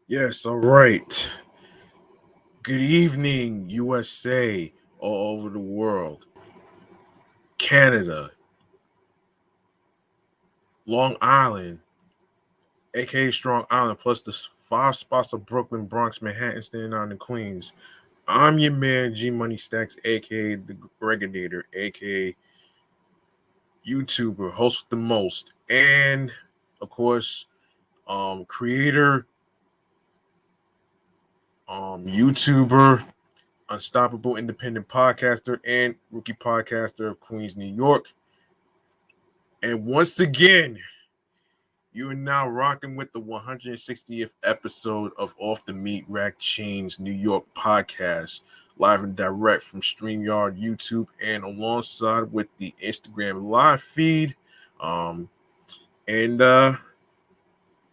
Yes, all right. Good evening, USA, all over the world, Canada, Long Island, aka Strong Island, plus the five spots of Brooklyn, Bronx, Manhattan, Staten Island, and Queens. I'm your man, G Money Stacks, aka the Regulator, aka YouTuber, host with the most, and of course, creator, YouTuber, unstoppable independent podcaster, and rookie podcaster of Queens, New York. And once again, you are now rocking with the 160th episode of Off the Meat Rack Chainz New York podcast, live and direct from StreamYard, YouTube, and alongside with the Instagram live feed. Um, and yeah,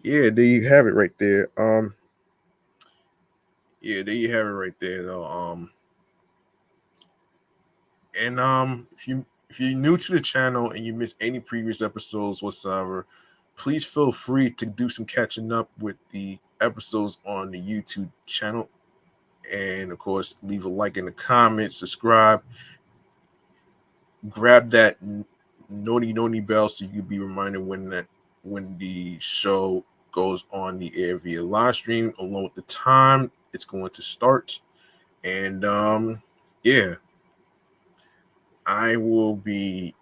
there you have it right there. Yeah, there you have it right there though. If you're new to the channel and you missed any previous episodes whatsoever, please feel free to do some catching up with the episodes on the YouTube channel. And of course, leave a like in the comments, subscribe, grab that noni bell so you can be reminded when the show goes on the air via live stream, along with the time it's going to start. And yeah, I will be,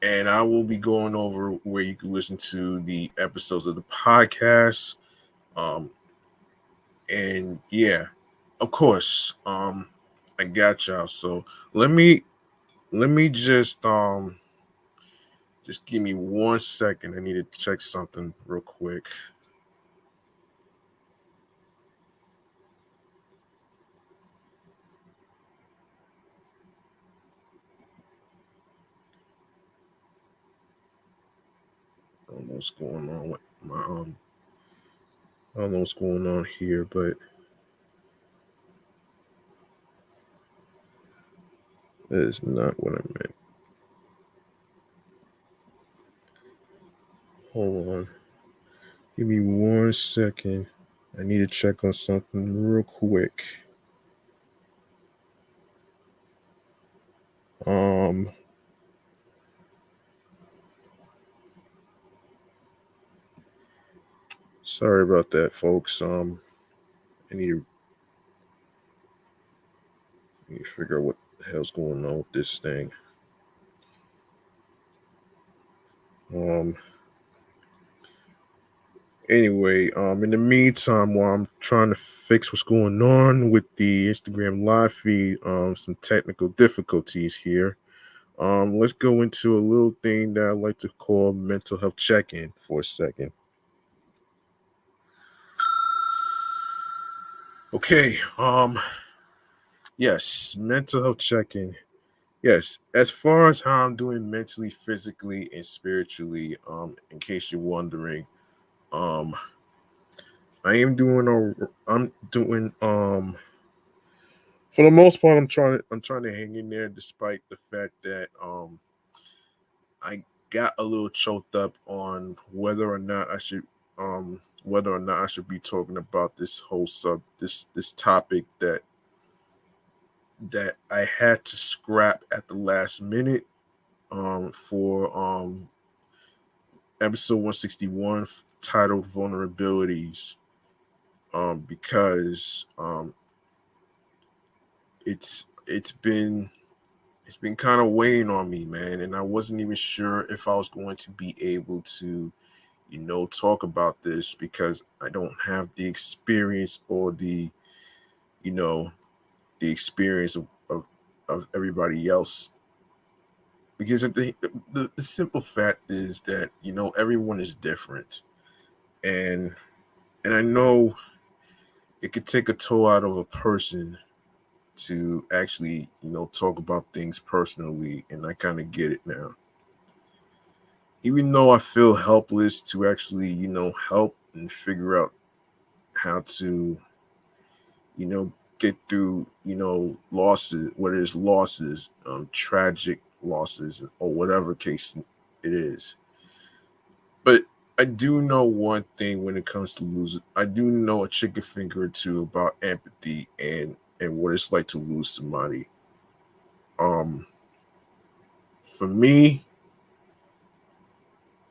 and I will be going over where you can listen to the episodes of the podcast. And yeah, of course, I got y'all. So let me just give me 1 second. I need to check something real quick. I don't know what's going on with my I don't know what's going on here, but that is not what I meant. Hold on. Give me 1 second. I need to check on something real quick. Sorry about that, folks. I need to figure out what the hell's going on with this thing. Anyway, in the meantime, while I'm trying to fix what's going on with the Instagram live feed, some technical difficulties here. Let's go into a little thing that I like to call mental health check-in for a second. Okay, yes, mental health check-in. Yes, as far as how I'm doing mentally, physically, and spiritually, in case you're wondering, um, I'm doing for the most part, I'm trying to hang in there despite the fact that I got a little choked up on whether or not I should be talking about this whole this topic that I had to scrap at the last minute for episode 161 titled vulnerabilities, because it's been kind of weighing on me, man, and I wasn't even sure if I was going to be able to talk about this because I don't have the experience or the experience of everybody else. Because the simple fact is that everyone is different, and I know it could take a toll out of a person to actually talk about things personally, and I kind of get it now. Even though I feel helpless to actually help and figure out how to get through, losses, whether it's losses, tragic losses, or whatever case it is. But I do know one thing when it comes to losing. I do know a chicken finger or two about empathy and what it's like to lose somebody. Um, for me,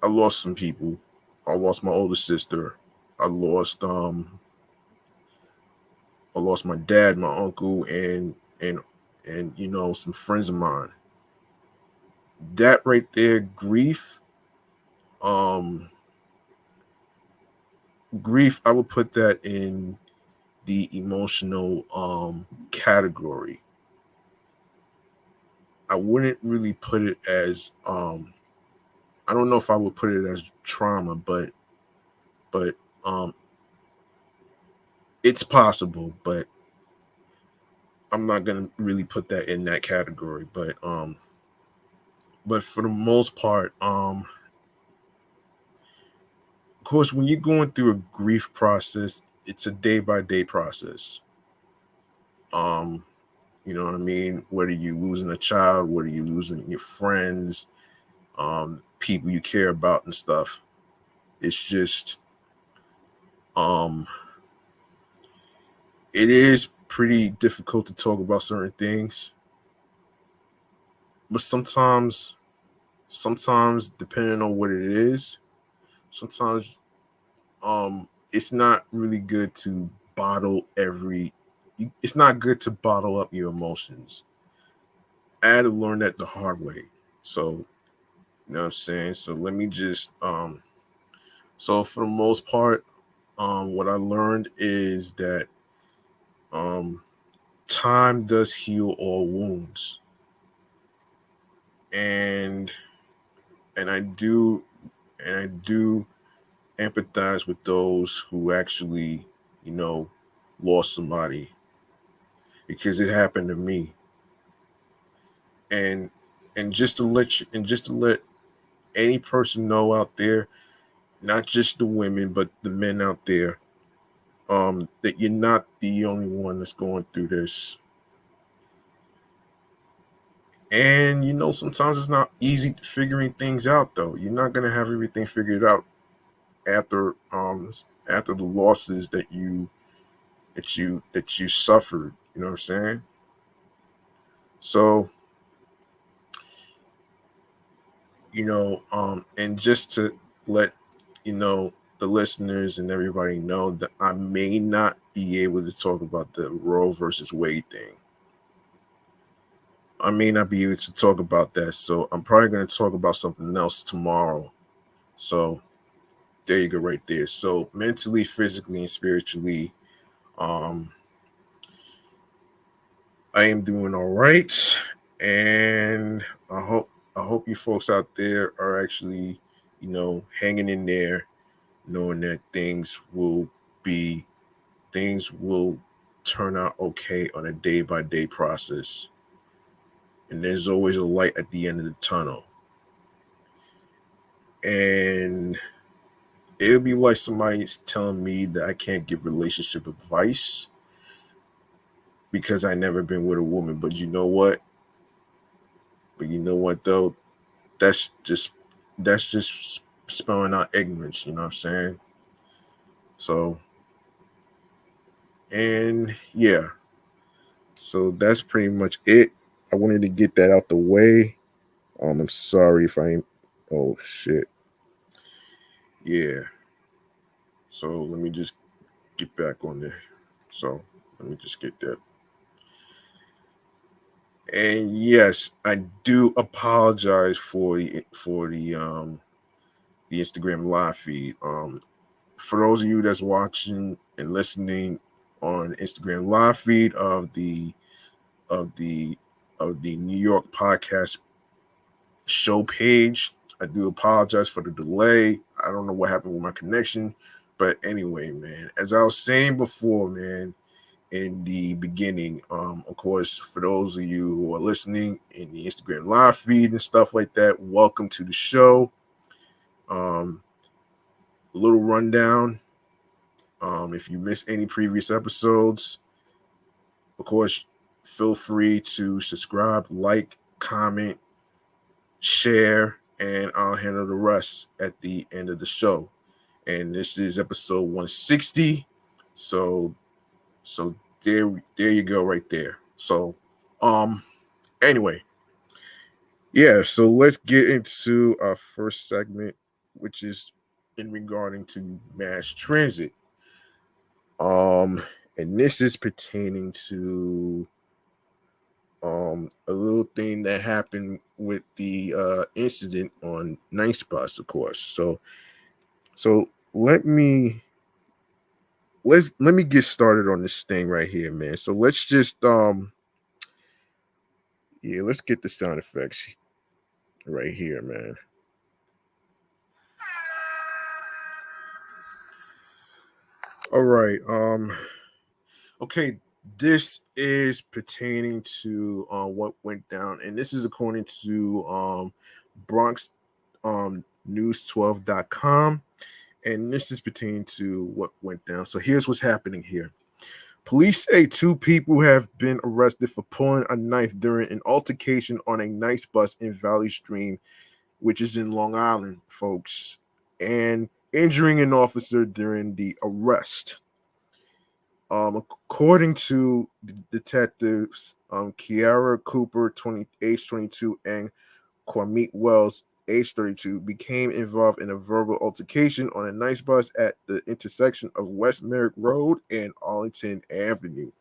I lost some people. I lost my older sister. I lost um I lost my dad, my uncle, and some friends of mine. That right there, um grief, I would put that in the emotional category. I wouldn't really put it as I don't know if I would put it as trauma, but um it's possible, but I'm not gonna really put that in that category. But for the most part, of course, when you're going through a grief process, it's a day by day process. Um, you know what I mean? Whether you losing a child, whether you losing your friends, people you care about and stuff. It's just um it is pretty difficult to talk about certain things. But sometimes depending on what it is, sometimes it's not really good to bottle every it's not good to bottle up your emotions. I had to learn that the hard way. So, you know what I'm saying? So let me just so for the most part, what I learned is that um time does heal all wounds. And and I do and I do empathize with those who actually, you know, lost somebody because it happened to me. And just to let any person know out there, not just the women but the men out there, that you're not the only one that's going through this. And sometimes it's not easy figuring things out though. You're not gonna have everything figured out after after the losses that you suffered. You know what I'm saying? So, and just to let the listeners and everybody know that I may not be able to talk about the Roe versus Wade thing. I may not be able to talk about that, so I'm probably going to talk about something else tomorrow. So there you go, right there. So mentally, physically, and spiritually, um, I am doing all right, and I hope you folks out there are actually, hanging in there, knowing that be things will turn out okay on a day by day process, and there's always a light at the end of the tunnel. And it'll be like somebody's telling me that I can't give relationship advice because I never been with a woman. But you know what? Though, that's just that's just spelling out ignorance. You know what I'm saying? So, and yeah, so that's pretty much it. I wanted to get that out the way. I'm sorry if I ain't. Oh shit. Yeah. So let me just get back on there. So let me just get that. And yes, I do apologize for the Instagram live feed. For those of you that's watching and listening on Instagram live feed of the of the New York podcast show page, I do apologize for the delay. I don't know what happened with my connection, but anyway, man, as I was saying before, man, in the beginning, of course, for those of you who are listening in the Instagram live feed and stuff like that, welcome to the show. A little rundown. If you missed any previous episodes, Of course, feel free to subscribe, like, comment, share, and I'll handle the rest at the end of the show. And this is episode 160. So there you go right there. So anyway, yeah, so let's get into our first segment, which is in regarding to mass transit. And this is pertaining to a little thing that happened with the incident on Nice Bus, of course. So let me get started on this thing right here, man. So let's just let's get the sound effects right here, man. All right. Okay, this is pertaining to what went down, and this is according to Bronx News12.com, and this is pertaining to what went down. So here's what's happening here. Police say two people have been arrested for pulling a knife during an altercation on a nice bus in Valley Stream, which is in Long Island, folks, and injuring an officer during the arrest. According to detectives, Kiara Cooper, age 22, and Kwame Wells, age 32, became involved in a verbal altercation on a nice bus at the intersection of West Merrick Road and Arlington Avenue.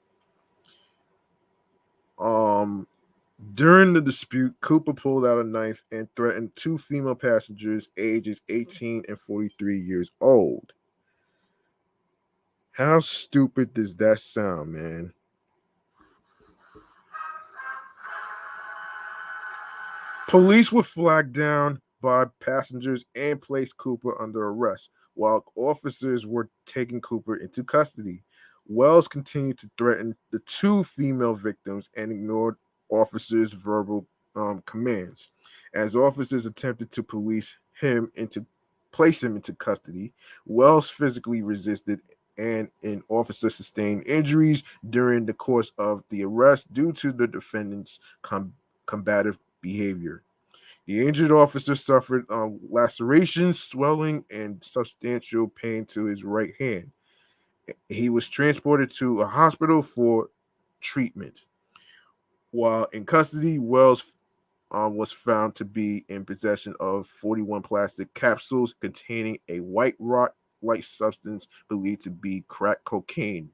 During the dispute, Cooper pulled out a knife and threatened two female passengers, ages 18 and 43 years old. How stupid does that sound, man? Police were flagged down by passengers and placed Cooper under arrest, while officers were taking Cooper into custody. Wells continued to threaten the two female victims and ignored officers' verbal commands. As officers attempted to place him into custody, Wells physically resisted and an officer sustained injuries during the course of the arrest due to the defendant's combative behavior. The injured officer suffered lacerations, swelling, and substantial pain to his right hand. He was transported to a hospital for treatment. While in custody, Wells was found to be in possession of 41 plastic capsules containing a white rock-like substance believed to be crack cocaine.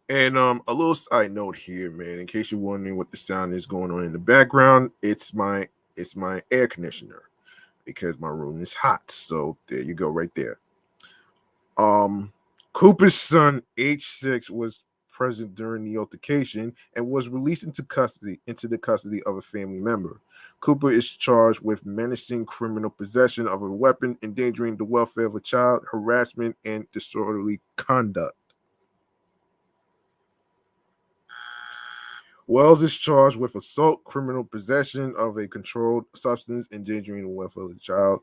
And a little side note here, man, in case you're wondering what the sound is going on in the background, it's my air conditioner because my room is hot. So there you go, right there. Cooper's son, age 6, was present during the altercation and was released into the custody of a family member. Cooper is charged with menacing criminal possession of a weapon, endangering the welfare of a child, harassment, and disorderly conduct. Wells is charged with assault, criminal possession of a controlled substance, endangering the welfare of the child,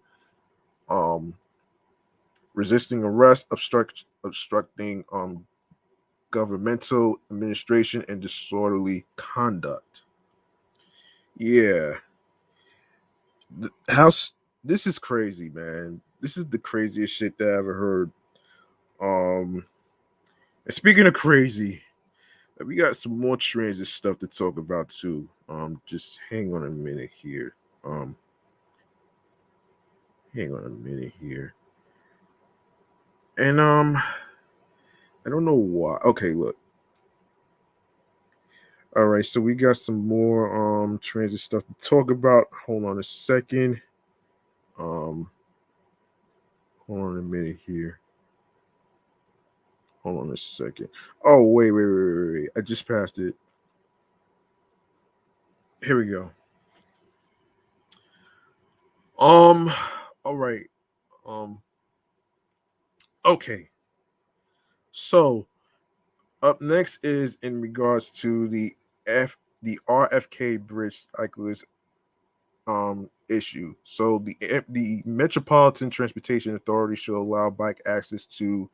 resisting arrest, obstructing governmental administration, and disorderly conduct. Yeah, this is crazy, man. This is the craziest shit that I ever heard. And speaking of crazy, we got some more transit stuff to talk about too. Just hang on a minute here. Hang on a minute here. And I don't know why. Okay, look. All right, so we got some more transit stuff to talk about. Hold on a second. Hold on a minute here. Hold on a second. Oh, wait. I just passed it. Here we go. All right. Okay. So up next is in regards to the RFK Bridge cyclist issue. So the Metropolitan Transportation Authority should allow bike access to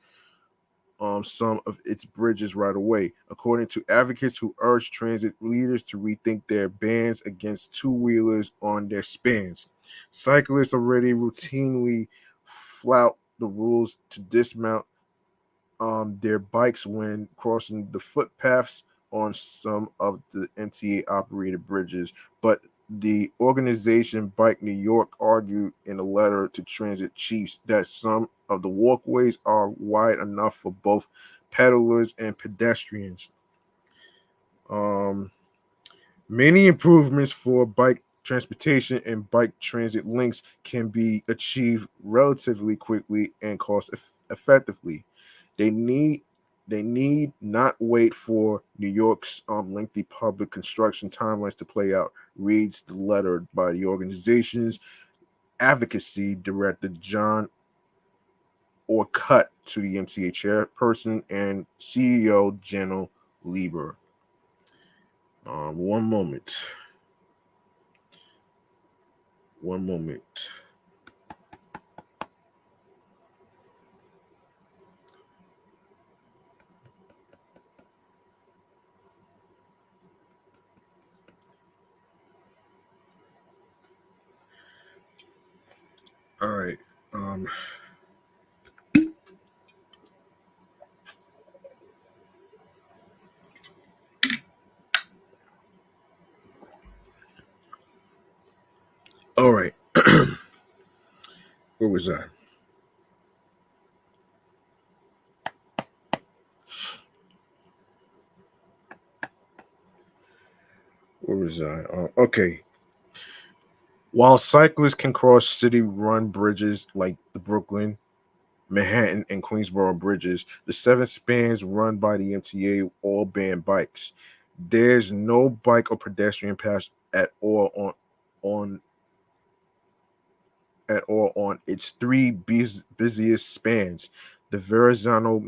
some of its bridges right away, according to advocates who urge transit leaders to rethink their bans against two-wheelers on their spans. Cyclists already routinely flout the rules to dismount their bikes when crossing the footpaths on some of the MTA operated bridges, but the organization Bike New York argued in a letter to transit chiefs that some of the walkways are wide enough for both pedalers and pedestrians. Um, Many improvements for bike transportation and bike transit links can be achieved relatively quickly and effectively. They need they need not wait for New York's lengthy public construction timelines to play out, reads the letter by the organization's advocacy director John Orcutt to the MTA chairperson and CEO Jenna Lieber. One moment. One moment. All right. Um, all right. Where was I? Where was I? Okay. While cyclists can cross city-run bridges like the Brooklyn, Manhattan, and Queensboro bridges, the seven spans run by the MTA all ban bikes. There's no bike or pedestrian paths on on its three busiest spans: the Verrazano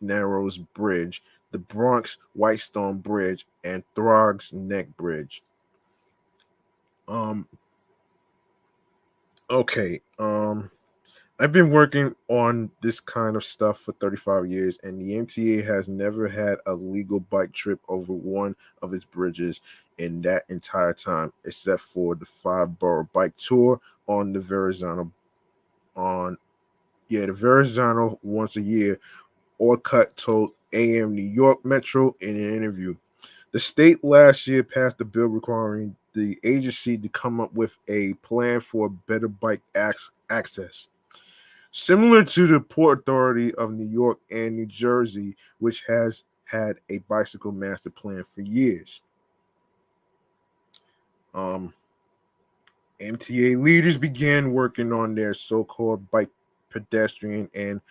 Narrows Bridge, the Bronx Whitestone Bridge, and Throgs Neck Bridge. Um. Okay. I've been working on this kind of stuff for 35 years, and the MTA has never had a legal bike trip over one of its bridges in that entire time, except for the five borough bike tour on the Verrazano on the Verrazano once a year. Orcutt told AM New York Metro in an interview. The state last year passed a bill requiring the agency to come up with a plan for better bike access. Similar to the Port Authority of New York and New Jersey, which has had a bicycle master plan for years. Um, MTA leaders began working on their so-called bike pedestrian and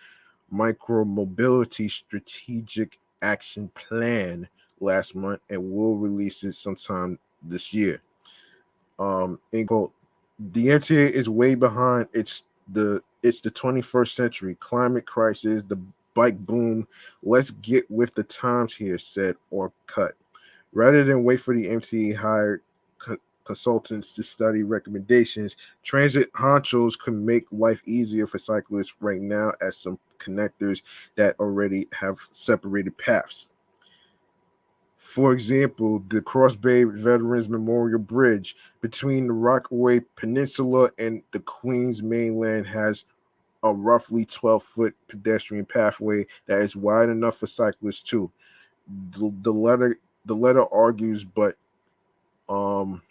micromobility strategic action plan last month and will release it sometime this year. In quote, the MTA is way behind. It's the 21st century climate crisis, the bike boom. Let's get with the times here, said Orcutt. Rather than wait for the MTA hired consultants to study recommendations, transit honchos could make life easier for cyclists right now at some connectors that already have separated paths. For example, the Cross Bay Veterans Memorial Bridge between the Rockaway Peninsula and the Queens mainland has a roughly 12-foot pedestrian pathway that is wide enough for cyclists too. The letter argues, um,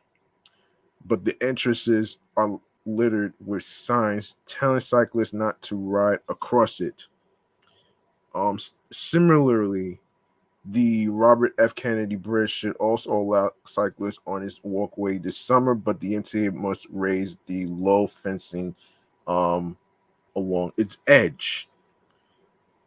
but the entrances are littered with signs telling cyclists not to ride across it. Similarly, the Robert F. Kennedy Bridge should also allow cyclists on its walkway this summer, but the MTA must raise the low fencing um, along its edge.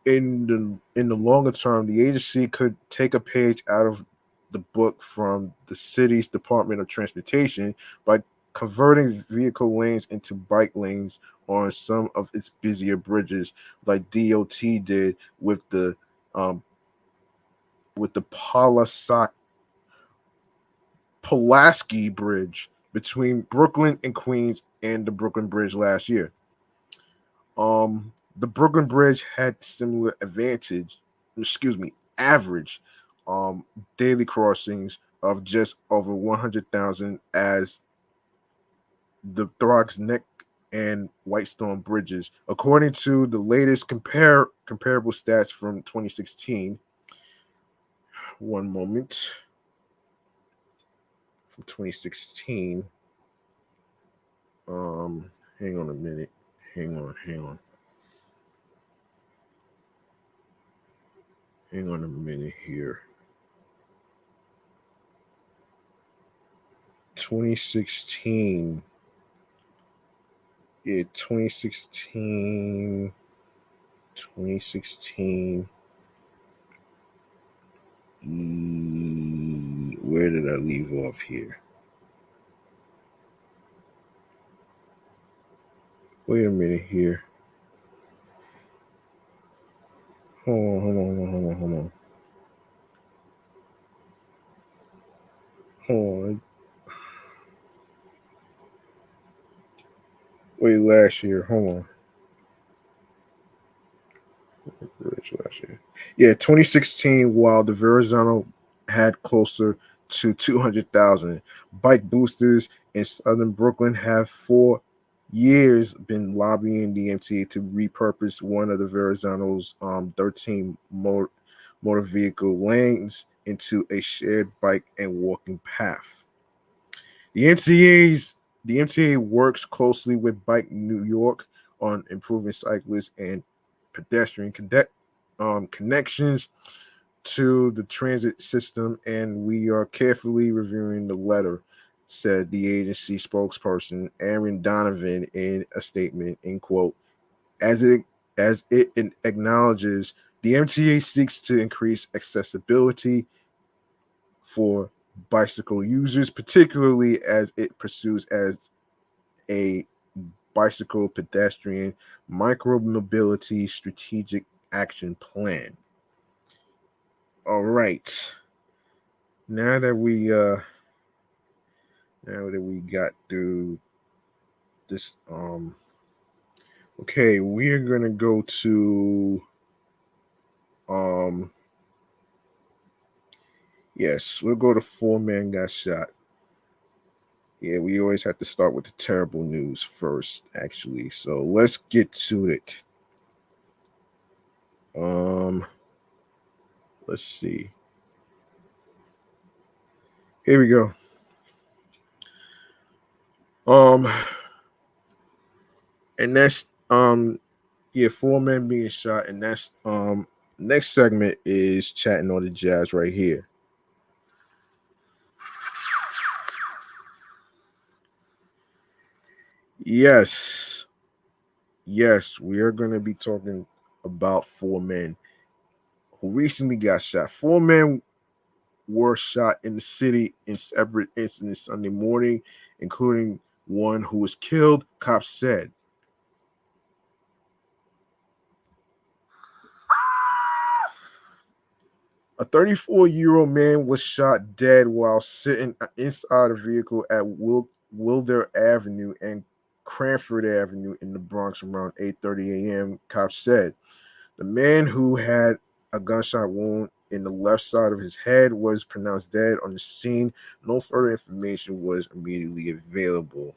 In the longer term, the agency could take a page out of the book from the city's Department of Transportation by converting vehicle lanes into bike lanes on some of its busier bridges, like DOT did um, with the Pulaski Bridge between Brooklyn and Queens and the Brooklyn Bridge last year. The Brooklyn Bridge had similar average daily crossings of just over 100,000 as the Throgs Neck and Whitestone bridges. According to the latest comparable stats from 2016, one moment, from 2016, hang on a minute, hang on a minute here. 2016. Yeah, 2016. 2016. Where did I leave off here? Wait a minute here. Hold on. Wait, last year. Hold on. Last year. Yeah, 2016, while the Verrazano had closer to 200,000. Bike boosters in southern Brooklyn have for years been lobbying the MTA to repurpose one of the Verrazano's 13 motor vehicle lanes into a shared bike and walking path. The MTA works closely with Bike New York on improving cyclists and pedestrian connections to the transit system, and we are carefully reviewing the letter, said the agency spokesperson Aaron Donovan in a statement. In quote, as it acknowledges, the MTA seeks to increase accessibility for bicycle users, particularly as it pursues as a bicycle pedestrian micromobility strategic action plan. All right. Now that we got through this okay, we're gonna go to yes, we'll go to 4 men got shot. Yeah, we always have to start with the terrible news first, actually. So let's get to it. Let's see. Here we go. And that's 4 men being shot, and that's next segment is chatting on the jazz right here. Yes, we are going to be talking about 4 men who recently got shot. 4 men were shot in the city in separate incidents Sunday morning, including one who was killed, cops said. A 34-year-old man was shot dead while sitting inside a vehicle at Wilder Avenue and Cranford Avenue in the Bronx around 8:30 a.m., cops said. The man, who had a gunshot wound in the left side of his head, was pronounced dead on the scene. No further information was immediately available.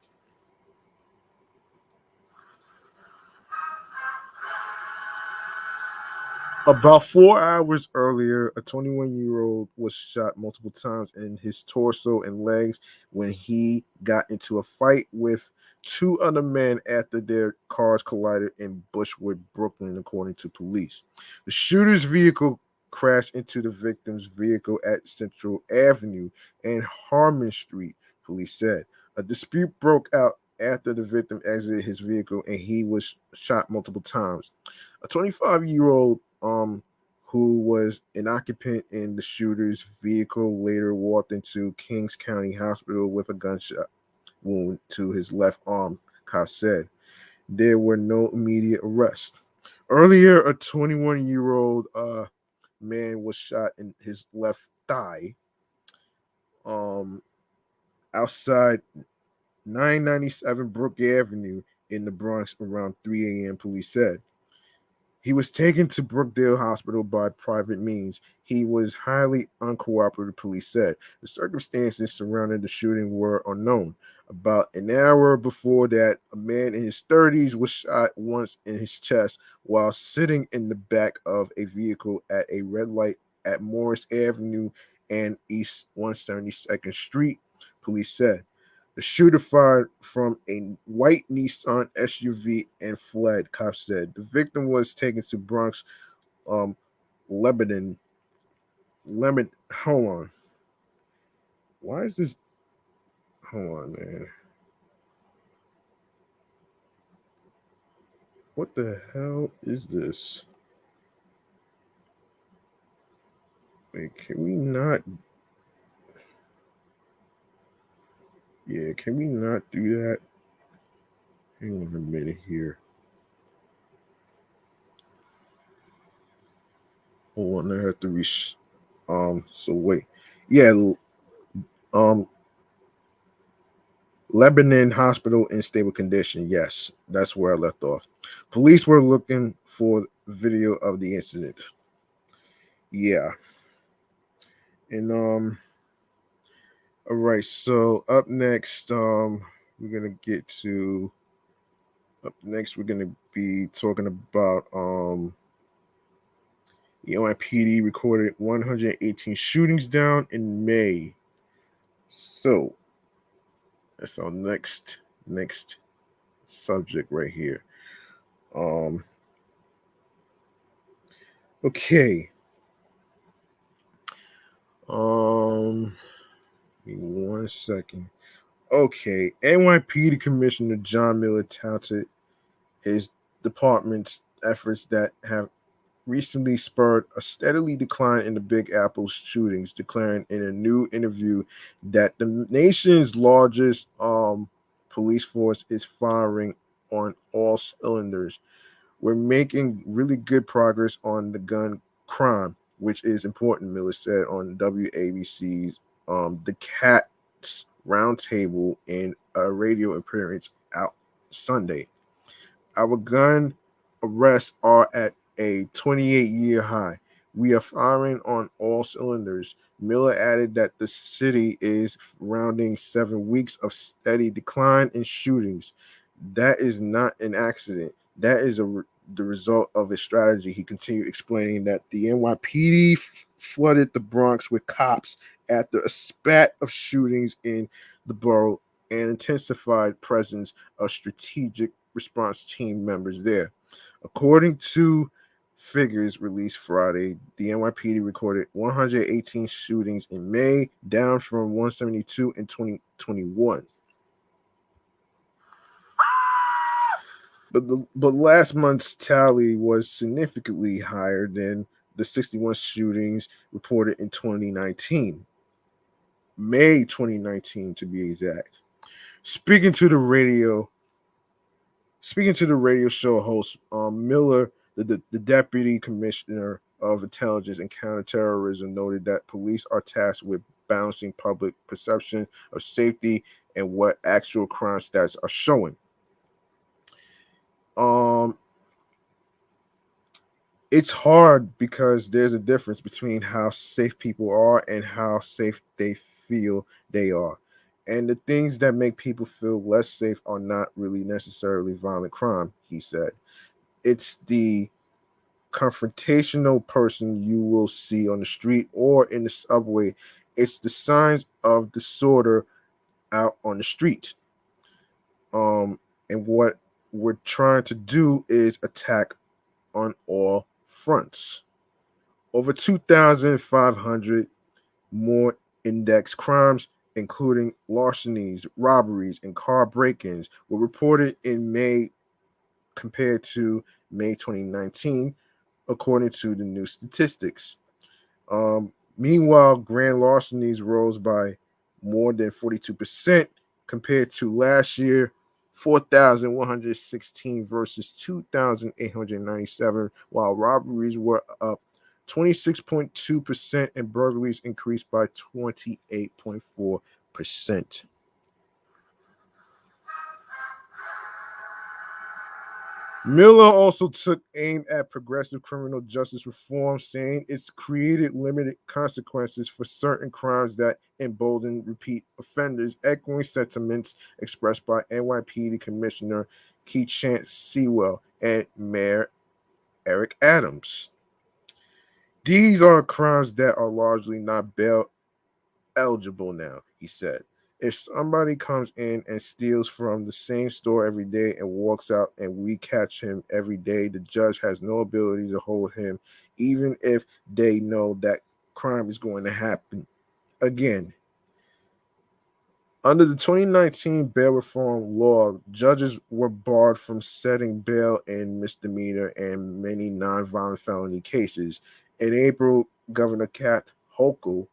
About 4 hours earlier, a 21-year-old was shot multiple times in his torso and legs when he got into a fight with 2 other men after their cars collided in Bushwood, Brooklyn, according to police. The shooter's vehicle crashed into the victim's vehicle at Central Avenue and Harmon Street, police said. A dispute broke out after the victim exited his vehicle and he was shot multiple times. A 25-year-old who was an occupant in the shooter's vehicle later walked into Kings County Hospital with a gunshot wound to his left arm, cops said. There were no immediate arrests. Earlier, a 21-year-old man was shot in his left thigh outside 997 Brook Avenue in the Bronx around 3 a.m., police said. He was taken to Brookdale Hospital by private means. He was highly uncooperative, police said. The circumstances surrounding the shooting were unknown. About an hour before that, a man in his 30s was shot once in his chest while sitting in the back of a vehicle at a red light at Morris Avenue and East 172nd Street, police said. The shooter fired from a white Nissan SUV and fled, cops said. The victim was taken to Bronx, um, Lebanon. Hold on. Why is this? Hold on, man. What the hell is this? Wait, can we not? Yeah, can we not do that? Hang on a minute here. Hold on, I have to reach. So wait. Yeah, um, Lebanon hospital in stable condition. Yes, that's where I left off. Police were looking for video of the incident. Yeah. And all right, so up next, we're gonna get to up next we're gonna be talking about the NYPD recorded 118 shootings down in May. So that's our next subject right here. Um okay. Give me 1 second. Okay, NYPD Commissioner John Miller touted his department's efforts that have recently spurred a steadily decline in the Big Apple shootings, declaring in a new interview that the nation's largest police force is firing on all cylinders. We're making really good progress on the gun crime, which is important, Miller said on WABC's The Cat's Roundtable in a radio appearance out Sunday. Our gun arrests are at a 28-year high. We are firing on all cylinders. Miller added that the city is rounding 7 weeks of steady decline in shootings. That is not an accident. That is the result of a strategy. He continued explaining that the NYPD flooded the Bronx with cops after a spat of shootings in the borough and intensified presence of strategic response team members there. According to figures released Friday, the NYPD recorded 118 shootings in May, down from 172 in 2021. But last month's tally was significantly higher than the 61 shootings reported in 2019. May 2019 to be exact. Speaking to the radio show host, Miller, the deputy commissioner of intelligence and counterterrorism, noted that police are tasked with balancing public perception of safety and what actual crime stats are showing. Um, it's hard because there's a difference between how safe people are and how safe they feel they are. And the things that make people feel less safe are not really necessarily violent crime, he said. It's the confrontational person you will see on the street or in the subway. It's the signs of disorder out on the street. Um, and what we're trying to do is attack on all fronts. Over 2,500 more index crimes, including larcenies, robberies, and car break-ins, were reported in May compared to May 2019, according to the new statistics. Meanwhile, grand larcenies rose by more than 42% compared to last year, 4,116 versus 2,897, while robberies were up 26.2% and burglaries increased by 28.4%. Miller also took aim at progressive criminal justice reform, saying it's created limited consequences for certain crimes that embolden repeat offenders, echoing sentiments expressed by NYPD Commissioner Keechant Sewell and Mayor Eric Adams. These are crimes that are largely not bail eligible now, he said. If somebody comes in and steals from the same store every day and walks out and we catch him every day, the judge has no ability to hold him, even if they know that crime is going to happen again. Under the 2019 bail reform law, judges were barred from setting bail in misdemeanor and many nonviolent felony cases. In April, Governor Kathy Hochul,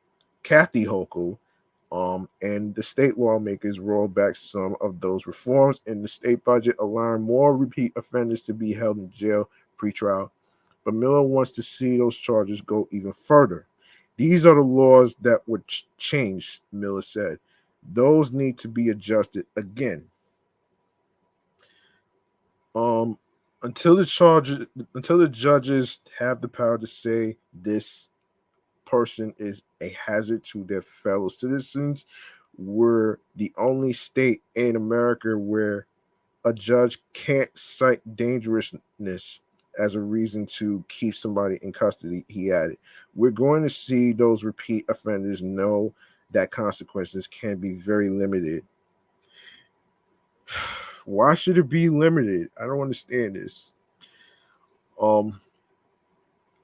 and the state lawmakers rolled back some of those reforms in the state budget, allowing more repeat offenders to be held in jail pretrial. But Miller wants to see those charges go even further. These are the laws that would change, Miller said. Those need to be adjusted again. Um, until the judges have the power to say this person is a hazard to their fellow citizens, we're the only state in America where a judge can't cite dangerousness as a reason to keep somebody in custody, he added. We're going to see those repeat offenders know that consequences can be very limited. Why should it be limited? I don't understand this. Um,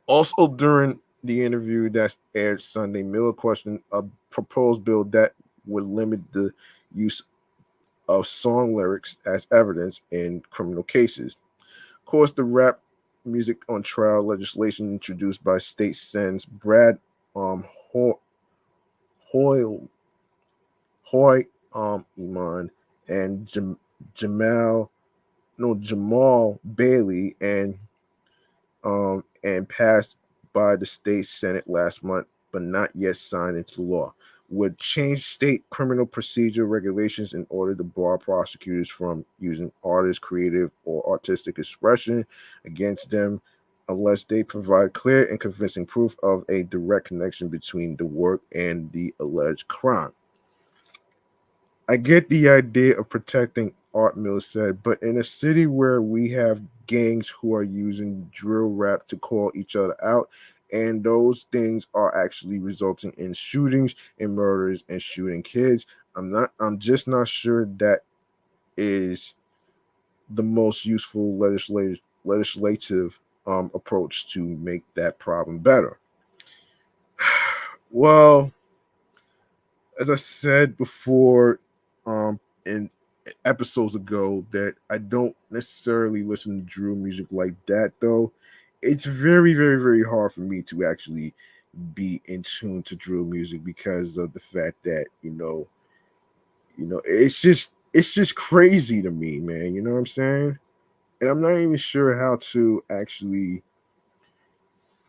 Also, during the interview that aired Sunday, Miller questioned a proposed bill that would limit the use of song lyrics as evidence in criminal cases. Of course, the rap music on trial legislation introduced by state sends Brad Ho- Hoyle Hoy Iman and Jamal Bailey and passed by the state senate last month, but not yet signed into law, would change state criminal procedure regulations in order to bar prosecutors from using artists' creative or artistic expression against them unless they provide clear and convincing proof of a direct connection between the work and the alleged crime. I get the idea of protecting art, Miller said, but in a city where we have gangs who are using drill rap to call each other out, and those things are actually resulting in shootings and murders and shooting kids, I'm just not sure that is the most useful legislative approach to make that problem better. Well, as I said before, in episodes ago, that I don't necessarily listen to drill music like that. Though, it's very, very, very hard for me to actually be in tune to drill music because of the fact that it's just crazy to me, man. You know what I'm saying? And I'm not even sure how to actually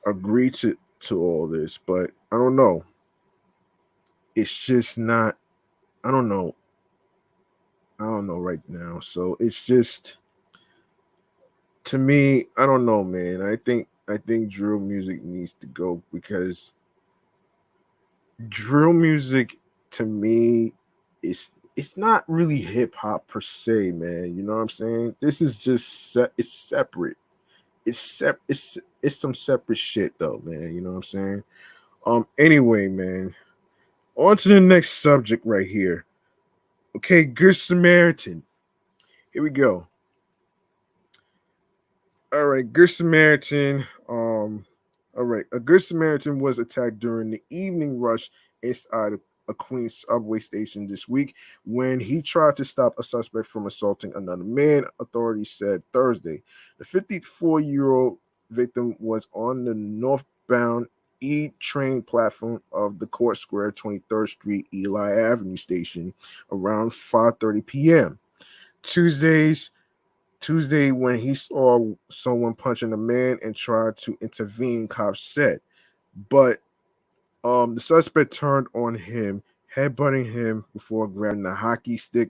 agree to all this, but I don't know. It's just not. I don't know. I don't know right now. So it's just to me, I don't know, man. I think drill music needs to go because drill music to me is it's not really hip hop per se, man. You know what I'm saying? This is just it's separate. It's some separate shit though, man. You know what I'm saying? Anyway, man. On to the next subject right here. Okay, Good Samaritan. Here we go. All right, Good Samaritan. All right, a Good Samaritan was attacked during the evening rush inside a Queens subway station this week when he tried to stop a suspect from assaulting another man, authorities said Thursday. The 54-year-old victim was on the northbound E train platform of the Court Square 23rd Street Eli Avenue station around 5:30 p.m. Tuesday's Tuesday when he saw someone punching a man and tried to intervene, cops said. But the suspect turned on him, headbutting him before grabbing the hockey stick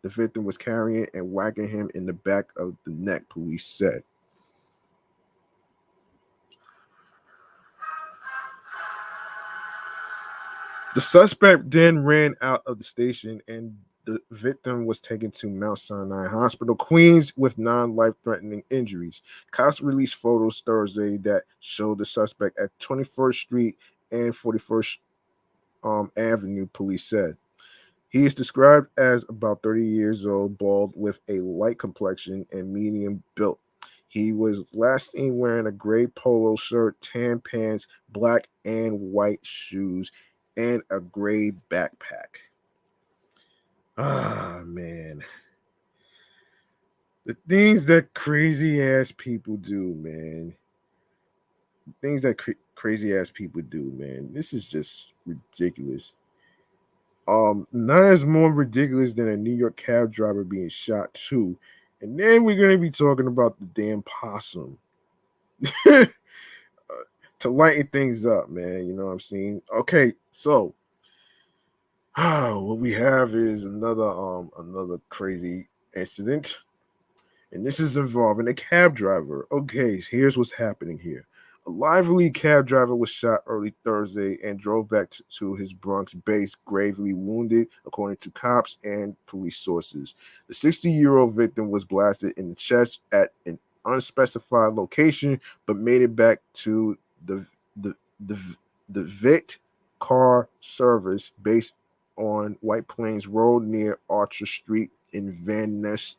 the victim was carrying and whacking him in the back of the neck, police said. The suspect then ran out of the station and the victim was taken to Mount Sinai Hospital, Queens, with non-life-threatening injuries. Cops released photos Thursday that showed the suspect at 21st Street and 41st Avenue, police said. He is described as about 30 years old, bald, with a light complexion and medium build. He was last seen wearing a gray polo shirt, tan pants, black and white shoes, and a gray backpack. Ah, man. The things that crazy ass people do, man. Things that crazy ass people do, man. This is just ridiculous. None is more ridiculous than a New York cab driver being shot too. And then we're gonna be talking about the damn possum. To lighten things up, man. You know what I'm saying? Okay, so what we have is another crazy incident. And this is involving a cab driver. Okay, here's what's happening here. A lively cab driver was shot early Thursday and drove back to his Bronx base gravely wounded, according to cops and police sources. The 60-year-old victim was blasted in the chest at an unspecified location, but made it back to the VIT car service based on White Plains Road near Archer Street in Van Ness,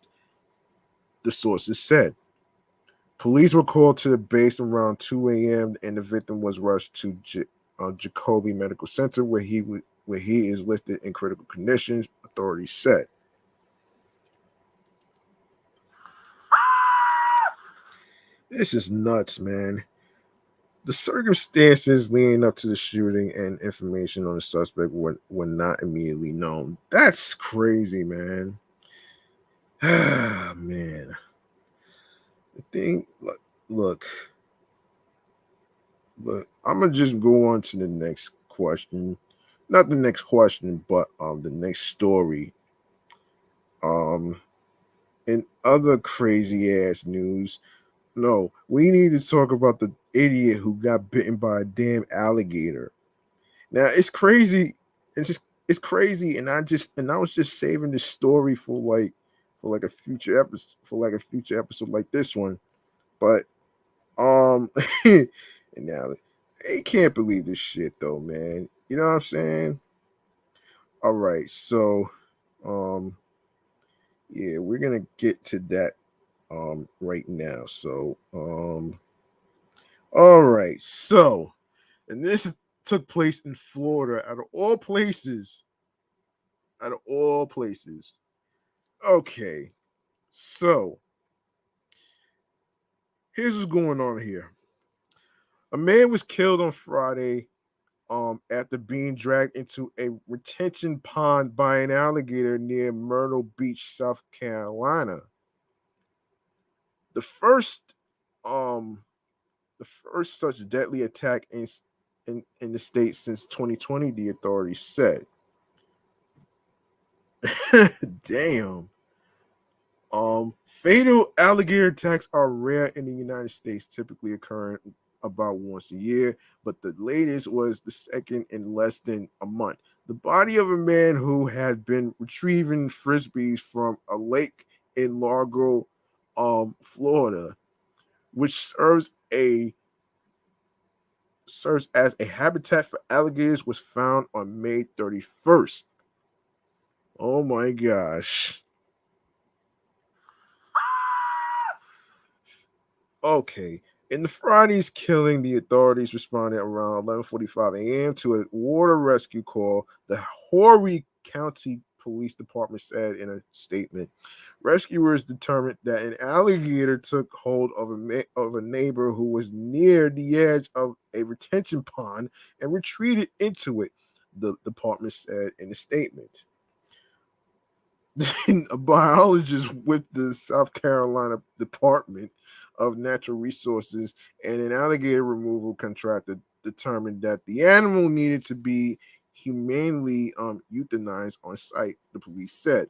the sources said. Police were called to the base around 2 a.m. and the victim was rushed to Jacoby Medical Center, where he is listed in critical conditions, authorities said. This is nuts, man. The circumstances leading up to the shooting and information on the suspect were not immediately known. That's crazy, man. Ah, man. The thing, look, I'm gonna just go on to the next question. Not the next question, but the next story. In other crazy ass news, no, we need to talk about the idiot who got bitten by a damn alligator. Now it's crazy. It's crazy, and I was just saving this story for a future episode like this one. But and now they can't believe this shit though, man. You know what I'm saying? All right, so yeah, we're gonna get to that right now. So all right, so and took place in Florida, out of all places. Out of all places. Okay, so here's what's going on here. A man was killed on Friday after being dragged into a retention pond by an alligator near Myrtle Beach, South Carolina. The first um the first such deadly attack in the state since 2020, the authorities said. Damn. Fatal alligator attacks are rare in the United States, typically occurring about once a year, but the latest was the second in less than a month. The body of a man who had been retrieving frisbees from a lake in Largo, Florida, which serves as a habitat for alligators, was found on May 31st. Oh my gosh. Okay. In the Friday's killing, the authorities responded around 11:45 a.m. to a water rescue call. The Horry County Police Department said in a statement, rescuers determined that an alligator took hold of a neighbor who was near the edge of a retention pond and retreated into it, the department said in a statement. A biologist with the South Carolina Department of Natural Resources and an alligator removal contractor determined that the animal needed to be humanely euthanized on site, the police said.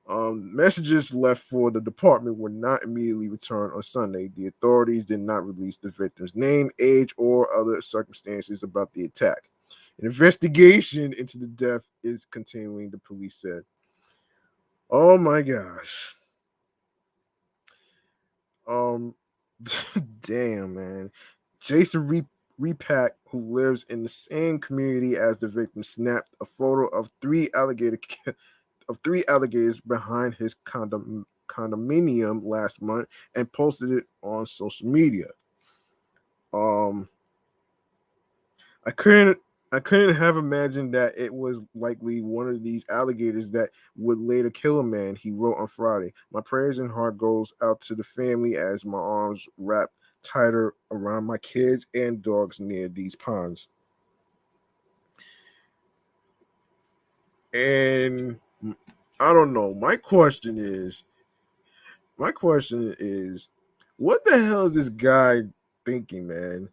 Messages left for the department were not immediately returned on Sunday. The authorities did not release the victim's name, age, or other circumstances about the attack. An investigation into the death is continuing, the police said. Oh my gosh. Um, damn, man. Jason Repack, who lives in the same community as the victim, snapped a photo of three alligators behind his condominium last month and posted it on social media. Um, I couldn't have imagined that it was likely one of these alligators that would later kill a man, he wrote on Friday. My prayers and heart goes out to the family as my arms wrap tighter around my kids and dogs near these ponds. And I don't know. My question is, what the hell is this guy thinking, man?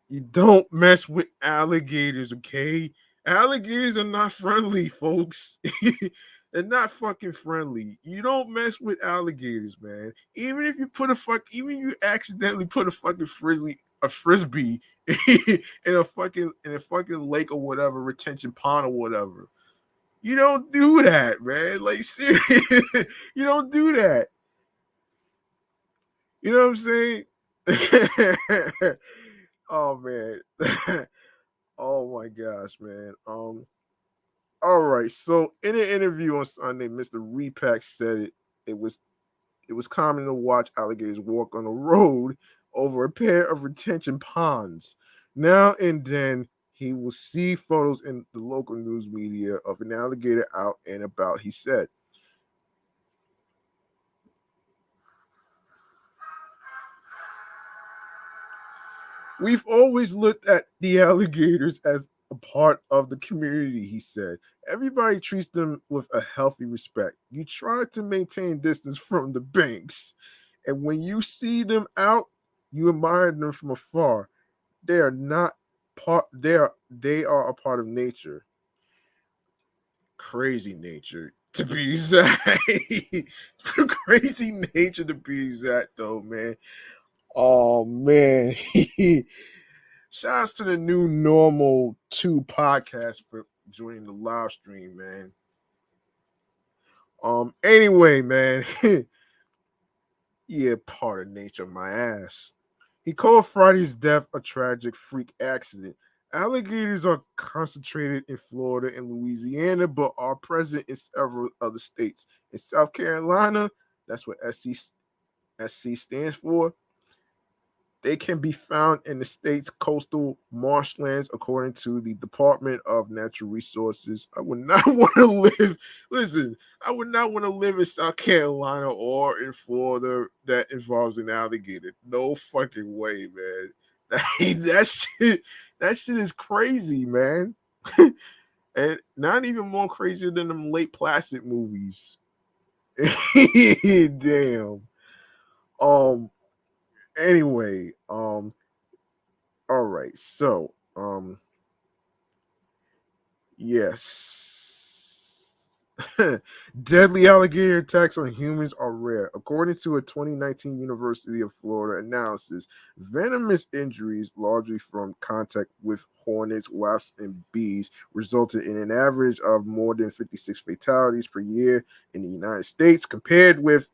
You don't mess with alligators, okay? Alligators are not friendly, folks. They're not fucking friendly. You don't mess with alligators, man. Even if you accidentally put a frisbee in a fucking lake or whatever, retention pond or whatever. You don't do that, man. Like seriously, you don't do that. You know what I'm saying? Oh man. Oh my gosh, man. All right. So in an interview on Sunday, Mr. Repack said it was common to watch alligators walk on the road over a pair of retention ponds. Now and then he will see photos in the local news media of an alligator out and about, he said. We've always looked at the alligators as a part of the community, he said. Everybody treats them with a healthy respect. You try to maintain distance from the banks. And when you see them out, you admire them from afar. They are not part they are a part of nature. Crazy nature to be exact. Crazy nature to be exact though, man. Oh man. Shouts to the new Normal 2 podcast for joining the live stream, man. Anyway, man. Yeah, part of nature, my ass. He called Friday's death a tragic freak accident. Alligators are concentrated in Florida and Louisiana, but are present in several other states. In South Carolina, that's what SC stands for. They can be found in the state's coastal marshlands, according to the Department of Natural Resources. I would not want to live. Listen, I would not want to live in South Carolina or in Florida that involves an alligator. No fucking way, man. That shit is crazy, man. And not even more crazier than them Lake Placid movies. Damn. Um. Anyway. All right. So. Yes. Deadly alligator attacks on humans are rare. According to a 2019 University of Florida analysis, venomous injuries, largely from contact with hornets, wasps, and bees, resulted in an average of more than 56 fatalities per year in the United States, compared with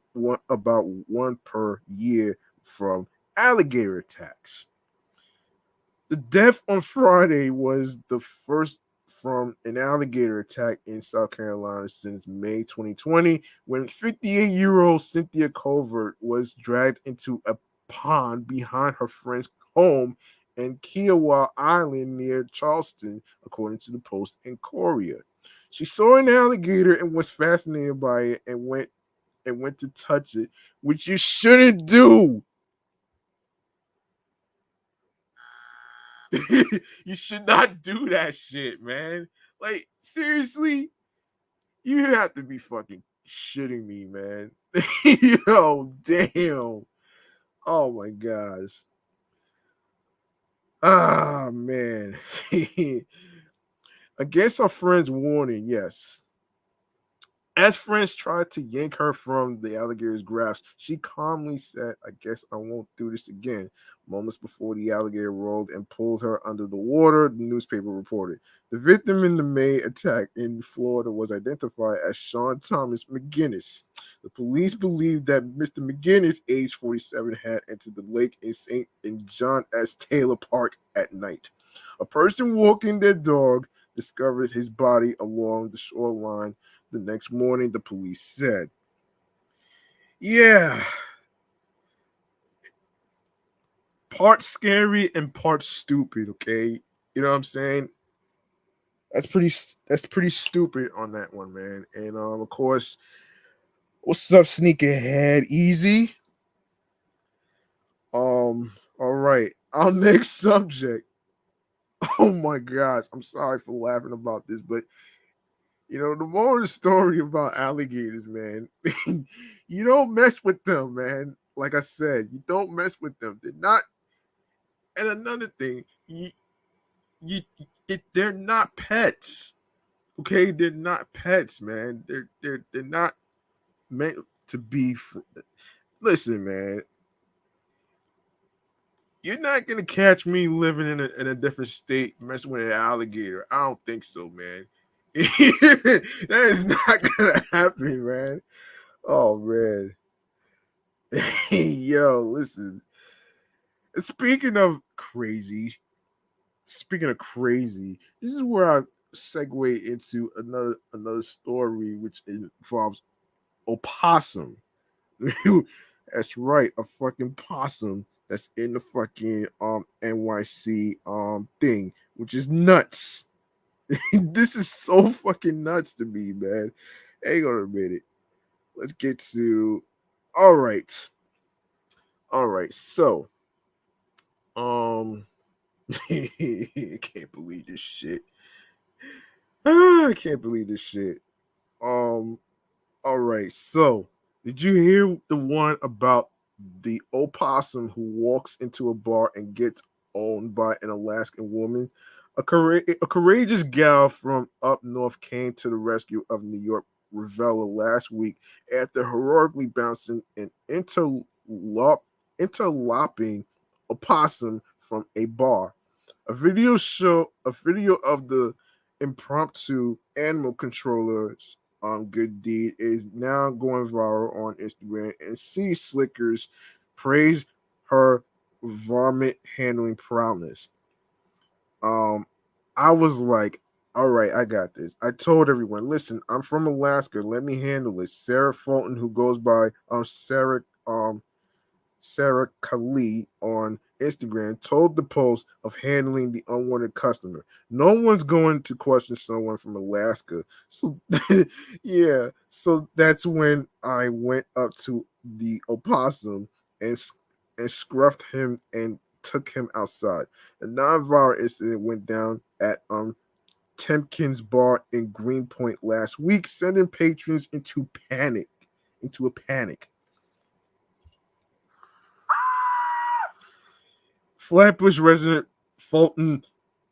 about one per year from alligator attacks. The death on Friday was the first from an alligator attack in South Carolina since May 2020, when 58-year-old Cynthia Colvert was dragged into a pond behind her friend's home in Kiowa Island near Charleston, according to the Post and Courier. She saw an alligator and was fascinated by it and went to touch it, which you shouldn't do. You should not do that shit, man. Like, seriously, you have to be fucking shitting me, man. Yo, damn. Oh my gosh. Ah, man. Against our friend's warning, yes. As friends tried to yank her from the alligator's grasp, she calmly said, "I guess I won't do this again." Moments before the alligator rolled and pulled her under the water, the newspaper reported. The victim in the May attack in Florida was identified as Sean Thomas McGinnis. The police believed that Mr. McGinnis, age 47, had entered the lake in John S. Taylor Park at night. A person walking their dog discovered his body along the shoreline the next morning, the police said. Yeah, part scary and part stupid, okay? You know what I'm saying? That's pretty stupid on that one, man. And of course, what's up, sneakerhead? Easy. All right. Our next subject. Oh my gosh, I'm sorry for laughing about this, but the moral of the story about alligators, man, you don't mess with them, man. Like I said, you don't mess with them. They're not. And another thing, they're not pets. Okay, they're not pets, man. They're not meant to be. Listen, man, you're not gonna catch me living in a different state messing with an alligator. I don't think so, man. That is not gonna happen, man. Oh man. Yo, listen. Speaking of crazy, this is where I segue into another story which involves opossum. That's right, a fucking possum that's in the fucking NYC thing, which is nuts. This is so fucking nuts to me, man. Hang on a minute. Let's get to all right. All right. So, um I can't believe this shit. I can't believe this shit. Um all right. So, did you hear the one about the opossum who walks into a bar and gets owned by an Alaskan woman? A courageous gal from up north came to the rescue of New York Rivella last week after heroically bouncing an interlopping opossum from a bar. A video of the impromptu animal controllers good deed is now going viral on Instagram, and Sea Slickers praise her varmint handling prowess. Um, I was like, all right, I got this. I told everyone, listen, I'm from Alaska. Let me handle it. Sarah Fulton, who goes by Sarah Khalid on Instagram, told the Post of handling the unwanted customer. No one's going to question someone from Alaska. So, yeah. So that's when I went up to the opossum and scruffed him and took him outside. A non-viral incident went down at Temkin's bar in Greenpoint last week, sending patrons into panic. Into a panic. Flatbush resident Fulton,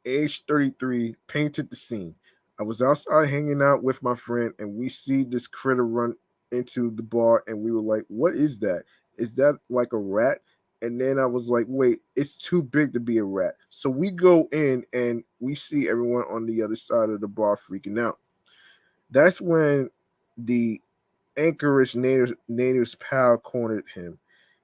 age 33, painted the scene. I was outside hanging out with my friend, and we see this critter run into the bar, and we were like, "What is that? Is that like a rat?" And then I was like, "Wait, it's too big to be a rat." So we go in, and we see everyone on the other side of the bar freaking out. That's when the Anchorage natives pal cornered him.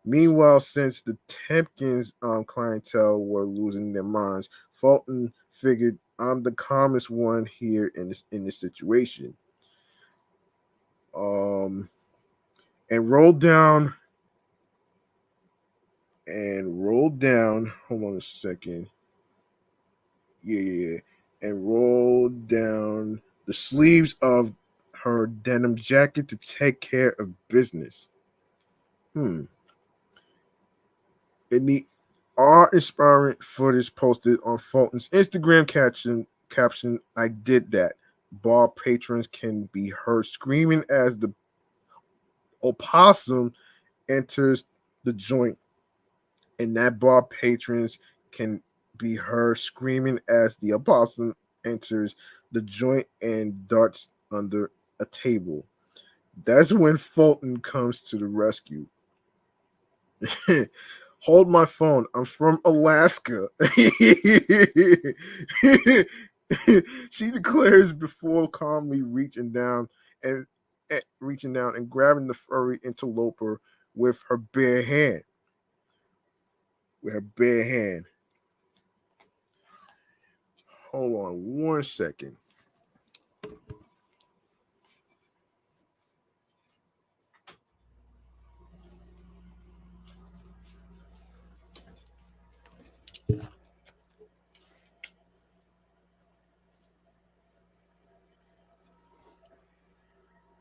Meanwhile, since the Tempkins clientele were losing their minds, Fulton figured I'm the calmest one here in this situation. Um, and rolled down. Hold on a second. Yeah, and rolled down the sleeves of her denim jacket to take care of business. Hmm. In the awe-inspiring footage posted on Fulton's Instagram caption, "I did that." Bar patrons can be heard screaming as the opossum enters the joint, and that bar patrons can be heard screaming as the opossum enters the joint and darts under a table. That's when Fulton comes to the rescue. Hold my phone. I'm from Alaska. She declares before calmly and reaching down and grabbing the furry interloper with her bare hand. With her bare hand. Hold on 1 second.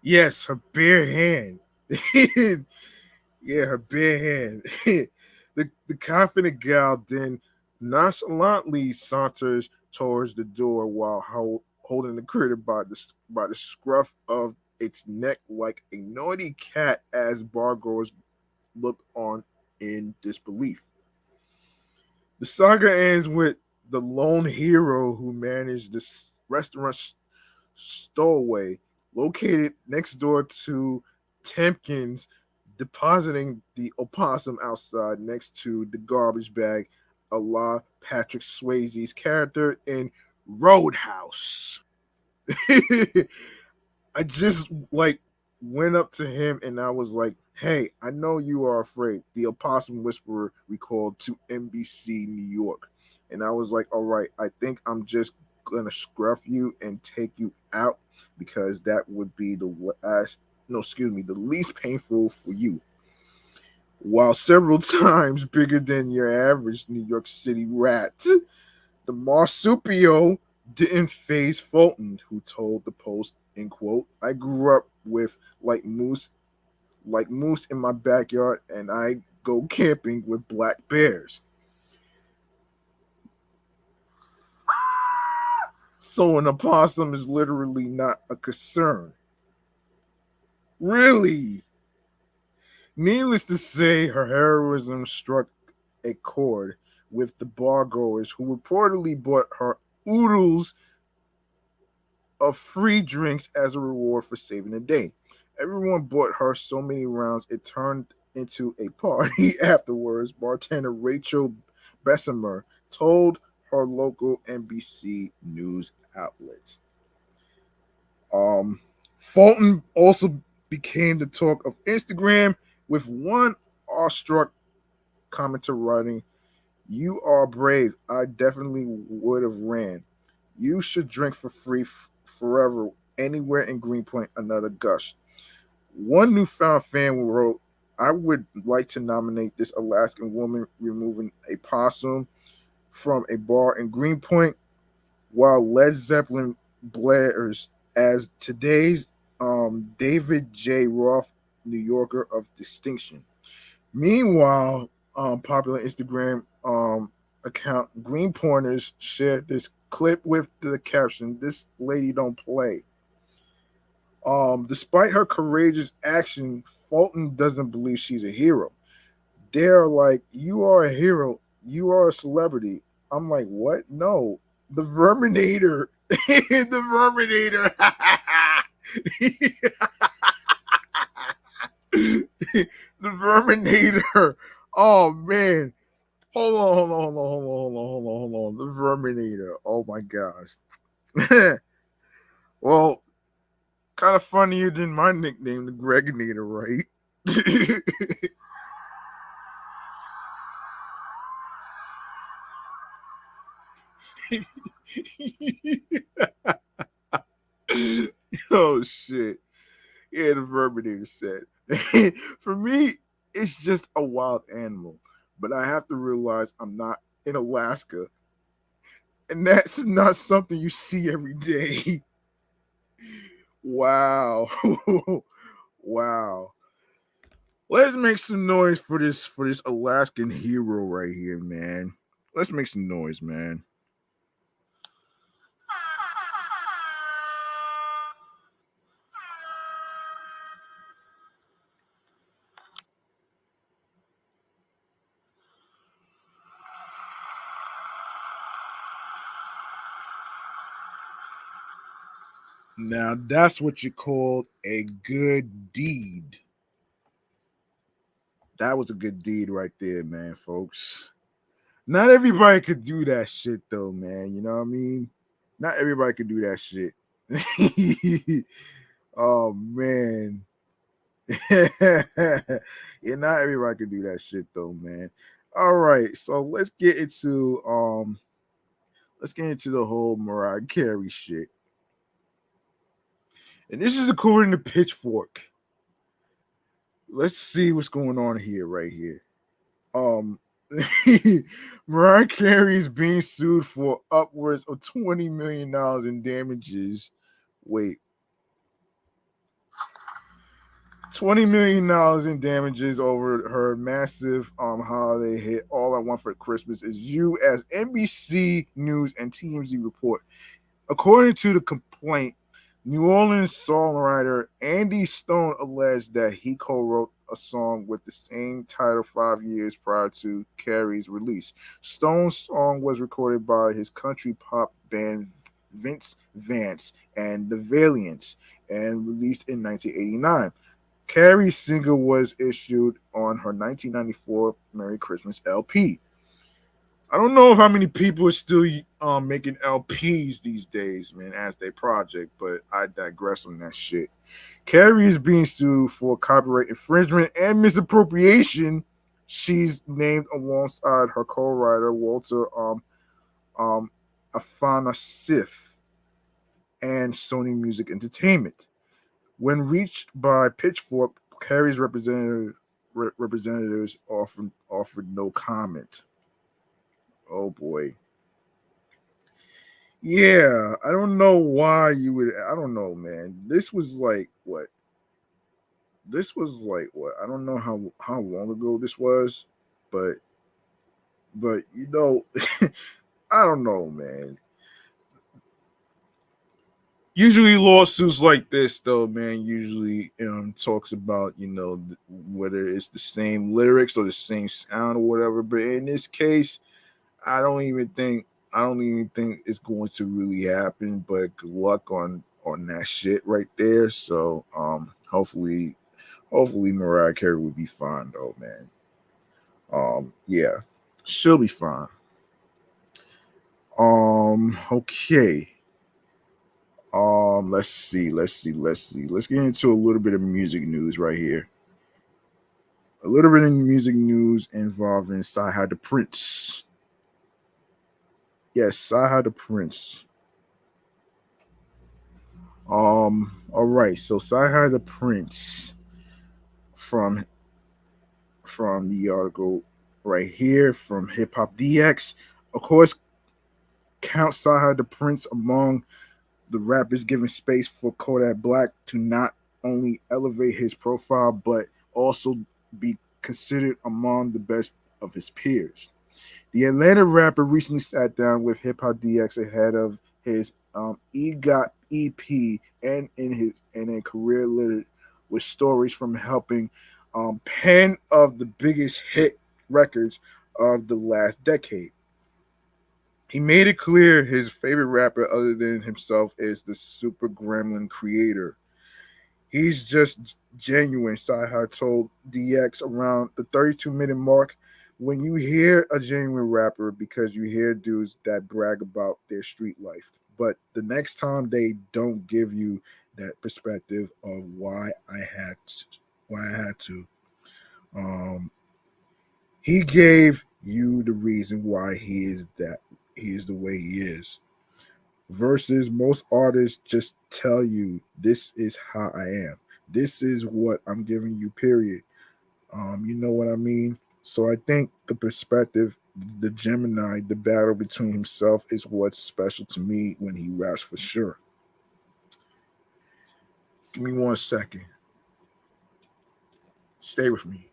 Yes, her bare hand. Yeah, her bare hand. The confident gal then nonchalantly saunters towards the door while holding the critter by the scruff of its neck like a naughty cat as bargoers look on in disbelief. The saga ends with the lone hero who managed this restaurant stowaway located next door to Tempkins depositing the opossum outside next to the garbage bag, a la Patrick Swayze's character in Roadhouse. I just like went up to him and I was like, "Hey, I know you are afraid." The opossum whisperer recalled to NBC New York, and I was like, "All right, I think I'm just gonna scruff you and take you out because that would be the last, no, excuse me, the least painful for you." While several times bigger than your average New York City rat, the marsupial didn't phase Fulton, who told the Post, in quote, "I grew up with like moose in my backyard, and I go camping with black bears." So an opossum is literally not a concern. Really? Needless to say, her heroism struck a chord with the bargoers who reportedly bought her oodles of free drinks as a reward for saving the day. Everyone bought her so many rounds it turned into a party afterwards. Bartender Rachel Bessemer told her local NBC news outlet. Fulton also became the talk of Instagram, with one awestruck commenter writing, "You are brave. I definitely would have ran. You should drink for free forever anywhere in Greenpoint." Another gush. One newfound fan wrote, "I would like to nominate this Alaskan woman removing a possum from a bar in Greenpoint while Led Zeppelin blares as today's David J. Roth, New Yorker of distinction." Meanwhile, popular Instagram account Green Pointers shared this clip with the caption, "This lady don't play." Despite her courageous action, Fulton doesn't believe she's a hero. They're like, "You are a hero. You are a celebrity." I'm like, "What? No. The Verminator." The Verminator. The Verminator. Oh man. Hold on. The Verminator. Oh my gosh. Well, kind of funnier than my nickname, the Greginator, right? Oh shit. Yeah, the Verminator said. For me, it's just a wild animal. But I have to realize I'm not in Alaska. And that's not something you see every day. Wow. Wow. Let's make some noise for this Alaskan hero right here, man. Let's make some noise, man. Now that's what you called a good deed. That was a good deed right there, man, folks. Not everybody could do that shit though, man. You know what I mean? Not everybody could do that shit. Oh man. Yeah, not everybody could do that shit though, man. All right, so let's get into the whole Mariah Carey shit. And this is according to Pitchfork. Let's see what's going on here right here. Um Mariah Carey is being sued for upwards of $20 million in damages. Wait, $20 million in damages over her massive holiday hit All I Want for Christmas Is You, as NBC News and TMZ report. According to the complaint, New Orleans songwriter Andy Stone alleged that he co-wrote a song with the same title 5 years prior to Carey's release. Stone's song was recorded by his country pop band Vince Vance and the Valiants and released in 1989. Carey's single was issued on her 1994 Merry Christmas LP. I don't know how many people are still making LPs these days, man, as their project, but I digress on that shit. Carey is being sued for copyright infringement and misappropriation. She's named alongside her co-writer Walter Afanasieff and Sony Music Entertainment. When reached by Pitchfork, Carey's representatives offered no comment. Oh boy. Yeah, I don't know why you would. I don't know, man. This was like what? I don't know how long ago this was, but you know, I don't know, man. Usually lawsuits like this, though, man, usually talks about whether it's the same lyrics or the same sound or whatever. But in this case, I don't even think it's going to really happen. But good luck on that shit right there. So hopefully Mariah Carey will be fine though, man. Yeah, she'll be fine. Okay. Let's see. Let's get into a little bit of music news right here. A little bit of music news involving Cyhi Da Prince. Yes, Cyhi Da Prince. All right. So Cyhi Da Prince from the article right here from Hip Hop DX, of course, count Cyhi Da Prince among the rappers giving space for Kodak Black to not only elevate his profile but also be considered among the best of his peers. The Atlanta rapper recently sat down with Hip Hop DX ahead of his EGOT EP and in a career littered with stories from helping pen of the biggest hit records of the last decade. He made it clear his favorite rapper other than himself is the Super Gremlin Creator. He's just genuine, Cyhi told DX around the 32-minute mark. When you hear a genuine rapper, because you hear dudes that brag about their street life, but the next time they don't give you that perspective of why I had to. He gave you the reason why he is the way he is. Versus most artists just tell you this is how I am. This is what I'm giving you, period. You know what I mean? So I think the perspective, the Gemini, the battle between himself is what's special to me when he raps for sure. Give me 1 second. Stay with me.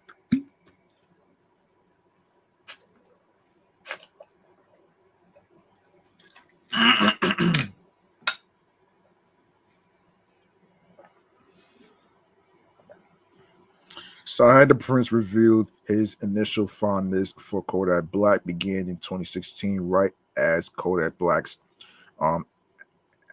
Cyhi Da Prince revealed his initial fondness for Kodak Black began in 2016, right as Kodak Black's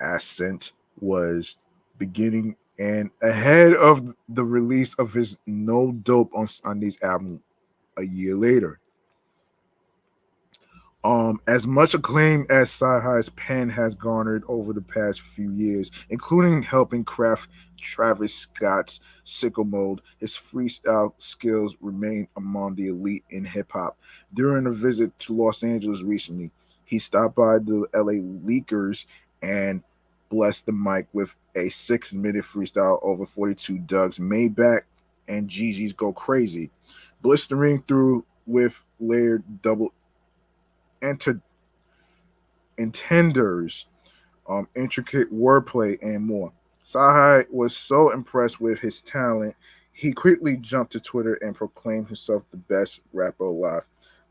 ascent was beginning and ahead of the release of his No Dope on Sunday's album a year later. As much acclaim as Cyhi's pen has garnered over the past few years, including helping craft Travis Scott's Sickle Mode, his freestyle skills remain among the elite in hip hop. During a visit to Los Angeles recently, he stopped by the LA Leakers and blessed the mic with a 6-minute freestyle over 42 Doug's Maybach and Jeezy's Go Crazy, blistering through with layered double enter intenders, intricate wordplay, and more. Cyhi was so impressed with his talent, he quickly jumped to Twitter and proclaimed himself the best rapper alive.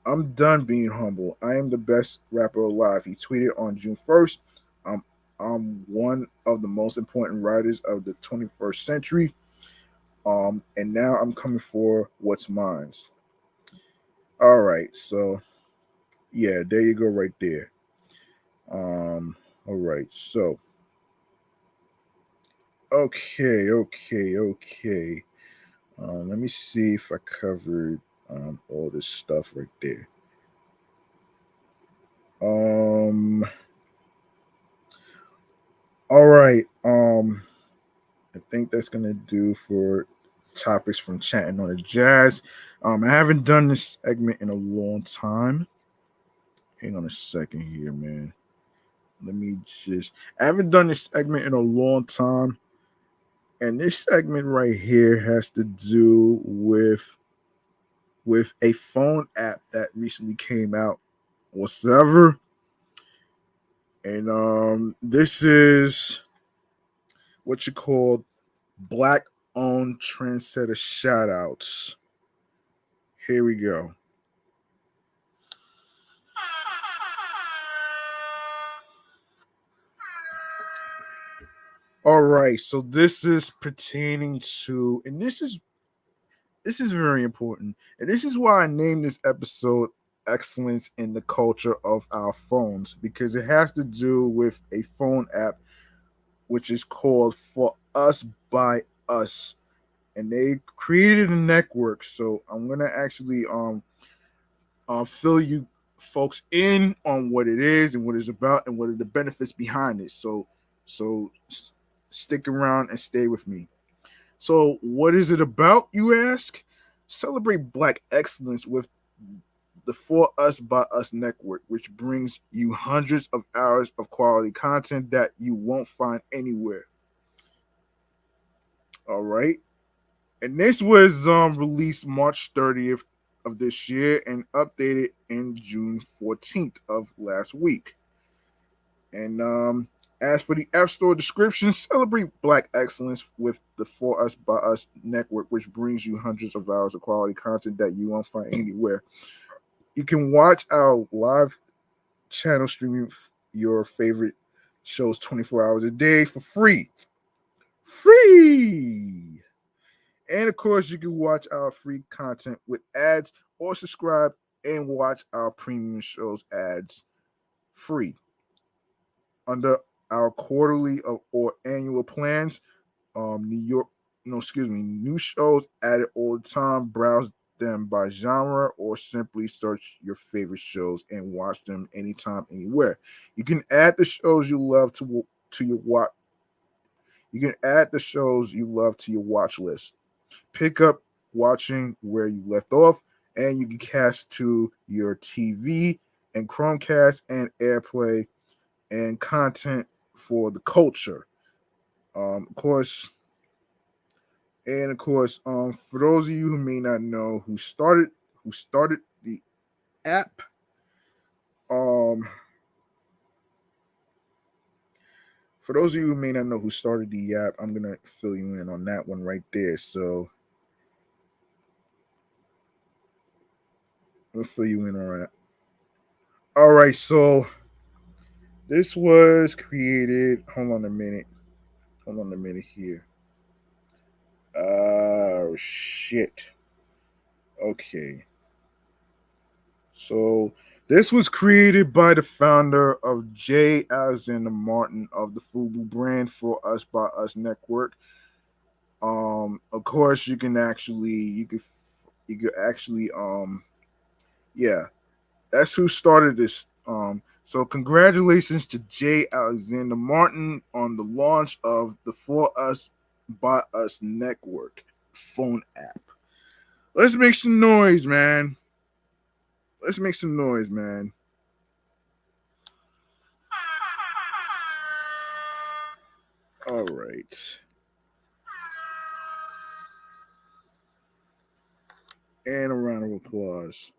I'm done being humble. I am the best rapper alive. He tweeted on June 1st. I'm one of the most important writers of the 21st century. And now I'm coming for what's mine. All right, so yeah, there you go, right there. All right, so okay. Let me see if I covered all this stuff right there. All right. I think that's gonna do for topics from chatting on the jazz. I haven't done this segment in a long time. Hang on a second here, man. Let me just. I haven't done this segment in a long time, and this segment right here has to do with a phone app that recently came out whatsoever. And this is what you call black owned trendsetter shout outs. Here we go. All right, so this is pertaining to, and this is very important, and this is why I named this episode "Excellence in the Culture of Our Phones" because it has to do with a phone app which is called For Us by Us, and they created a network. So I'm gonna actually fill you folks in on what it is and what it's about and what are the benefits behind it. So stick around and stay with me. So what is it about, you ask? Celebrate Black excellence with the For Us by Us network, which brings you hundreds of hours of quality content that you won't find anywhere. All right. And this was released March 30th of this year and updated in June 14th of last week. And as for the App Store description, celebrate Black excellence with the For Us by Us network, which brings you hundreds of hours of quality content that you won't find anywhere. You can watch our live channel streaming your favorite shows 24 hours a day for free. Free! And of course, you can watch our free content with ads or subscribe and watch our premium shows ads free. Under our quarterly or annual plans, New York, no, excuse me, new shows added all the time. Browse them by genre or simply search your favorite shows and watch them anytime, anywhere. You can add the shows you love to your watch. You can add the shows you love to your watch list. Pick up watching where you left off, and you can cast to your TV and Chromecast and AirPlay and content for the culture. Of course, and of course, for those of you who may not know who started the app, um, for those of you who may not know who started the app, I'm gonna fill you in on that one right there. So I'll fill you in on that. All right, so this was created. Hold on a minute. Hold on a minute here. Oh shit. Okay. So This was created by the founder of J. Alexander Martin of the Fubu brand for Us by Us Network. Of course, you could actually yeah, that's who started this. So congratulations to J. Alexander Martin on the launch of the For Us by Us Network phone app. Let's make some noise, man. Let's make some noise, man. All right. And a round of applause.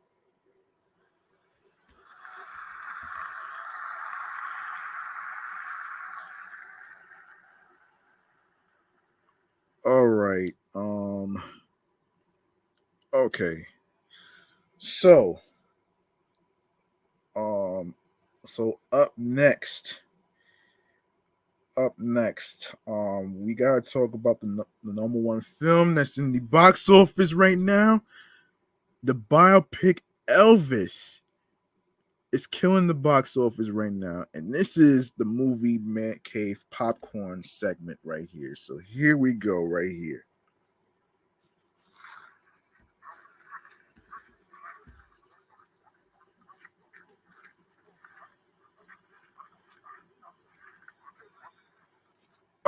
All right. Okay. So, um so we gotta talk about the number one film that's in the box office right now. The biopic Elvis is killing the box office right now, and this is the movie Man Cave popcorn segment right here. So here we go, right here.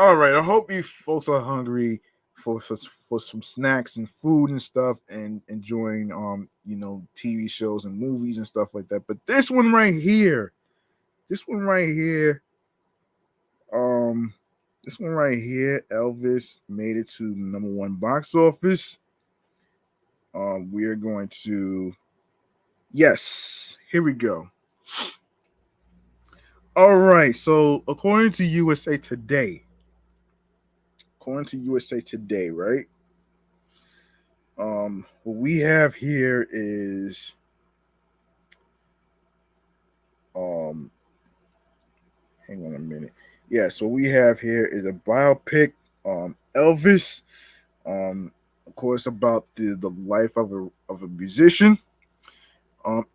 All right, I hope you folks are hungry for some snacks and food and stuff, and enjoying TV shows and movies and stuff like that. But this one right here, um, this one right here, Elvis made it to number one box office. We are going to Yes, here we go. All right, so according to USA Today, right? What we have here is um hang on a minute. Yeah, so we have here is a biopic, Elvis, of course about the life of a musician.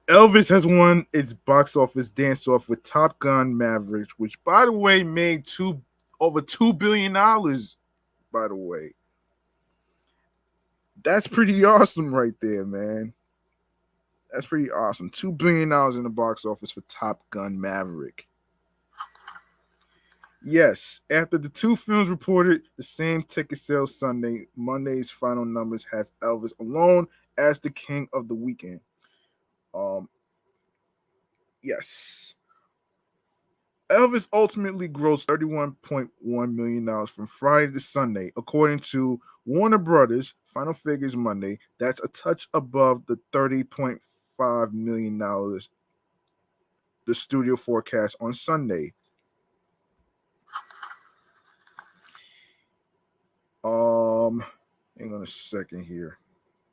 Elvis has won its box office dance off with Top Gun Maverick, which by the way made over $2 billion. By the way, that's pretty awesome right there, man. That's pretty awesome. $2 billion in the box office for Top Gun Maverick. Yes, after the two films reported the same ticket sales Sunday, Monday's final numbers has Elvis alone as the king of the weekend. Um, yes. Elvis ultimately grossed $31.1 million from Friday to Sunday, according to Warner Brothers. Final figures Monday. That's a touch above the $30.5 million the studio forecast on Sunday. Um, Hang on a second here.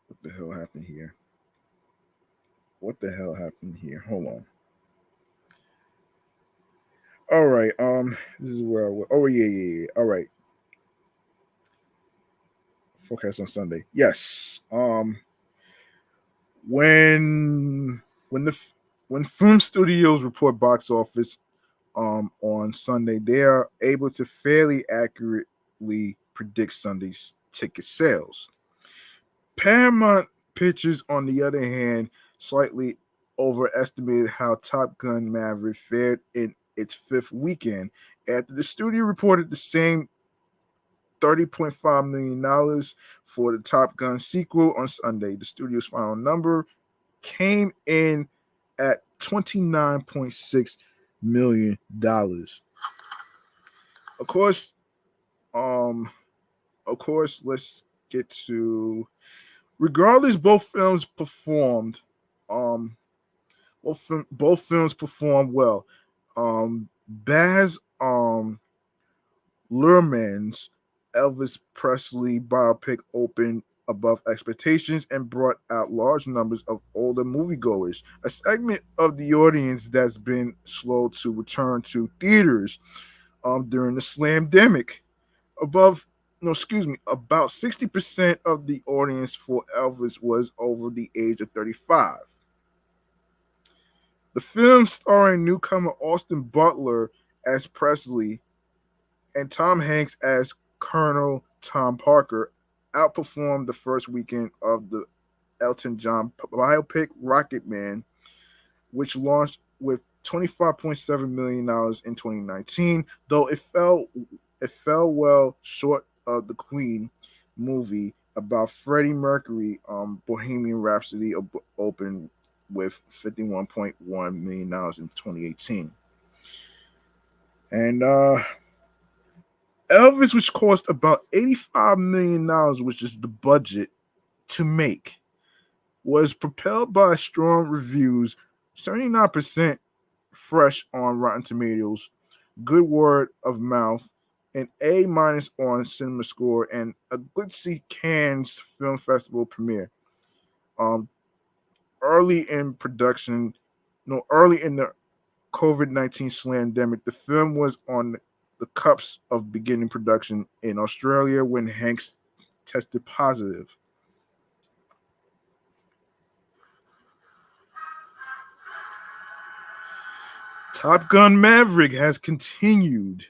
What the hell happened here? What the hell happened here? Hold on. All right. This is where I was. Oh yeah. All right. Forecast on Sunday. Yes. When when the when film studios report box office on Sunday, they are able to fairly accurately predict Sunday's ticket sales. Paramount Pictures, on the other hand, slightly overestimated how Top Gun Maverick fared in its fifth weekend after the studio reported the same $30.5 million for the Top Gun sequel on Sunday. The studio's final number came in at $29.6 million. Of course, um, let's get to regardless, both films performed. Um, both films performed well. Baz Luhrmann's Elvis Presley biopic opened above expectations and brought out large numbers of older moviegoers, a segment of the audience that's been slow to return to theaters during the slamdemic. Above, no, excuse me, about 60% of the audience for Elvis was over the age of 35. The film, starring newcomer Austin Butler as Presley and Tom Hanks as Colonel Tom Parker, outperformed the first weekend of the Elton John biopic Rocket Man, which launched with $25.7 million in 2019, though it fell well short of the Queen movie about Freddie Mercury. Bohemian Rhapsody opened with $51.1 million in 2018. And Elvis, which cost about $85 million, which is the budget to make, was propelled by strong reviews, 79% fresh on Rotten Tomatoes, good word of mouth, an A minus on Cinema Score, and a glitzy Cannes Film Festival premiere. Um, early in production, no, early in the COVID-19 slandemic, the film was on the cups of beginning production in Australia when Hanks tested positive. Top Gun Maverick has continued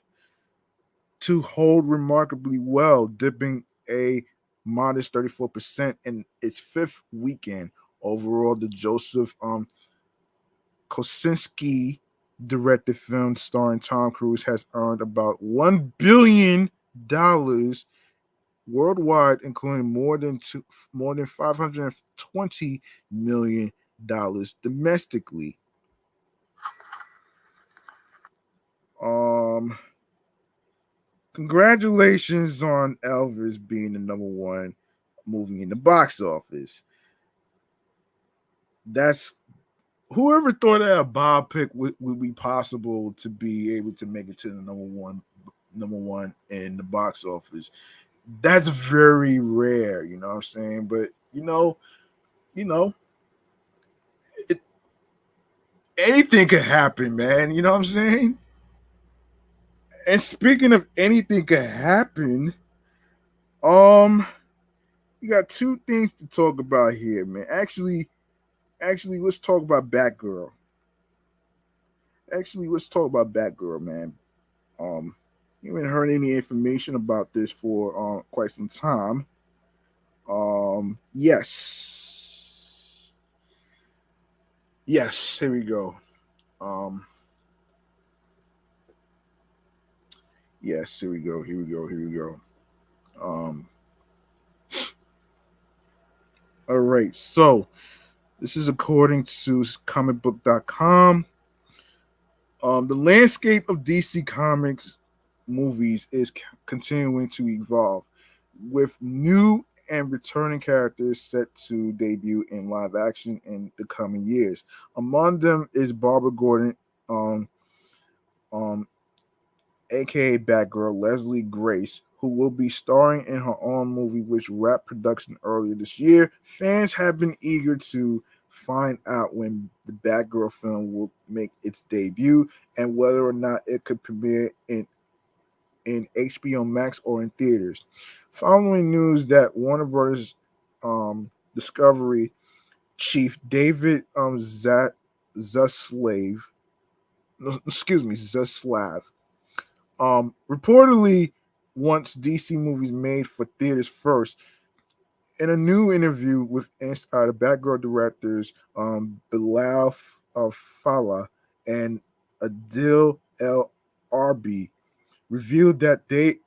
to hold remarkably well, dipping a modest 34% in its fifth weekend. Overall, the Joseph Kosinski directed film starring Tom Cruise has earned about $1 billion worldwide, including more than $520 million domestically. Um, Congratulations on Elvis being the number one movie in the box office. That's whoever thought that a biopic would be possible to be able to make it to the number one in the box office. That's very rare, you know what I'm saying? But you know, it, anything could happen, man. You know what I'm saying? And speaking of anything could happen, um, we got two things to talk about here, man. Actually, let's talk about Batgirl. Let's talk about Batgirl, man. Um, you haven't heard any information about this for quite some time. Yes. Here we go. Um, yes, here we go. Um, all right. So this is according to comicbook.com. The landscape of DC Comics movies is continuing to evolve, with new and returning characters set to debut in live action in the coming years. Among them is Barbara Gordon, um, um, aka Batgirl, Leslie Grace, who will be starring in her own movie, which wrapped production earlier this year. Fans have been eager to find out when the Batgirl film will make its debut and whether or not it could premiere in HBO Max or in theaters. Following news that Warner Brothers Discovery chief David Zaslav, no, excuse me, Zaslav, reportedly wants DC movies made for theaters first. In a new interview with Insider, Batgirl directors Bilal Fala and Adil El Arbi revealed that they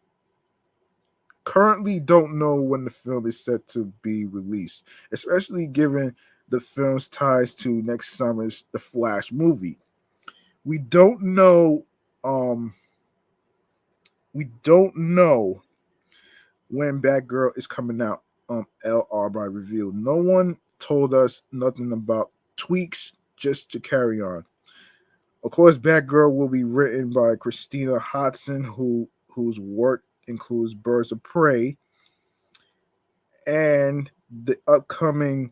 currently don't know when the film is set to be released, especially given the film's ties to next summer's The Flash movie. We don't know. We don't know when Batgirl is coming out. L. Arby revealed. No one told us nothing about tweaks. Just to carry on. Of course, Batgirl will be written by Christina Hodson, whose work includes Birds of Prey and the upcoming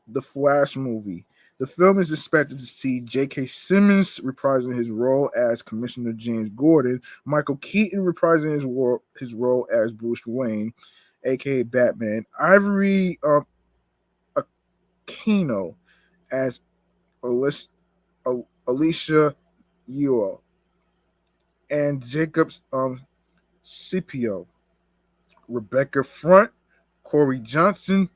The Flash movie. The film is expected to see J.K. Simmons reprising his role as Commissioner James Gordon, Michael Keaton reprising his role as Bruce Wayne, aka Batman, Ivory Aquino as Alicia Yeo, and Jacobs Scipio, Rebecca Front, Corey Johnson,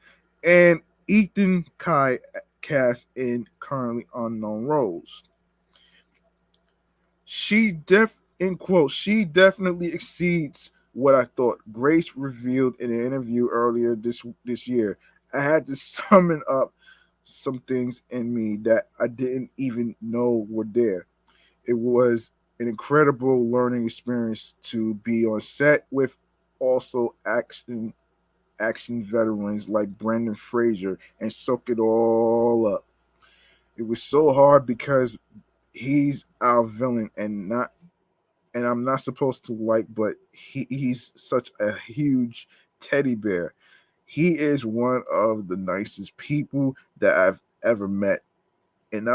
and Ethan Kai cast in currently unknown roles. She definitely exceeds what I thought. Grace revealed in an interview earlier this year. I had to summon up some things in me that I didn't even know were there. It was an incredible learning experience to be on set with also action veterans like Brendan Fraser and soak it all up. It was so hard because he's our villain and I'm not supposed to like, but he's such a huge teddy bear. He is one of the nicest people that I've ever met. And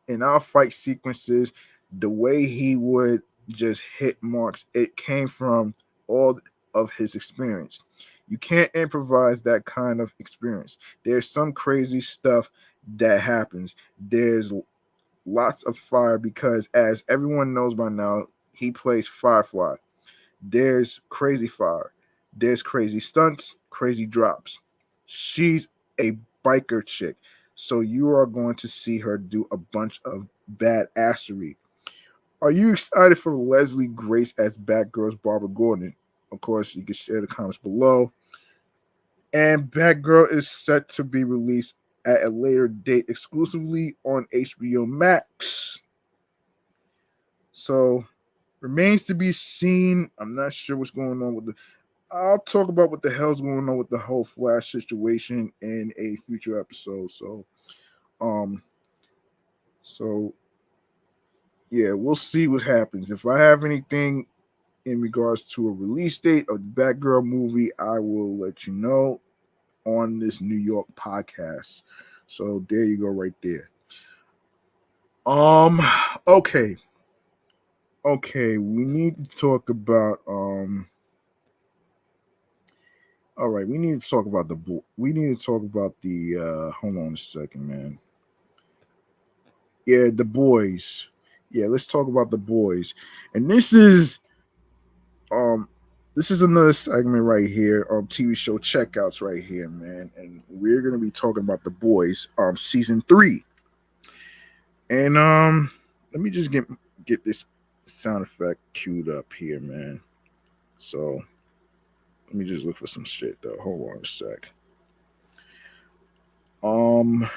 in our fight sequences, the way he would just hit marks, it came from all of his experience. You can't improvise that kind of experience. There's some crazy stuff that happens. There's lots of fire because, as everyone knows by now, he plays Firefly. There's crazy fire. There's crazy stunts, crazy drops. She's a biker chick. So you are going to see her do a bunch of badassery. Are you excited for Leslie Grace as Batgirl's Barbara Gordon? Of course, you can share the comments below. And Batgirl is set to be released at a later date exclusively on HBO Max. So remains to be seen. I'm not sure what's going on with the. I'll talk about what the hell's going on with the whole Flash situation in a future episode. Um, so yeah, we'll see what happens. If I have anything in regards to a release date of the Batgirl movie, I will let you know on this New York podcast. So there you go, right there. Um, okay, okay, we need to talk about All right, we need to talk about we need to talk about the hold on a second, man. Yeah, the boys. Yeah, let's talk about the boys. And um this is another segment right here, TV show checkouts right here, man. And we're gonna be talking about the boys, season 3. And let me just get this sound effect queued up here, man. So let me just look for some shit though. Hold on a sec. Um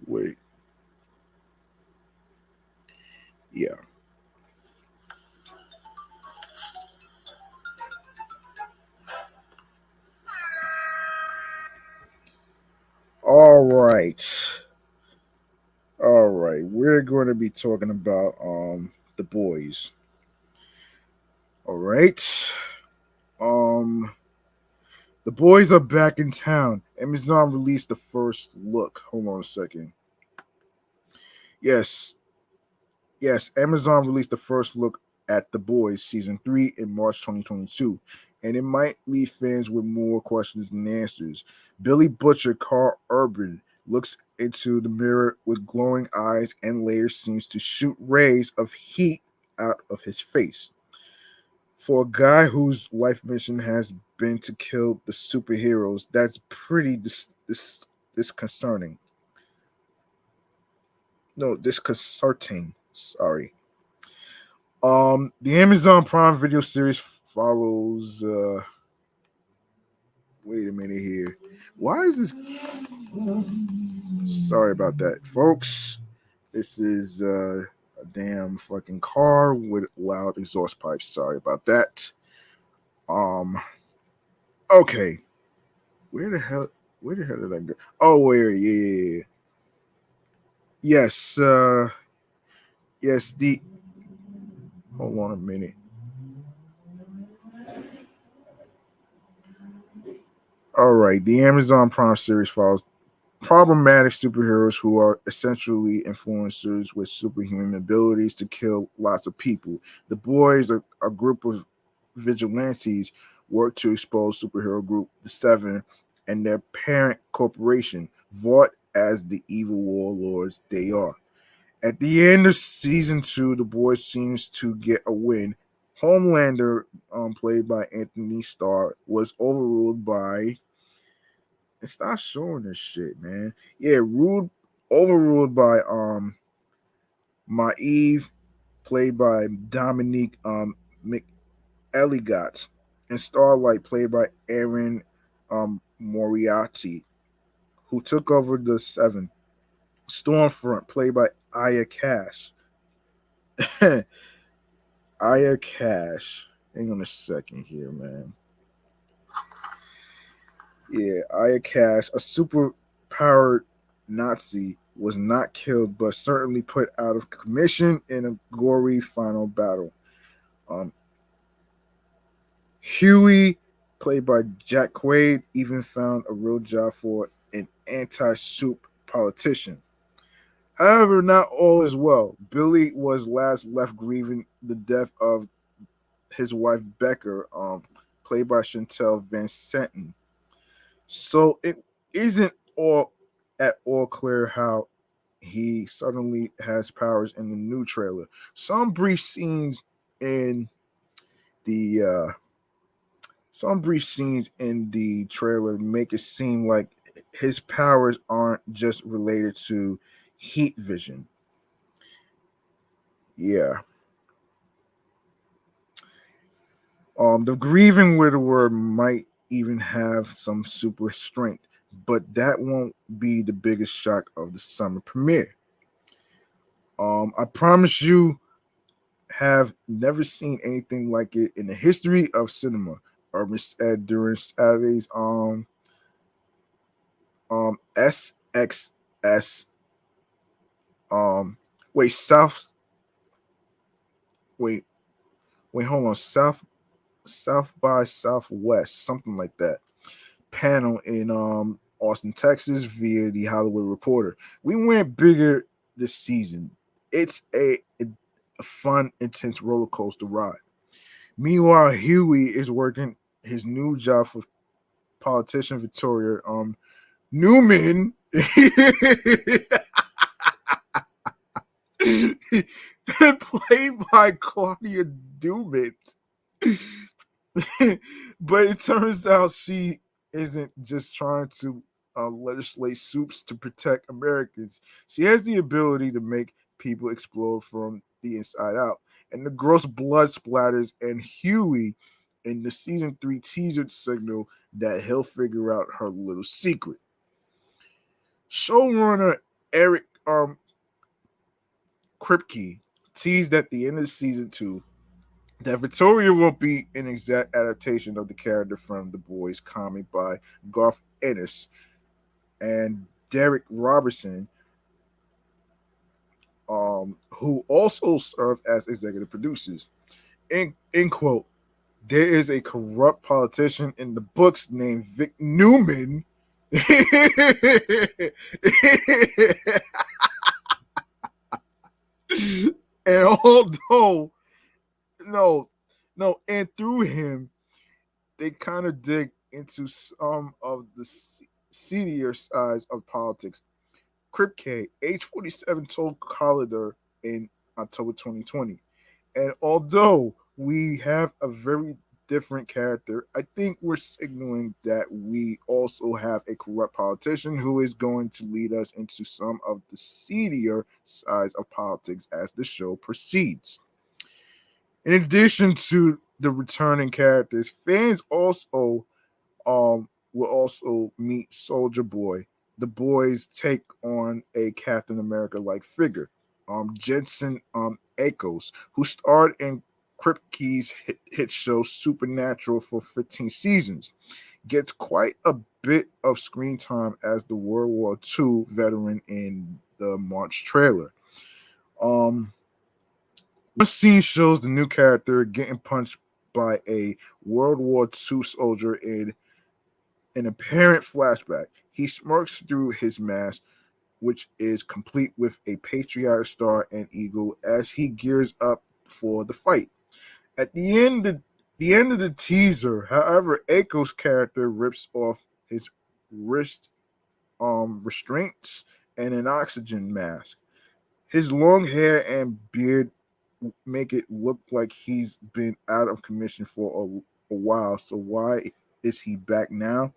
wait. Yeah. All right. All right. We're going to be talking about the boys. All right. Um the boys are back in town. Amazon released the first look. Hold on a second. Yes. Yes, Amazon released the first look at The Boys season 3 in March 2022, and it might leave fans with more questions than answers. Billy Butcher, Carl Urban, looks into the mirror with glowing eyes and later seems to shoot rays of heat out of his face. For a guy whose life mission has been to kill the superheroes, that's pretty disconcerting. No, disconcerting. Sorry. The Amazon Prime Video series follows. Wait a minute here. Why is this? Sorry about that, folks. This is a damn fucking car with loud exhaust pipes. Sorry about that. Um. Okay. Where the hell? Where the hell did I go? Oh, where? Yeah. Yes. Yes. The. Hold on a minute. All right. The Amazon Prime series follows problematic superheroes who are essentially influencers with superhuman abilities to kill lots of people. The boys, a group of vigilantes, work to expose superhero group The Seven and their parent corporation, Vought as the evil warlords they are. At the end of season 2, the boy seems to get a win. Homelander, played by Anthony Starr, was overruled by. And stop showing this shit, man. Yeah, overruled by Maeve, played by Dominique McElligott, and Starlight, played by Aaron Moriarty, who took over the Seven. Stormfront, played by Aya Cash. Aya Cash. Hang on a second here, man. Yeah, Aya Cash, a super powered Nazi, was not killed but certainly put out of commission in a gory final battle. Um, Huey, played by Jack Quaid, even found a real job for an anti-soup politician. However, not all is well. Billy was last left grieving the death of his wife Becker, played by Chantel Van Santen. So it isn't all at all clear how he suddenly has powers in the new trailer. Some brief scenes in the trailer make it seem like his powers aren't just related to heat vision. Yeah. The grieving widower might even have some super strength, but that won't be the biggest shock of the summer premiere. I promise you have never seen anything like it in the history of cinema. Urban said during Saturday's SXS wait South wait wait hold on South by Southwest, something like that, panel in Austin, Texas, via the Hollywood Reporter. We went bigger this season. It's a fun, intense roller coaster ride. Meanwhile, Huey is working his new job for politician Victoria Newman, played by Claudia Dumont. But it turns out she isn't just trying to legislate soups to protect Americans. She has the ability to make people explode from the inside out. And the gross blood splatters and Huey in the season 3 teaser signal that he'll figure out her little secret. Showrunner Eric Kripke teased at the end of season 2 that Victoria won't be an exact adaptation of the character from The Boys comic by Garth Ennis and Derek Robertson, who also served as executive producers. In quote, there is a corrupt politician in the books named Vic Newman. And although no, and through him, they kind of dig into some of the seedier sides of politics. Kripke, age 47, told Collider in October 2020. And although we have a very different character, I think we're signaling that we also have a corrupt politician who is going to lead us into some of the seedier sides of politics as the show proceeds. In addition to the returning characters, fans also will also meet Soldier Boy, the boys take on a Captain America like figure. Jensen Ackles, who starred in Kripke's hit show Supernatural for 15 seasons, gets quite a bit of screen time as the World War II veteran in the March trailer. One scene shows the new character getting punched by a World War II soldier in an apparent flashback. He smirks through his mask, which is complete with a patriotic star and eagle, as he gears up for the fight. At the end of the teaser, however, Aiko's character rips off his wrist restraints and an oxygen mask. His long hair and beard make it look like he's been out of commission for a while. So why is he back now?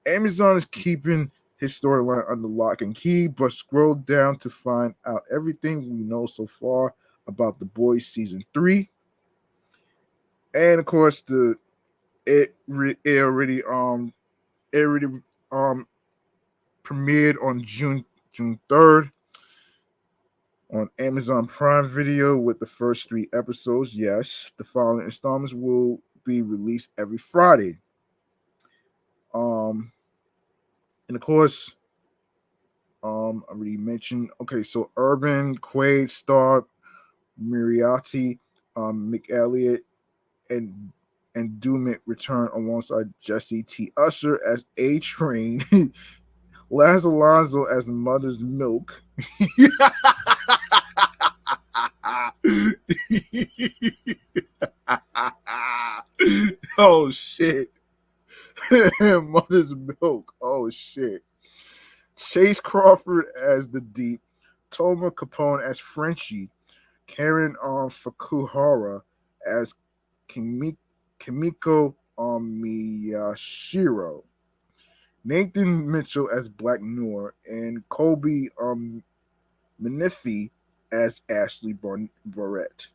Amazon is keeping his storyline under lock and key, but scroll down to find out everything we know so far about The Boys season 3. And of course, it already um premiered on June 3rd on Amazon Prime Video with the first 3 episodes. Yes, the following installments will be released every Friday. Um, and of course, I already mentioned. Okay, so Urban, Quaid, Star, Moriarty, McElliott, and Dumit return alongside Jesse T. Usher as A Train, Laz Alonso as Mother's Milk. Oh shit. Mother's Milk. Oh shit. Chase Crawford as the Deep, Toma Capone as Frenchie, Karen Fukuhara as Kimiko Miyashiro, Nathan Mitchell as Black Noir, and Colby Menifee as Ashley Barrett.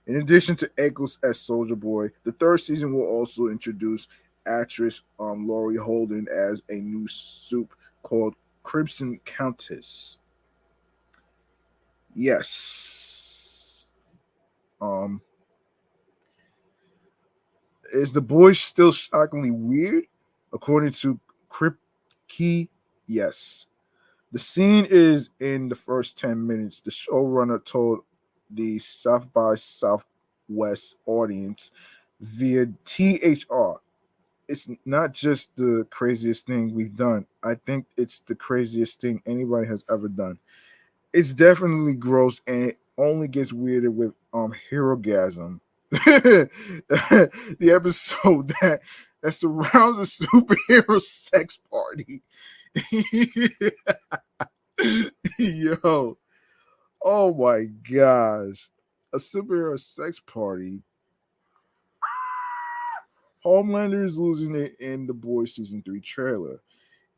In addition to Eccles as Soldier Boy, the third season will also introduce actress Laurie Holden as a new soup called Crimson Countess. Yes. Um, is The Boys still shockingly weird? According to Kripke, yes. The scene is in the first 10 minutes. The showrunner told the South by Southwest audience via THR. It's not just the craziest thing we've done. I think it's the craziest thing anybody has ever done. It's definitely gross and it only gets weirder with Herogasm. The episode that surrounds a superhero sex party. Yo, oh my gosh. A superhero sex party. Homelander is losing it in The Boys season 3 trailer.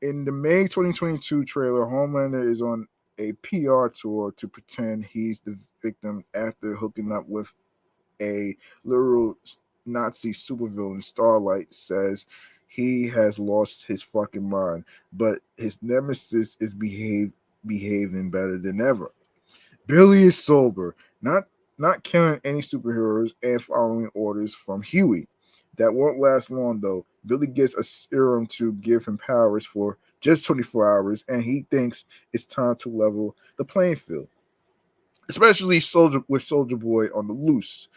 In the May 2022 trailer, Homelander is on a PR tour to pretend he's the victim after hooking up with a literal Nazi supervillain. Starlight says he has lost his fucking mind, but his nemesis is behaving better than ever. Billy is sober, not killing any superheroes and following orders from Huey. That won't last long though. Billy gets a serum to give him powers for just 24 hours, and he thinks it's time to level the playing field, especially Soldier Boy on the loose.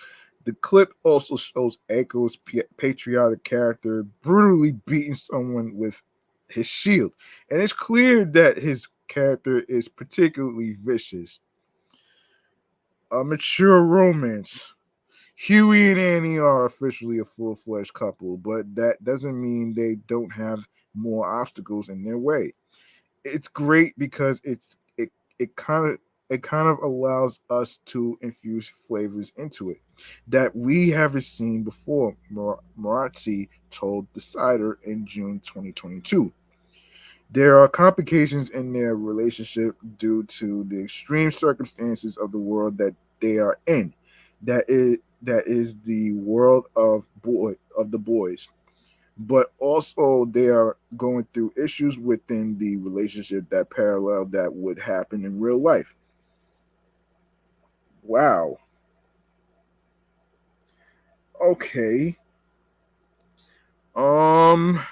The clip also shows Echo's patriotic character brutally beating someone with his shield, and it's clear that his character is particularly vicious. A mature romance. Huey and Annie are officially a full-fledged couple, but that doesn't mean they don't have more obstacles in their way. It's great because it kind of allows us to infuse flavors into it that we haven't seen before. Marazzi told the Cider in June 2022. There are complications in their relationship due to the extreme circumstances of the world that they are in. That is the world of the boys. But also they are going through issues within the relationship that parallel that would happen in real life. Wow. Okay. Um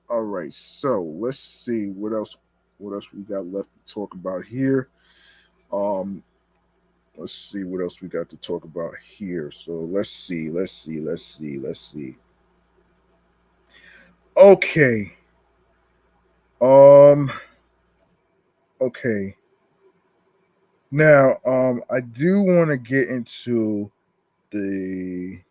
all right. So, let's see what else we got left to talk about here. Um let's see what else we got to talk about here. So, let's see. Okay. Um okay. Now, I do want to get into the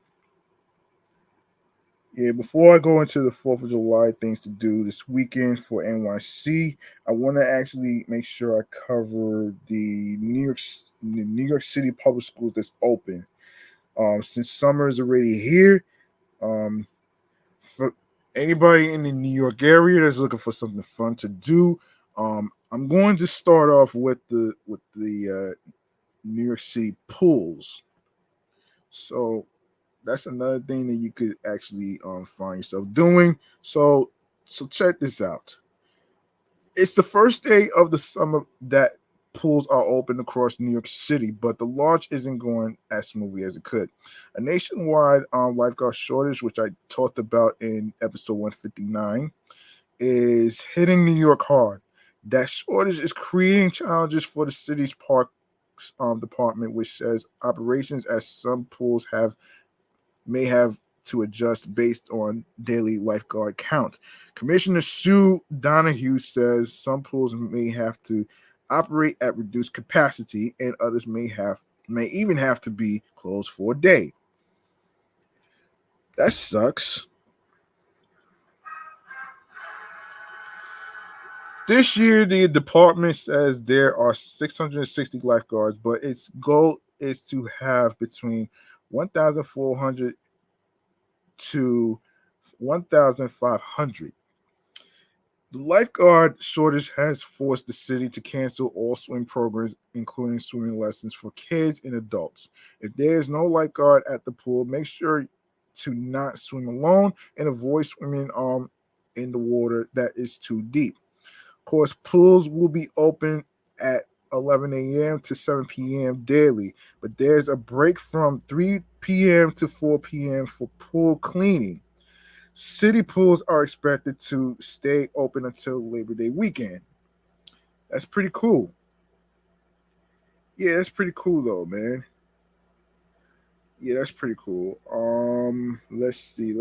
Yeah, before I go into the 4th of July things to do this weekend for NYC, I want to actually make sure I cover the New York City public schools that's open. Since summer is already here, um, for anybody in the New York area that's looking for something fun to do, I'm going to start off with the New York City pools. So that's another thing that you could actually find yourself doing. So check this out. It's the first day of the summer that pools are open across New York City, but the launch isn't going as smoothly as it could. A nationwide lifeguard shortage, which I talked about in episode 159, is hitting New York hard. That shortage is creating challenges for the city's parks department, which says operations at some pools may have to adjust based on daily lifeguard count. Commissioner Sue Donahue says some pools may have to operate at reduced capacity, and others may even have to be closed for a day. That sucks. This year, the department says there are 660 lifeguards, but its goal is to have between 1,400 to 1,500. The lifeguard shortage has forced the city to cancel all swim programs, including swimming lessons for kids and adults. If there is no lifeguard at the pool, make sure to not swim alone and avoid swimming in the water that is too deep. Of course, pools will be open at 11 a.m. to 7 p.m. daily, but there's a break from 3 p.m. to 4 p.m. for pool cleaning. City pools are expected to stay open until Labor Day weekend. That's pretty cool. Yeah, that's pretty cool though, man. Yeah, that's pretty cool. Let's see.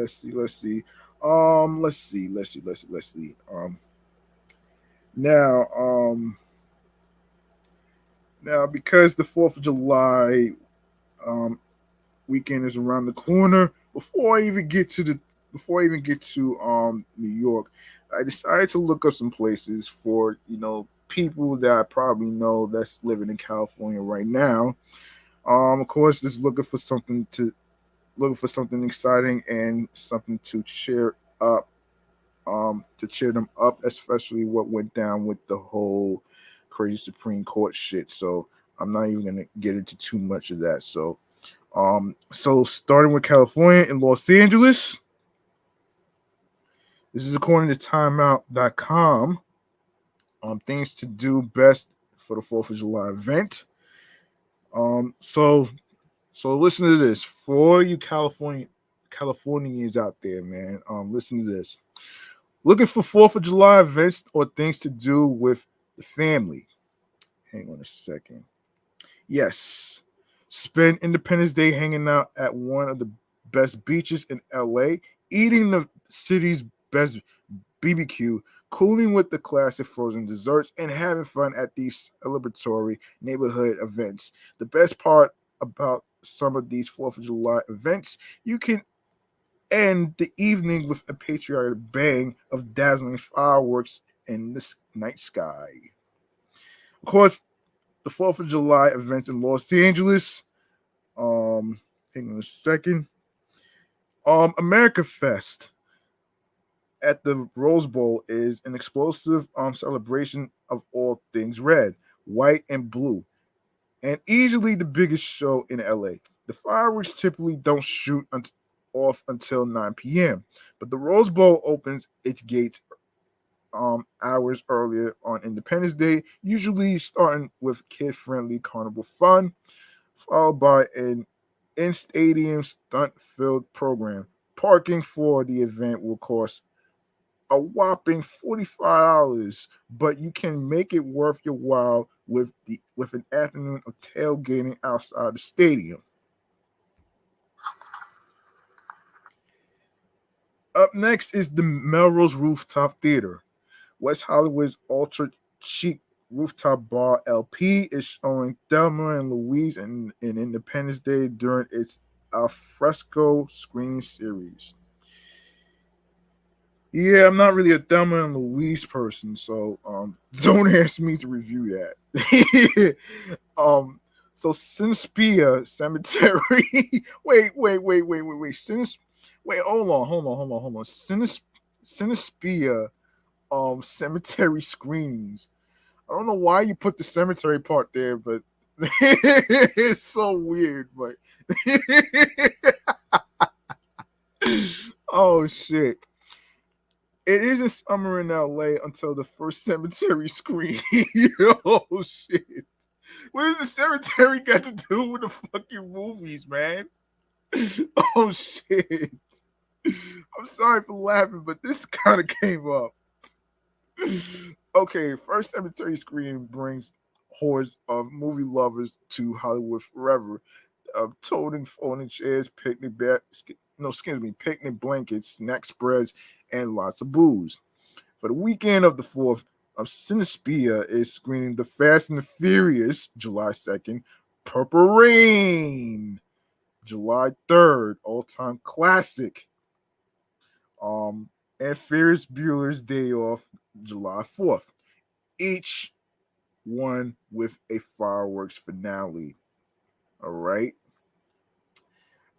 Now, now because the 4th of July um weekend is around the corner, before I even get to New York, I decided to look up some places for people that I probably know that's living in California right now. Of course, just looking for something exciting and something up, to cheer them up, especially what went down with the whole crazy Supreme Court shit. So I'm not even gonna get into too much of that. So starting with California and Los Angeles, this is according to timeout.com. Things to do best for the 4th of July event. Um, so so listen to this for you Californians out there, man. Listen to this. Looking for 4th of July events or things to do with the family. Hang on a second. Yes. Spend Independence Day hanging out at one of the best beaches in LA, eating the city's best BBQ, cooling with the classic frozen desserts, and having fun at these celebratory neighborhood events. The best part about some of these 4th of July events, you can end the evening with a patriotic bang of dazzling fireworks in the night sky. Of course, the 4th of July events in Los Angeles. Hang on a second. America Fest at the Rose Bowl is an explosive celebration of all things red, white, and blue, and easily the biggest show in LA. The fireworks typically don't shoot off until 9 p.m., but the Rose Bowl opens its gates hours earlier on Independence Day, usually starting with kid friendly carnival fun, followed by an in stadium stunt filled program. Parking for the event will cost a whopping $45, but you can make it worth your while with an afternoon of tailgating outside the stadium. Up next is the Melrose Rooftop Theater. West Hollywood's ultra chic rooftop bar LP is showing Thelma and Louise in Independence Day during its alfresco screening series. Yeah, I'm not really a Thelma and Louise person, so don't ask me to review that. So Cinespia Cemetery. wait. Wait, hold on. Cinespia cemetery screenings. I don't know why you put the cemetery part there, but it's so weird. But oh shit. It isn't summer in LA until the first cemetery screen. Oh shit. What does the cemetery got to do with the fucking movies, man? Oh shit. I'm sorry for laughing, but this kind of came up. Okay, first cemetery screening brings hordes of movie lovers to Hollywood forever. Toting folding chairs, picnic blankets, snack spreads, and lots of booze. For the weekend of the 4th, of Cinespia is screening The Fast and the Furious, July 2nd, Purple Rain, July 3rd, all-time classic, and Ferris Bueller's Day Off, July 4th. Each one with a fireworks finale. All right.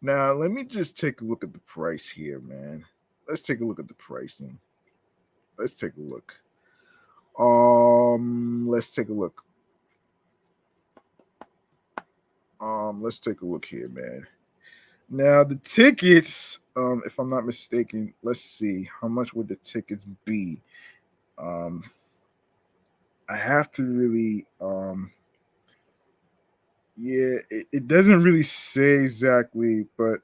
Now, let me just take a look at the price here, man. Let's take a look at the pricing. Let's take a look. Let's take a look. Let's take a look here, man. Now the tickets, if I'm not mistaken, let's see how much would the tickets be. I have to really, yeah, it doesn't really say exactly, but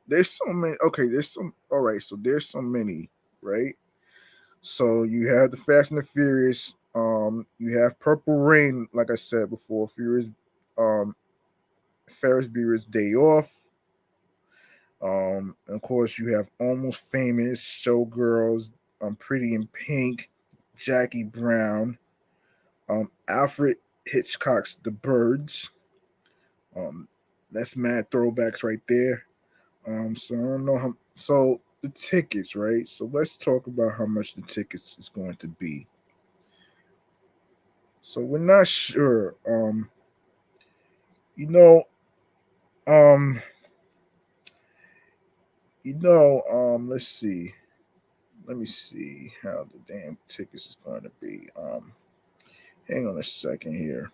there's so many. Okay, there's some. All right, so there's so many, right? So you have the Fast and the Furious. You have Purple Rain, like I said before. Um, Ferris Bueller's Day Off. Of course, you have Almost Famous, Showgirls, Pretty in Pink, Jackie Brown, Alfred Hitchcock's The Birds. Um, that's mad throwbacks right there. So I don't know how. So the tickets, right? So let's talk about how much the tickets is going to be. So we're not sure. You know, um, let's see. Let me see how the damn tickets is going to be. Hang on a second here.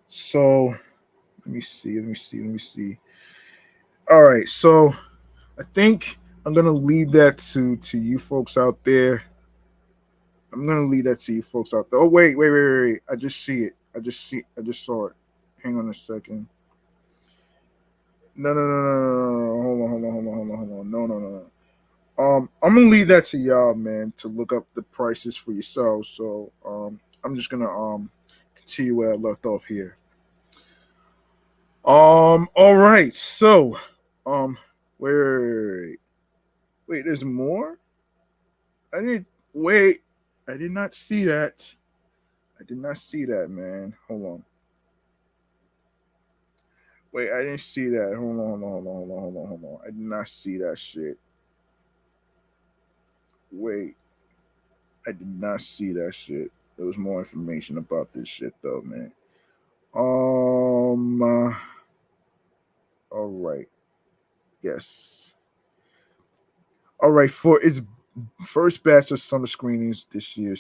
So let me see. All right, so I think I'm gonna leave that to you folks out there. I'm gonna leave that to you folks out there. Oh wait. I just see it. I just saw it. Hang on a second. No. Hold on. No. I'm gonna leave that to y'all, man, to look up the prices for yourselves. So I'm just gonna continue where I left off here. All right. So, um, wait. There's more. I didn't wait. I did not see that. I did not see that, man. Hold on. Wait, I didn't see that. Hold on. I did not see that shit. Wait, I did not see that shit. There was more information about this shit, though, man. Uh, all right. Yes. All right. For its first batch of summer screenings this year,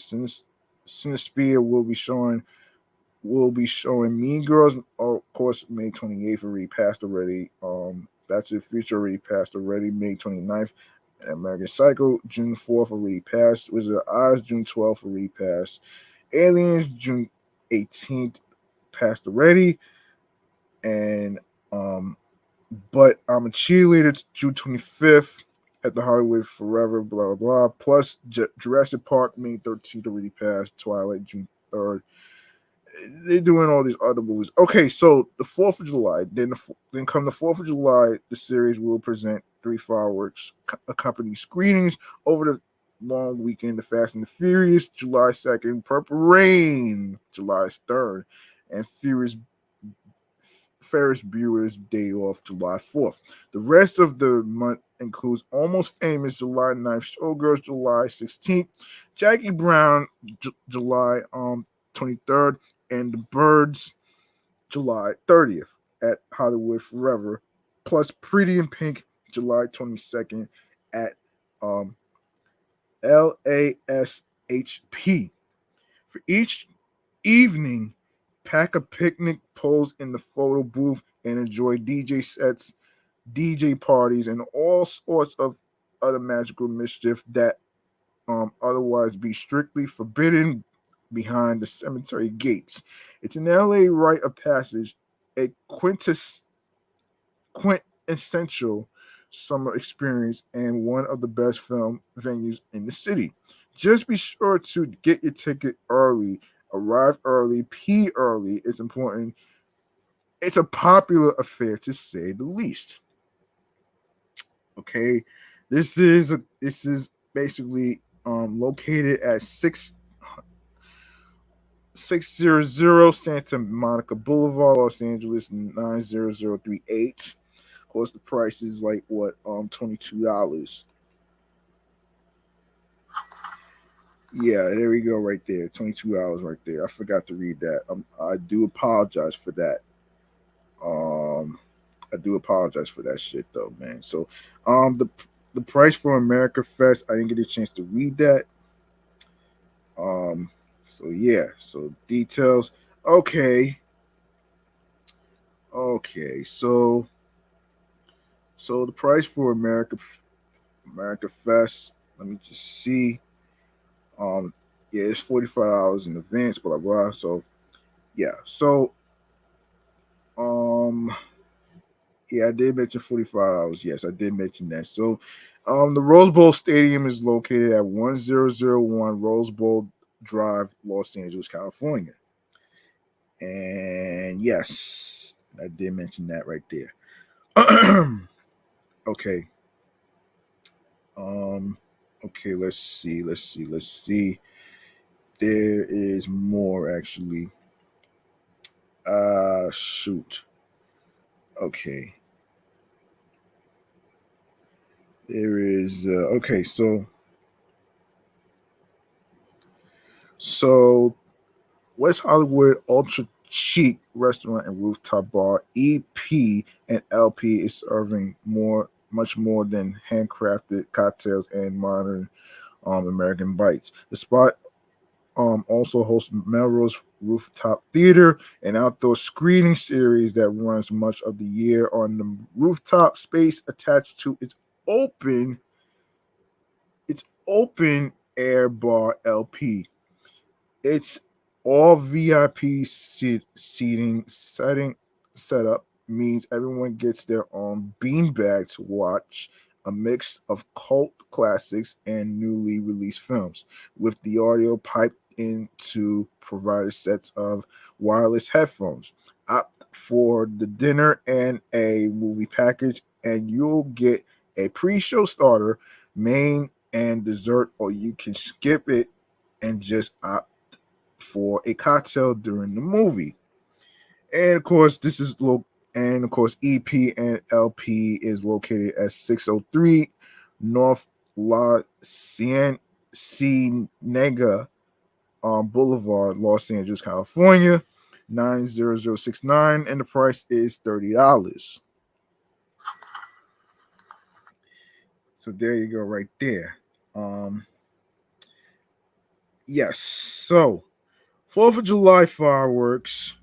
Cinesphere will be showing Mean Girls, of course, May 28th already passed already. Back to the Future already passed already, May 29th. And American Psycho, June 4th already passed. Wizard of Oz, June 12th already passed. Aliens, June 18th passed already. And but I'm a Cheerleader, June 25th at the Hollywood Forever, blah, blah, blah. Plus Jurassic Park, May 13th already passed. Twilight, June 3rd. They're doing all these other movies. Okay, so the 4th of July, then come the 4th of July, the series will present 3 fireworks accompanied screenings over the long weekend. The Fast and the Furious, July 2nd, Purple Rain, July 3rd, and Ferris Bueller's Day Off, July 4th. The rest of the month includes Almost Famous July 9th, Showgirls July 16th, Jackie Brown July 23rd, and The Birds July 30th at Hollywood Forever, plus Pretty in Pink July 22nd at um, LASHP. For each evening, pack a picnic, pose in the photo booth, and enjoy DJ sets, DJ parties, and all sorts of other magical mischief that otherwise be strictly forbidden behind the cemetery gates. It's an LA rite of passage, a quintessential summer experience, and one of the best film venues in the city. Just be sure to get your ticket early, arrive early, pee early. It's important. It's a popular affair to say the least. Okay, this is basically located at 600 Santa Monica Boulevard, Los Angeles 90038. Of course, the price is like what $22. Yeah, there we go, right there, $22 right there. I forgot to read that. I do apologize for that. I do apologize for that shit though, man. So, the price for America Fest, I didn't get a chance to read that. Um, so yeah, so details. Okay, okay. So the price for America Fest. Let me just see. Um, yeah, it's $45 in advance. Blah blah blah. So yeah, so um, yeah, I did mention $45. Yes, I did mention that. So, the Rose Bowl Stadium is located at 1001 Rose Bowl Drive, Los Angeles, California. And yes, I did mention that right there. Okay. Um. Okay. Let's see. There is more actually. Shoot. Okay. There is. Okay. So West Hollywood Ultra Chic Restaurant and Rooftop Bar EP and LP is serving much more than handcrafted cocktails and modern American bites. The spot also hosts Melrose Rooftop Theater, an outdoor screening series that runs much of the year on the rooftop space attached to its open air bar LP. It's all VIP seating setup means everyone gets their own beanbag to watch a mix of cult classics and newly released films, with the audio piped into provided sets of wireless headphones. Opt for the dinner and a movie package, and you'll get a pre-show starter, main, and dessert, or you can skip it and just opt for a cocktail during the movie. And of course, and of course, EP and LP is located at 603 North La Cienega Boulevard, Los Angeles, California, 90069, and the price is $30. So there you go, right there. Yes. So 4th of July fireworks.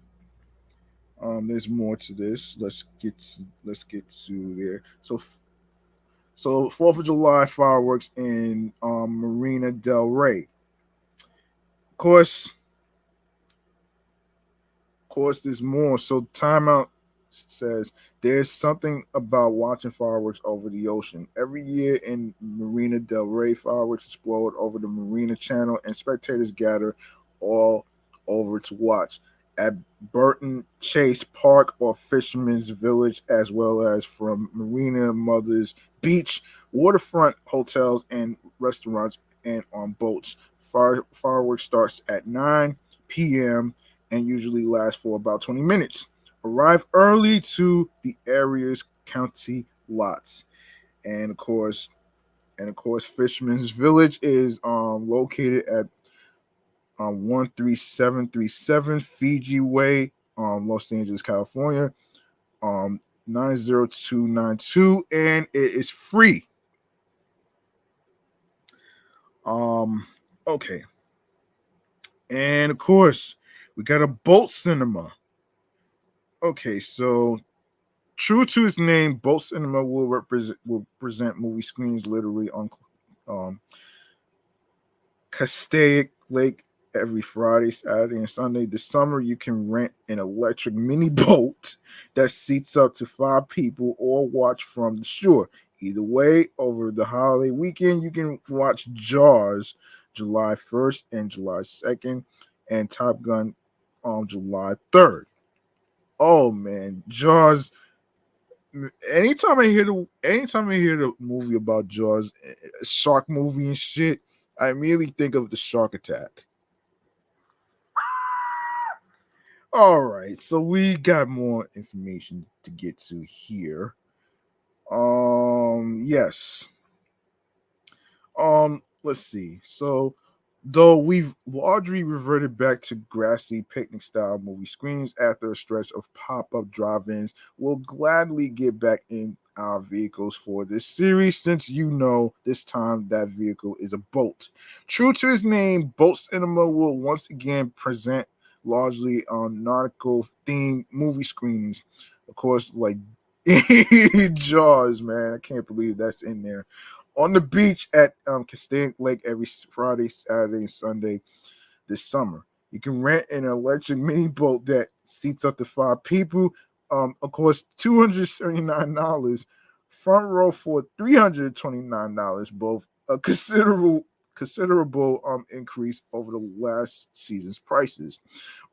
There's more to this. Let's get to there. So 4th of July fireworks in Marina Del Rey. Of course, there's more. So Timeout says there's something about watching fireworks over the ocean. Every year in Marina Del Rey, fireworks explode over the Marina Channel, and spectators gather all over to watch. At Burton Chase Park or Fisherman's Village, as well as from Marina Mothers Beach, waterfront hotels and restaurants, and on boats. Fireworks starts at 9 p.m. and usually lasts for about 20 minutes. Arrive early to the area's county lots. and of course, Fisherman's Village is located at 13737 Fiji Way, Los Angeles, California, 90292, and it is free. Okay, and of course, we got a Bolt Cinema. Okay, so true to its name, Bolt Cinema will present movie screens literally on um, Castaic Lake every Friday, Saturday, and Sunday. This summer, you can rent an electric mini boat that seats up to 5 people or watch from the shore. Either way, over the holiday weekend, you can watch Jaws July 1st and July 2nd, and Top Gun on July 3rd. Oh man, Jaws. Anytime I hear the movie about Jaws, a shark movie and shit, I immediately think of the shark attack. All right, so we got more information to get to here. Yes. Let's see. So, though we've largely reverted back to grassy picnic style movie screens after a stretch of pop-up drive-ins, we'll gladly get back in our vehicles for this series, since this time that vehicle is a boat. True to his name, Boat Cinema will once again present largely on nautical themed movie screenings. Of course, like Jaws, man. I can't believe that's in there. On the beach at Castaic Lake every Friday, Saturday, and Sunday this summer. You can rent an electric mini boat that seats up to 5 people. Of course, $279. Front row for $329. Both a considerable increase over the last season's prices.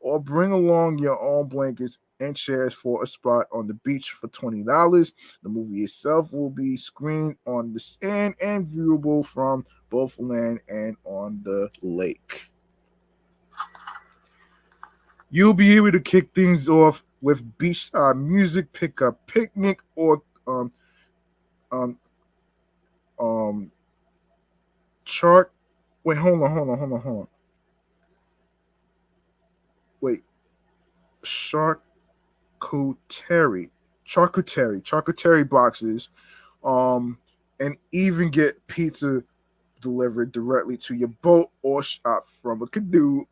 Or bring along your own blankets and chairs for a spot on the beach for $20. The movie itself will be screened on the sand and viewable from both land and on the lake. You'll be able to kick things off with beachside music, pick up picnic, or um chart. Wait, hold on. Wait, charcuterie boxes, and even get pizza delivered directly to your boat or shop from a canoe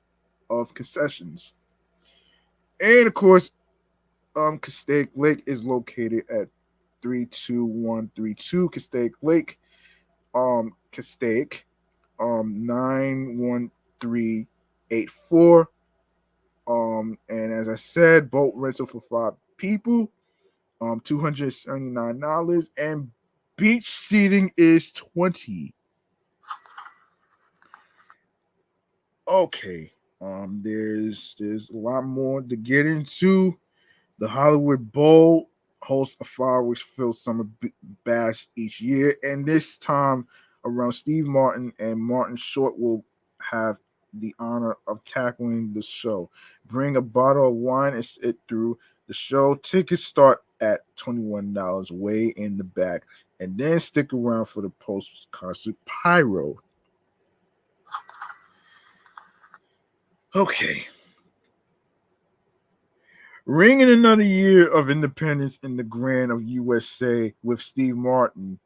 of concessions. And of course, Castaic Lake is located at 32132 Castaic Lake, Castaic, 91384. And as I said, boat rental for 5 people, $279, and beach seating is 20. Okay. There's a lot more to get into. The Hollywood Bowl hosts a fireworks-filled summer bash each year, and this time around, Steve Martin and Martin Short will have the honor of tackling the show. Bring a bottle of wine and sit through the show. Tickets start at $21 way in the back, and then stick around for the post-concert pyro. Okay. Ringing another year of independence in the grand of USA with Steve Martin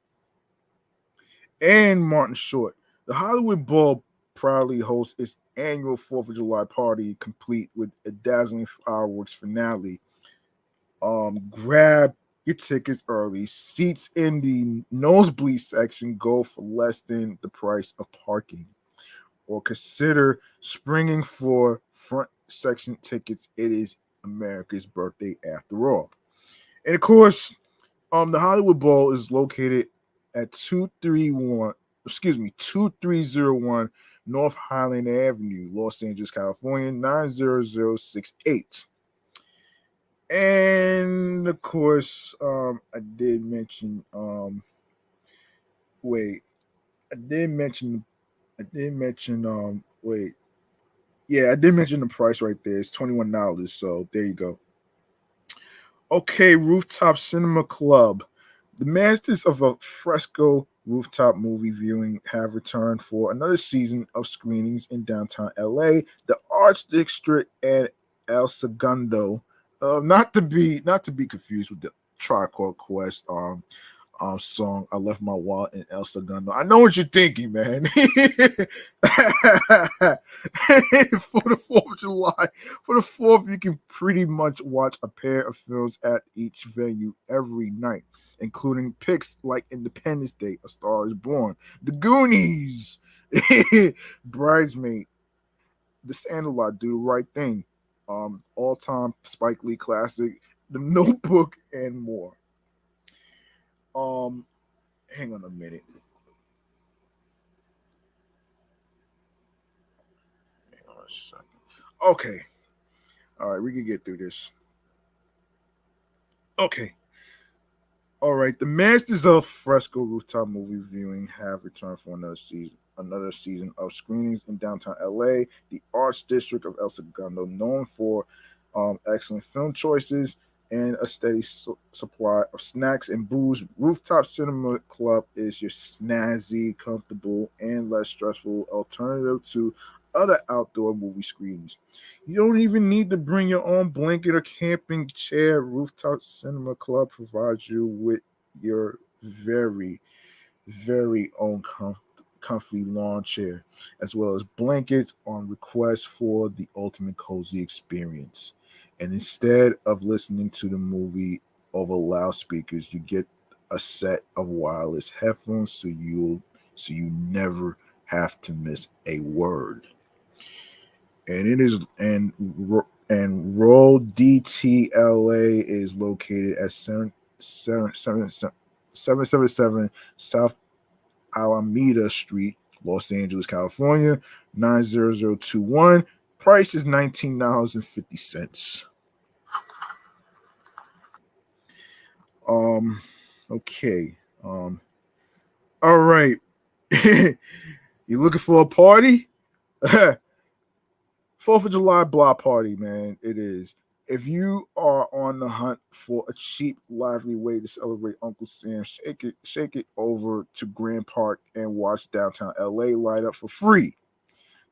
and Martin Short. The Hollywood Bowl proudly hosts its annual 4th of July party, complete with a dazzling fireworks finale. Grab your tickets early. Seats in the nosebleed section go for less than the price of parking. Or consider springing for front section tickets. It is America's birthday after all. And of course, the Hollywood Bowl is located at 2301 North Highland Avenue, Los Angeles, California, 90068. And of course, I did mention wait, I did mention wait. Yeah, I did mention the price right there. It's $21. So there you go. Okay, Rooftop Cinema Club. The masters of a fresco rooftop movie viewing have returned for another season of screenings in downtown LA, the Arts District, and El Segundo. Not to be confused with the Tricord Quest song "I Left My Wallet in El Segundo." I know what you're thinking, man. For the 4th of July, for the 4th, you can pretty much watch a pair of films at each venue every night, including picks like Independence Day, A Star Is Born, The Goonies, Bridesmaid, The Sandlot, Do the Right Thing, all-time Spike Lee classic, The Notebook, and more. Um, Hang on a minute. Hang on a second. Okay. All right, we can get through this. Okay. All right. The Masters of Fresco Rooftop Movie Viewing have returned for another season of screenings in downtown LA, the Arts District of El Segundo, known for excellent film choices and a steady supply of snacks and booze. Rooftop Cinema Club is your snazzy, comfortable, and less stressful alternative to other outdoor movie screenings. You don't even need to bring your own blanket or camping chair. Rooftop Cinema Club provides you with your very, very own comfy lawn chair, as well as blankets on request for the ultimate cozy experience. And instead of listening to the movie over loudspeakers, you get a set of wireless headphones so you never have to miss a word. And it is and Roll DTLA is located at 777 South Alameda Street, Los Angeles, California, 90021. Price is $19.50. Um, okay. All right. You looking for a party? 4th of July block party, man. It is. If you are on the hunt for a cheap, lively way to celebrate Uncle Sam, shake it over to Grand Park and watch downtown LA light up for free.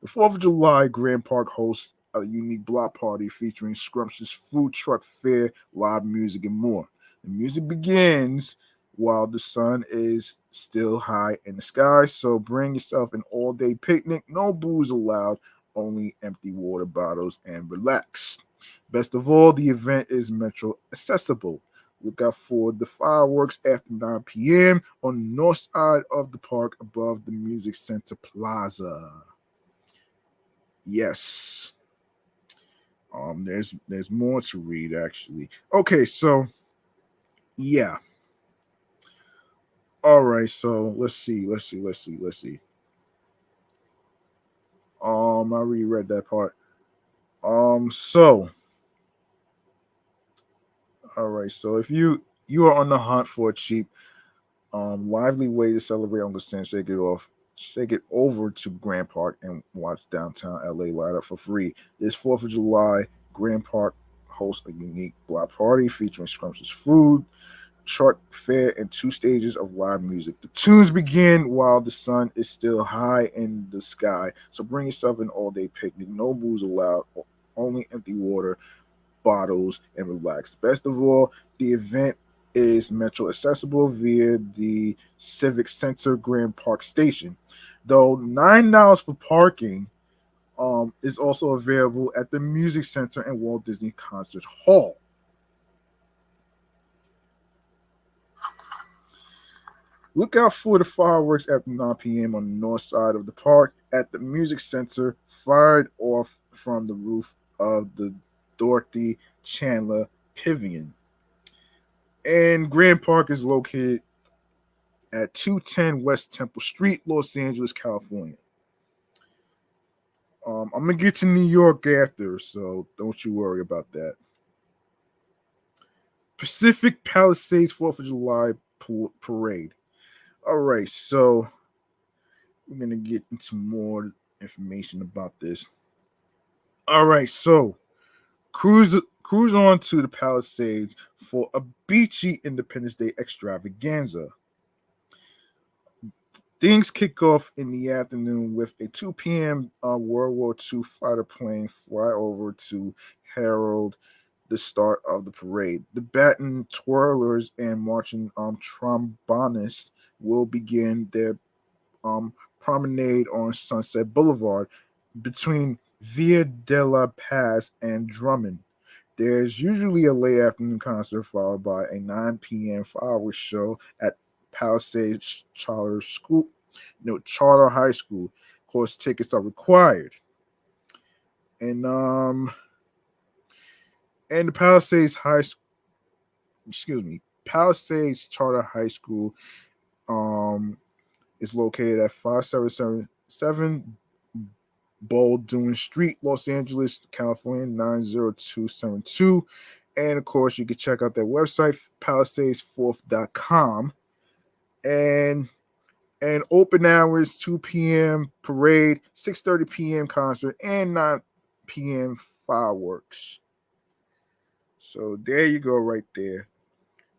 The 4th of July, Grand Park hosts a unique block party featuring scrumptious food truck fare, live music, and more. The music begins while the sun is still high in the sky, so bring yourself an all-day picnic, no booze allowed, only empty water bottles, and relax. Best of all, the event is metro accessible. Look out for the fireworks after 9 p.m. on the north side of the park above the Music Center Plaza. Yes. There's more to read actually. Okay, so yeah. All right, so let's see. I already read that part. So all right, so if you are on the hunt for a cheap, lively way to celebrate Uncle Sam, shake it over to Grand Park and watch downtown LA light up for free. This 4th of July, Grand Park hosts a unique block party featuring scrumptious food, truck fare, and 2 stages of live music. The tunes begin while the sun is still high in the sky, so bring yourself an all-day picnic. No booze allowed, only empty water bottles, and relax. Best of all, the event is metro accessible via the Civic Center Grand Park Station. Though $9 for parking is also available at the Music Center and Walt Disney Concert Hall. Look out for the fireworks after 9 p.m. on the north side of the park at the Music Center, fired off from the roof of the Dorothy Chandler Pavilion. And Grand Park is located at 210 West Temple Street, Los Angeles, California. I'm gonna get to New York after, so don't you worry about that. Pacific Palisades 4th of July parade. All right, so we're gonna get into more information about this. All right, so Cruise on to the Palisades for a beachy Independence Day extravaganza. Things kick off in the afternoon with a 2 p.m. World War II fighter plane fly over to herald the start of the parade. The baton twirlers and marching trombonists will begin their promenade on Sunset Boulevard between Via de la Paz and Drummond. There's usually a late afternoon concert followed by a 9 p.m. fireworks show at Palisades Charter School, Charter High School. Of course, tickets are required. And the Palisades Charter High School um is located at 5777 Baldwin Street, Los Angeles, California 90272. And of course, you can check out their website, palisadesfourth.com. And open hours 2 p.m. parade, 6:30 p.m. concert, and 9 p.m. fireworks. So there you go, right there.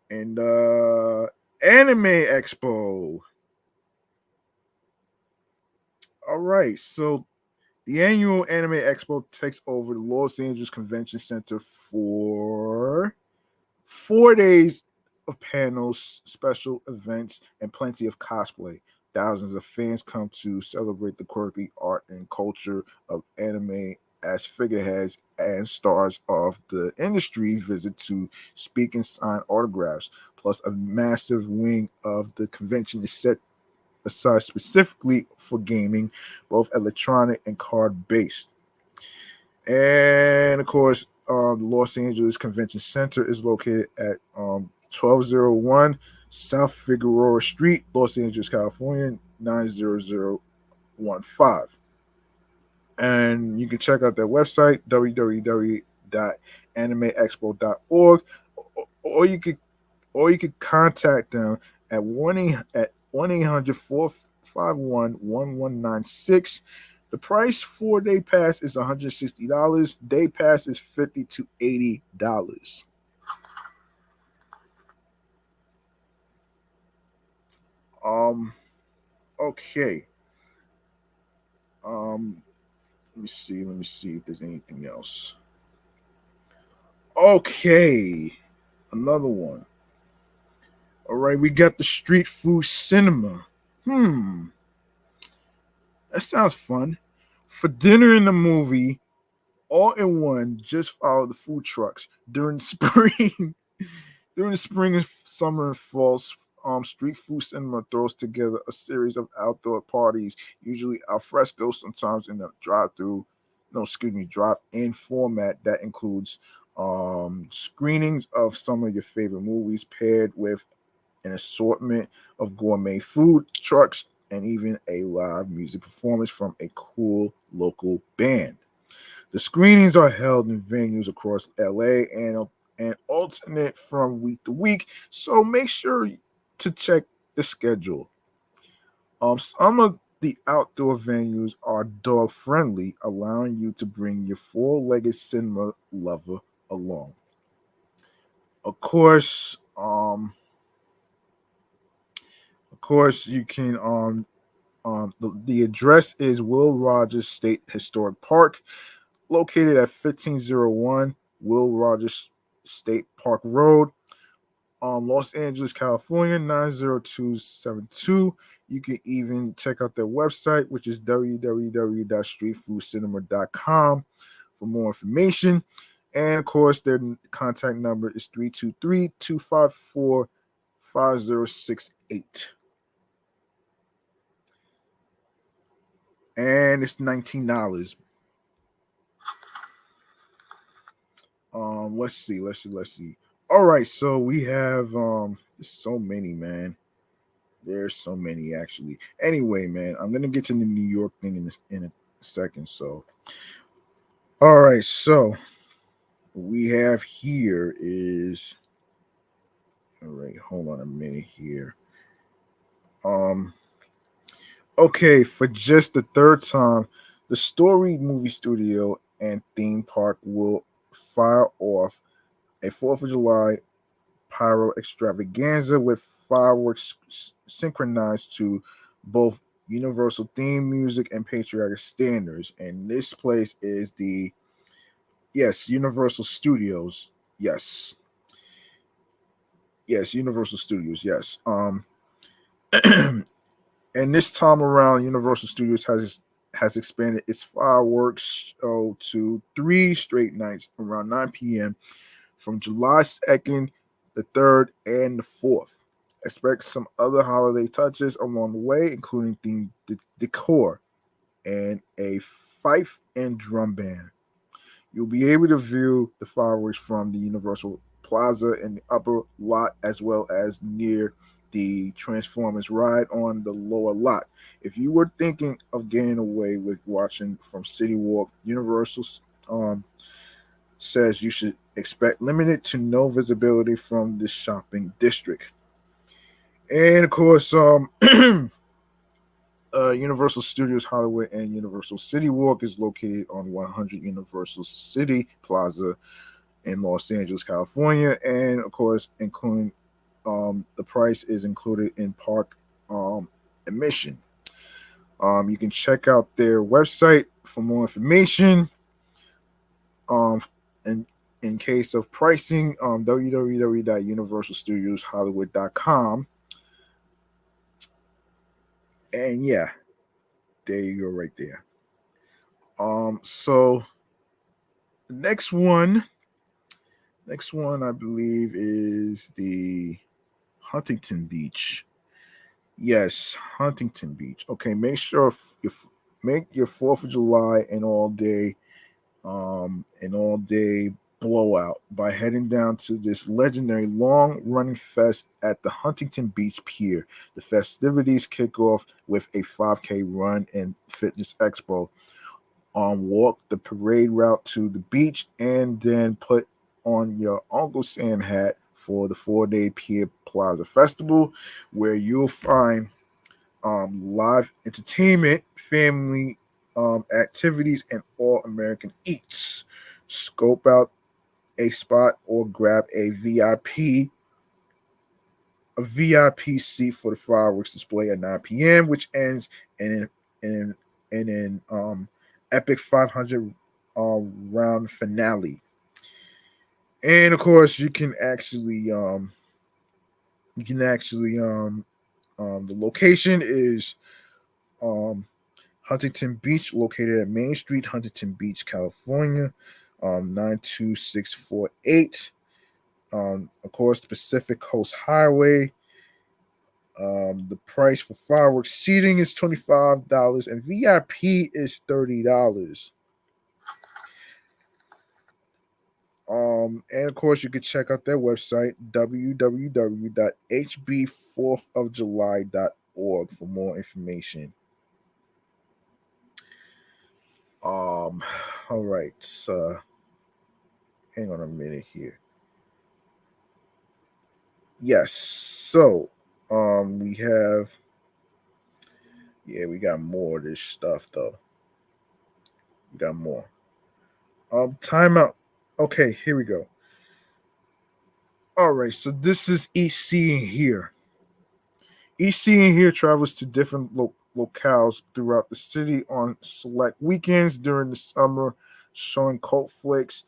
And Anime Expo. All right, so the annual Anime Expo takes over the Los Angeles Convention Center for 4 days of panels, special events, and plenty of cosplay. Thousands of fans come to celebrate the quirky art and culture of anime as figureheads and stars of the industry visit to speak and sign autographs. Plus, a massive wing of the convention is set aside specifically for gaming, both electronic and card based. And of course, the Los Angeles Convention Center is located at 1201 South Figueroa Street, Los Angeles, California 90015. And you can check out their website, www.animeexpo.org, or you could contact them at 1-800-451-1196. The price for day pass is $160. Day pass is $50 to $80. Okay. Let me see if there's anything else. Okay. Another one. All right, we got the street food cinema. That sounds fun. For dinner and the movie, all in one, just follow the food trucks during spring. During the spring and summer and fall, street food cinema throws together a series of outdoor parties, usually al fresco, sometimes in a drive-in format that includes screenings of some of your favorite movies paired with an assortment of gourmet food trucks and even a live music performance from a cool local band. The screenings are held in venues across LA and alternate from week to week, so make sure to check the schedule. Some of the outdoor venues are dog friendly, allowing you to bring your four-legged cinema lover along. Of course, you can the address is Will Rogers State Historic Park, located at 1501 Will Rogers State Park Road, Los Angeles, California 90272. You can even check out their website, which is www.streetfoodcinema.com for more information. And of course, their contact number is 323-254-5068. And it's $19. Let's see. All right, so we have there's so many, man. There's so many actually. Anyway, man, I'm gonna get to the New York thing in a second. So, all right, so what we have here is all right. Hold on a minute here. Okay, for just the third time, the Story Movie Studio and Theme Park will fire off a 4th of July pyro extravaganza with fireworks synchronized to both universal theme music and patriotic standards. And this place is the Universal Studios. Yes. Yes, Universal Studios. Yes. And this time around, Universal Studios has expanded its fireworks show to 3 straight nights around 9 p.m. from July 2nd, the 3rd, and the 4th. Expect some other holiday touches along the way, including themed decor and a fife and drum band. You'll be able to view the fireworks from the Universal Plaza in the upper lot as well as near the Transformers ride on the lower lot. If you were thinking of getting away with watching from City Walk, Universal um, says you should expect limited to no visibility from the shopping district. And of course, Universal Studios Hollywood and Universal City Walk is located on 100 Universal City Plaza in Los Angeles, California, and of course, including the price is included in park admission. You can check out their website for more information. Um, in case of pricing, www.universalstudioshollywood.com. And yeah, there you go, right there. So the next one I believe is the Huntington Beach. Yes, Huntington Beach. Okay, make sure you make your 4th of July an all day blowout by heading down to this legendary long running fest at the Huntington Beach Pier. The festivities kick off with a 5K run and fitness expo. Walk the parade route to the beach and then put on your Uncle Sam hat for the 4-day Pier Plaza Festival, where you'll find live entertainment, family activities, and all American eats. Scope out a spot or grab a VIP seat for the fireworks display at 9 p.m., which ends in an epic 500 round finale. And of course, the location is um, Huntington Beach, located at Main Street, Huntington Beach, California, 92648. Of course, the Pacific Coast Highway. The price for fireworks seating is $25 and VIP is $30. And of course, you can check out their website, www.hb4thofjuly.org, for more information. Um, all right. Hang on a minute here. Yes. So, we got more of this stuff though. We got more. Timeout. Okay, here we go. All right. So this is EC in here. EC in here travels to different locales throughout the city on select weekends during the summer, showing cult flicks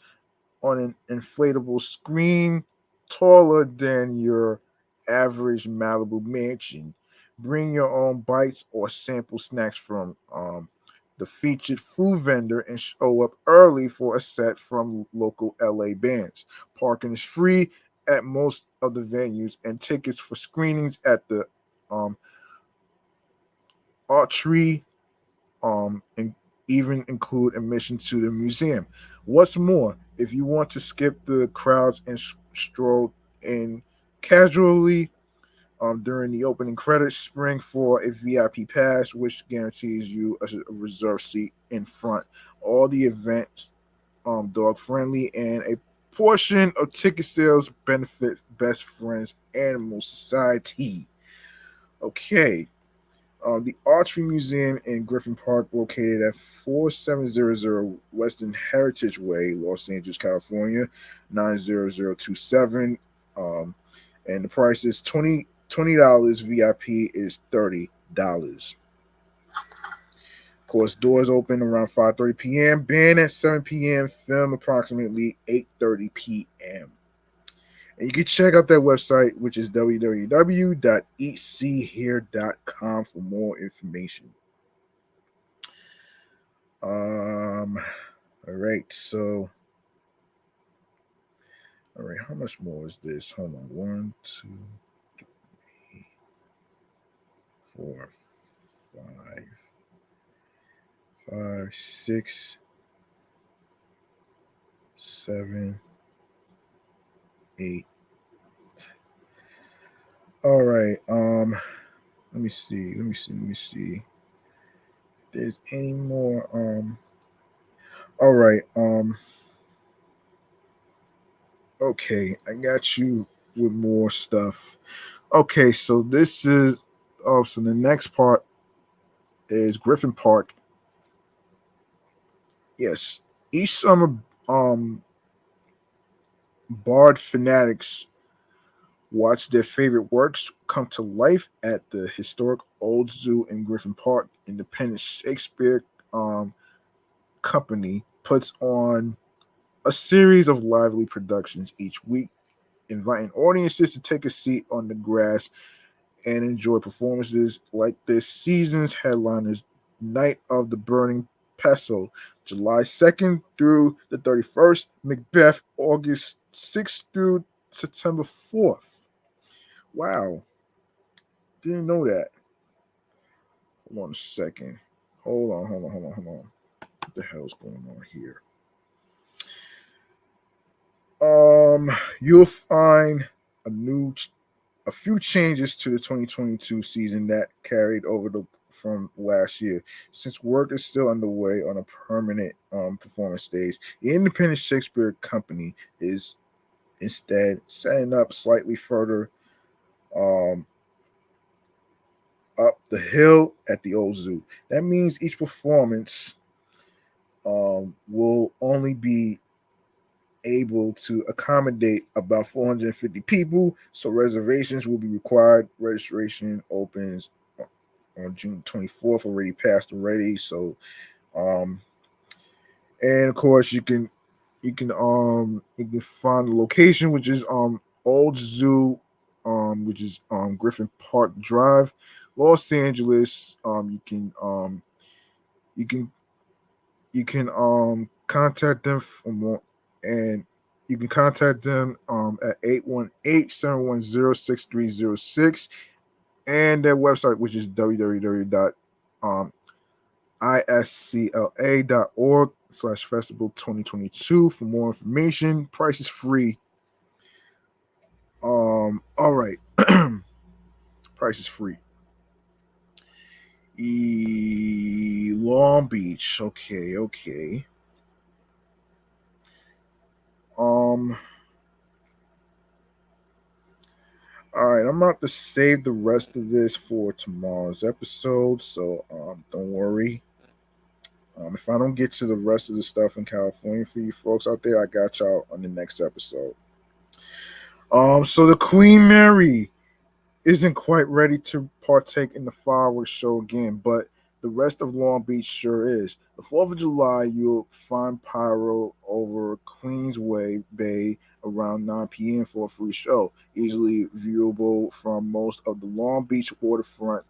on an inflatable screen taller than your average Malibu mansion. Bring your own bites or sample snacks from the featured food vendor and show up early for a set from local LA bands. Parking is free at most of the venues, and tickets for screenings at the um, archery and even include admission to the museum. What's more, if you want to skip the crowds and stroll in casually during the opening credits, spring for a VIP pass, which guarantees you a reserved seat in front. All the events dog friendly, and a portion of ticket sales benefit Best Friends Animal Society. Okay, The Archery Museum in Griffin Park, located at 4700 Western Heritage Way, Los Angeles, California, 90027. Um, and the price is $20. VIP is $30. Of course, doors open around 5:30 p.m. Band at 7 p.m. Film approximately 8:30 p.m. And you can check out their website, which is www.eatseehere.com for more information. All right, so all right, how much more is this? Hold on. 1, 2, 3, 4, 5, 5, 6, 7, 8. All right. Let me see. Let me see. If there's any more. All right. Okay, I got you with more stuff. Okay, so this is so the next part is Griffin Park. Yes. Each summer Bard fanatics watch their favorite works come to life at the historic Old Zoo in Griffin Park. Independent Shakespeare um, Company puts on a series of lively productions each week, inviting audiences to take a seat on the grass and enjoy performances like this season's headliners: Night of the Burning Pestle, July 2nd through the 31st, Macbeth, August 6th through September 4th. Wow, didn't know that. Hold on a second. Hold on. What the hell's going on here? You'll find a new a few changes to the 2022 season that carried over from last year. Since work is still underway on a permanent performance stage, the Independent Shakespeare Company is instead setting up slightly further um, up the hill at the Old Zoo. That means each performance will only be able to accommodate about 450 people, so reservations will be required. Registration opens on June 24th, already passed already. So, um, and of course you can find the location, which is Old Zoo, which is Griffin Park Drive, Los Angeles. You can contact them for more, and you can contact them at 818-710-6306, and their website, which is www.iscla.org/festival 2022 for more information. Price is free. All right. Price is free. Long Beach. Okay. Um all right, I'm about to save the rest of this for tomorrow's episode, so don't worry. If I don't get to the rest of the stuff in California for you folks out there, I got y'all on the next episode. So the Queen Mary isn't quite ready to partake in the fireworks show again, but the rest of Long Beach sure is. The 4th of July, you'll find pyro over Queensway Bay around 9 p.m. for a free show, easily viewable from most of the Long Beach waterfront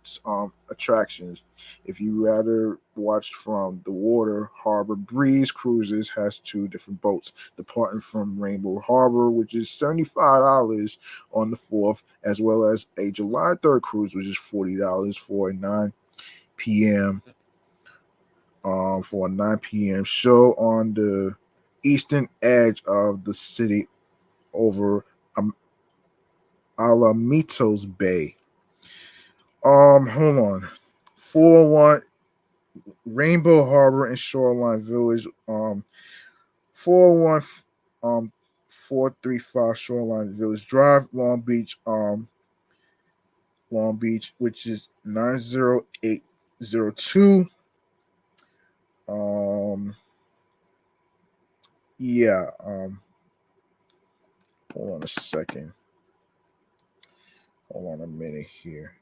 attractions. If you rather watch from the water, Harbor Breeze Cruises has two different boats departing from Rainbow Harbor, which is $75 on the 4th, as well as a July 3rd cruise, which is $40 for a 9 p.m. For a 9 p.m. show on the eastern edge of the city over Alamitos Bay. Hold on. 401 Rainbow Harbor and Shoreline Village. 401 435 Shoreline Village Drive, Long Beach. Long Beach, which is 90802. Yeah. Hold on a second. Hold on a minute here.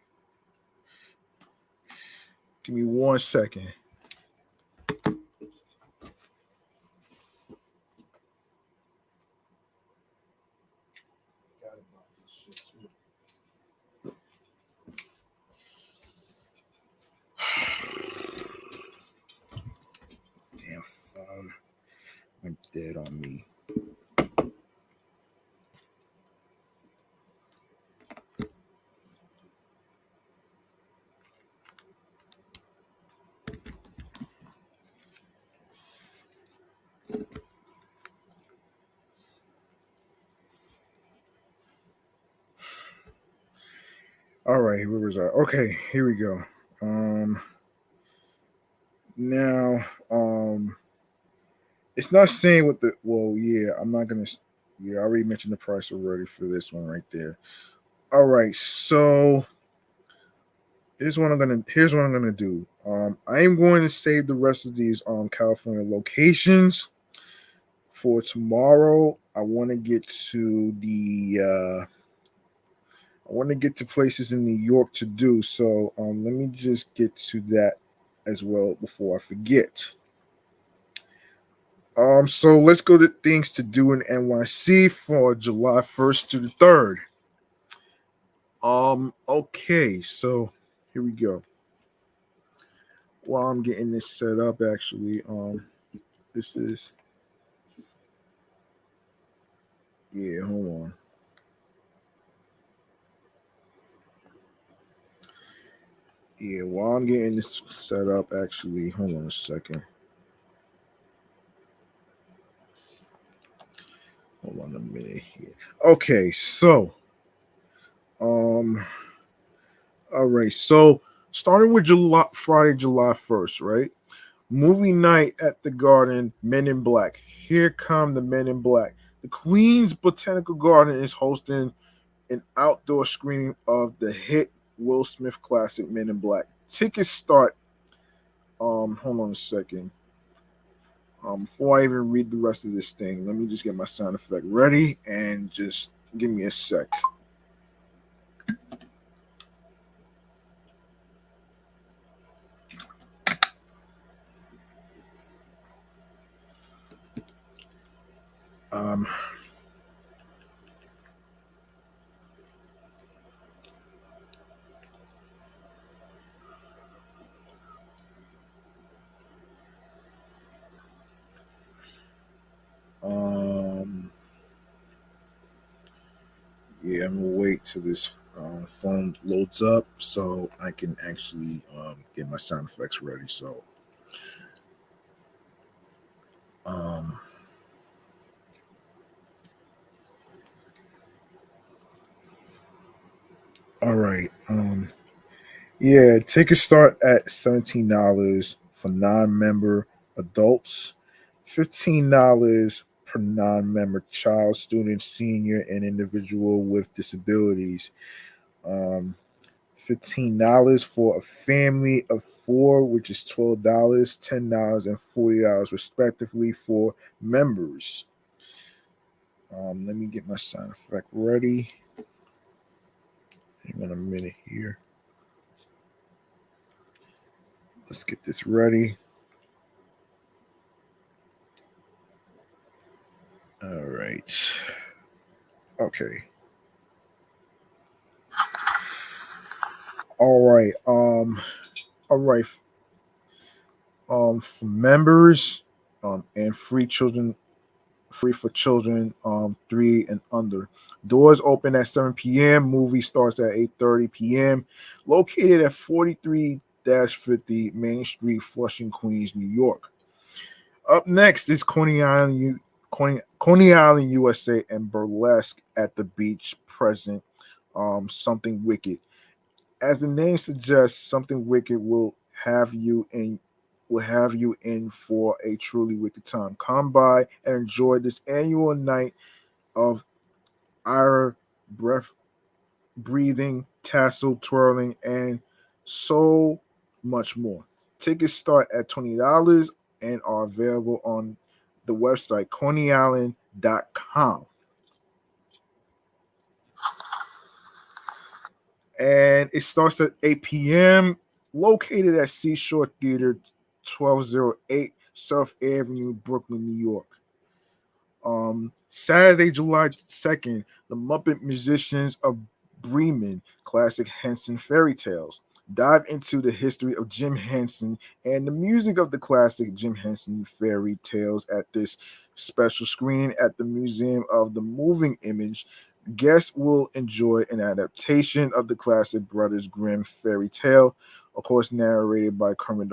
Give me 1 second. Damn phone went dead on me. All right, where was I? Okay, here we go. Now, it's not saying what the. Well, yeah, I'm not gonna. Yeah, I already mentioned the price already for this one right there. All right, so here's what I'm gonna do. I am going to save the rest of these California locations for tomorrow. I want to get to places in New York to do. So let me just get to that as well before I forget. So let's go to things to do in NYC for July 1st to the 3rd. Okay, so here we go. While I'm getting this set up, actually, this is, yeah, hold on. Yeah, while I'm getting this set up, actually, hold on a second. Hold on a minute here. Okay, so, all right, so starting with Friday, July 1st, right? Movie night at the Garden, Men in Black. Here come the Men in Black. The Queens Botanical Garden is hosting an outdoor screening of the hit Will Smith classic Men in Black. Tickets start. Hold on a second. Before I even read the rest of this thing, let me just get my sound effect ready and just give me a sec. Um, yeah, I'm gonna wait till this phone loads up so I can actually get my sound effects ready. So, um, all right. Yeah, tickets start at $17 for non-member adults, $15 per non-member child, student, senior, and individual with disabilities. Um, $15 for a family of four, which is $12, $10, and $40 respectively for members. Let me get my sound effect ready. Hang on a minute here. Let's get this ready. All right. Okay. All right. All right. For members, and free for children, 3 and under. Doors open at 7 p.m. Movie starts at 8:30 p.m. Located at 43-50 Main Street, Flushing, Queens, New York. Up next is Coney Island, USA, and Burlesque at the Beach. Present, Something Wicked. As the name suggests, Something Wicked will have you in for a truly wicked time. Come by and enjoy this annual night of our breath breathing tassel twirling, and so much more. Tickets start at $20 and are available on the website coneyisland.com. And it starts at 8 p.m. Located at Seashore Theater, 1208 Surf Avenue, Brooklyn, New York. Saturday, July 2nd, the Muppet Musicians of Bremen classic Henson fairy tales. Dive into the history of Jim Henson and the music of the classic Jim Henson fairy tales at this special screening at the Museum of the Moving Image. Guests will enjoy an adaptation of the classic Brothers Grimm fairy tale, of course, narrated by Kermit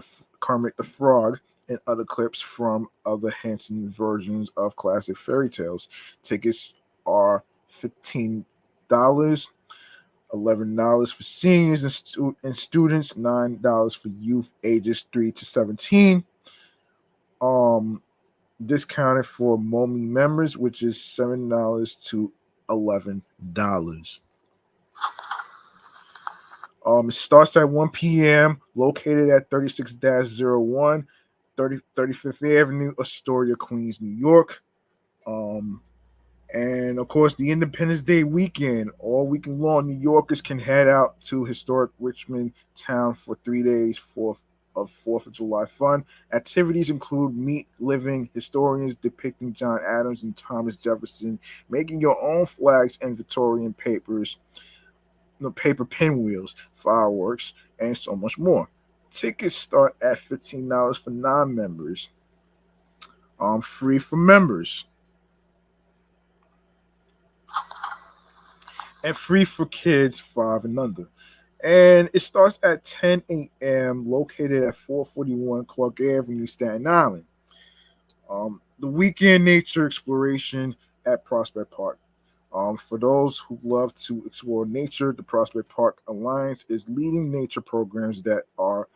the Frog, and other clips from other Henson versions of classic fairy tales. Tickets are $15, $11 for seniors and students, $9 for youth ages 3 to 17. Discounted for MOMI members, which is $7 to $11. It starts at 1 p.m. Located at 36-01 35th Avenue, Astoria, Queens, New York. And of course, the Independence Day weekend, all weekend long, New Yorkers can head out to historic Richmond town for 3 days of 4th of July fun. Activities include meet living historians depicting John Adams and Thomas Jefferson, making your own flags and Victorian papers, paper pinwheels, fireworks, and so much more. Tickets start at $15 for non-members. Free for members. And free for kids 5 and under. And it starts at 10 a.m. located at 441 Clark Avenue, Staten Island. The weekend nature exploration at Prospect Park. For those who love to explore nature, the Prospect Park Alliance is leading nature programs that are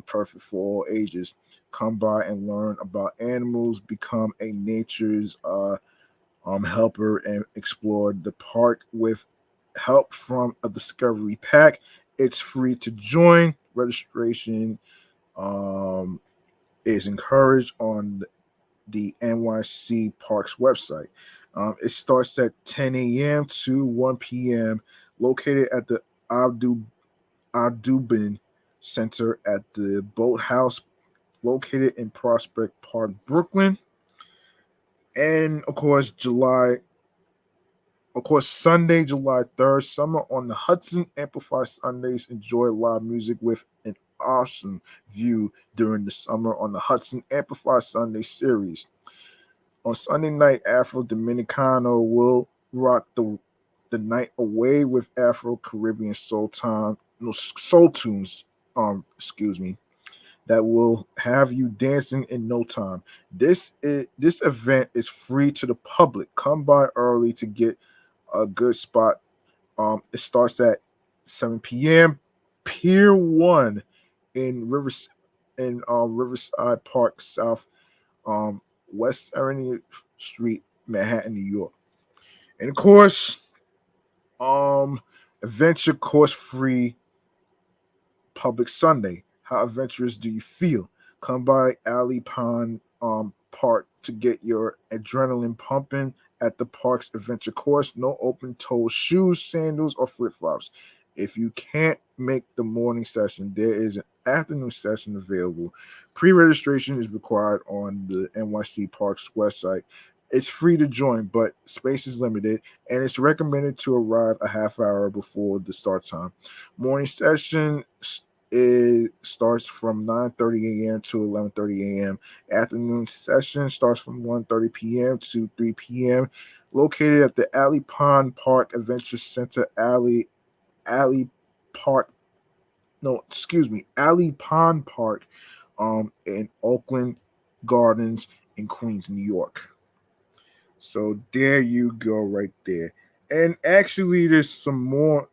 perfect for all ages. Come by and learn about animals, become a nature's helper, and explore the park with help from a discovery pack. It's free to join. Registration is encouraged on the NYC Parks website. It starts at 10 a.m. to 1 p.m. Located at the Audubon Center at the Boathouse, located in Prospect Park, Brooklyn. And of course, Sunday, July 3rd, Summer on the Hudson. Amplify Sundays. Enjoy live music with an awesome view during the Summer on the Hudson Amplify Sunday series. On Sunday night, Afro Dominicano will rock the night away with Afro Caribbean soul tunes. That will have you dancing in no time. This event is free to the public. Come by early to get a good spot. It starts at 7 p.m. Pier 1 in Riverside Park South, West 70th Street, Manhattan, New York. And of course, adventure course free public Sunday. How adventurous do you feel? Come by Alley Pond Park to get your adrenaline pumping at the park's adventure course. No open-toe shoes, sandals, or flip-flops. If you can't make the morning session, there is an afternoon session available. Pre-registration is required on the NYC Parks website. It's free to join, but space is limited, and it's recommended to arrive a half hour before the start time. Morning session starts from 9:30 a.m. to 11:30 a.m. Afternoon session starts from 1:30 p.m. to 3 p.m. Located at the Alley Pond Park Adventure Center, Alley Pond Park, in Oakland Gardens in Queens, New York. So there you go, right there. And actually, there's some more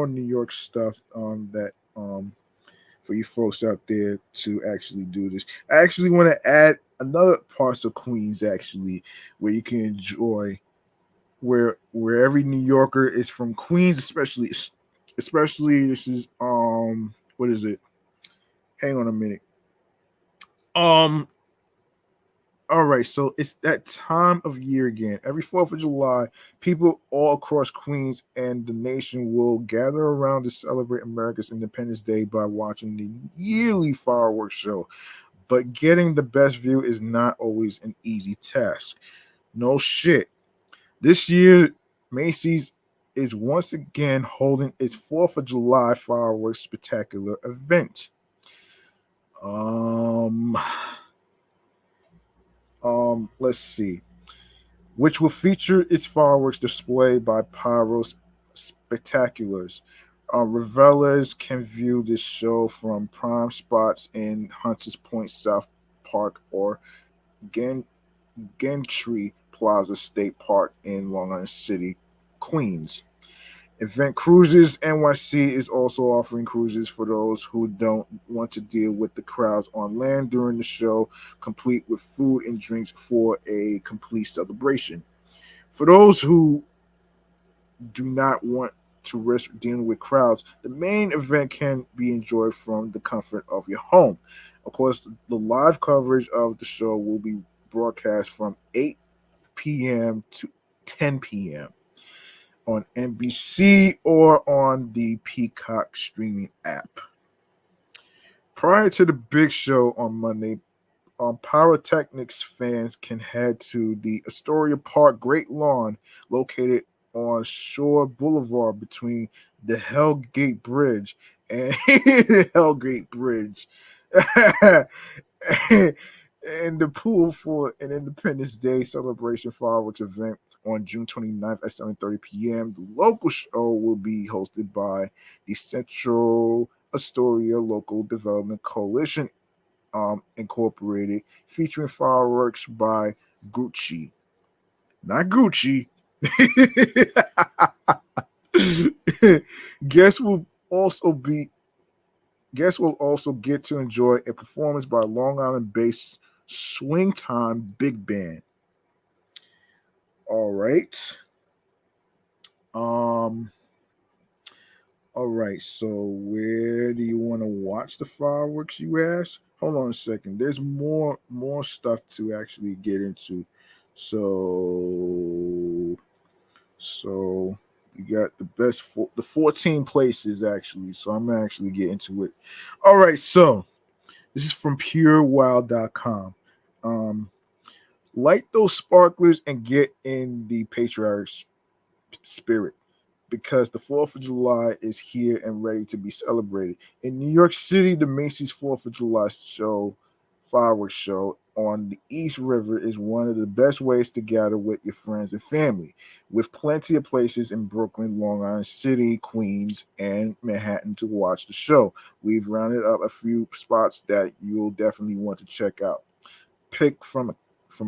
New York stuff that for you folks out there to actually do this. I actually want to add another parts of Queens actually where you can enjoy where every New Yorker is from. Queens especially this is what is it? Hang on a minute. Um all right, so it's that time of year again. Every 4th of July, people all across Queens and the nation will gather around to celebrate America's Independence Day by watching the yearly fireworks show. But getting the best view is not always an easy task. No shit. This year, Macy's is once again holding its 4th of July fireworks spectacular event. Um, let's see, which will feature its fireworks display by pyro spectaculars. Revelers can view this show from prime spots in Hunters Point South Park or Gen- Gentry Plaza State Park in Long Island City, Queens. Event Cruises NYC is also offering cruises for those who don't want to deal with the crowds on land during the show, complete with food and drinks for a complete celebration. For those who do not want to risk dealing with crowds, the main event can be enjoyed from the comfort of your home. Of course, the live coverage of the show will be broadcast from 8 p.m. to 10 p.m. on NBC or on the Peacock streaming app. Prior to the big show on Monday, pyrotechnics fans can head to the Astoria Park Great Lawn, located on Shore Boulevard between the Hellgate Bridge and Hellgate Bridge, and the pool for an Independence Day celebration fireworks event on June 29th at 7:30 p.m. The local show will be hosted by the Central Astoria Local Development Coalition Incorporated, featuring fireworks by Gucci, not Gucci. Guests will also be guests will also get to enjoy a performance by Long Island-based Swing Time Big Band. All right. Um. All right. So where do you want to watch the fireworks? You ask. Hold on a second. There's more stuff to actually get into. So so you got the 14 places actually. So I'm gonna actually get into it. All right. So this is from purewild.com. Um, Light those sparklers and get in the patriotic spirit because the 4th of July is here and ready to be celebrated. In New York City, the Macy's 4th of July fireworks show on the East River is one of the best ways to gather with your friends and family, with plenty of places in Brooklyn, Long Island City, Queens, and Manhattan to watch the show. We've rounded up a few spots that you'll definitely want to check out. Pick from a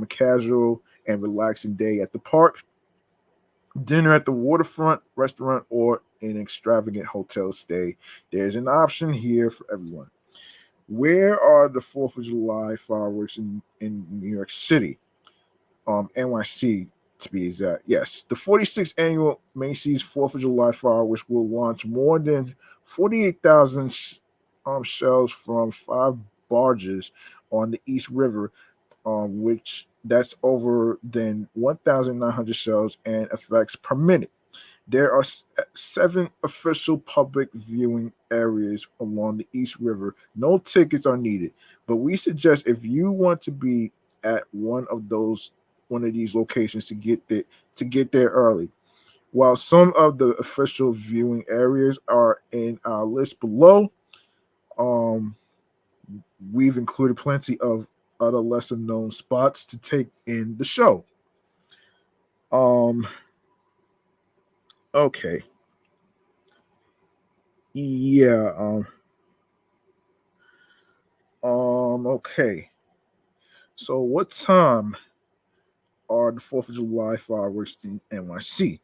casual and relaxing day at the park, dinner at the waterfront restaurant, or an extravagant hotel stay. There's an option here for everyone. Where are the 4th of July fireworks in New York City? NYC to be exact. Yes, the 46th annual Macy's 4th of July fireworks will launch more than 48,000 shells from 5 barges on the East River, which that's over than 1,900 shells and effects per minute. There are 7 official public viewing areas along the East River. No tickets are needed, but we suggest if you want to be at one of these locations to get there early. While some of the official viewing areas are in our list below, um, we've included plenty of other lesser known spots to take in the show. Um, okay. Yeah, okay. So what time are the 4th of July fireworks in NYC?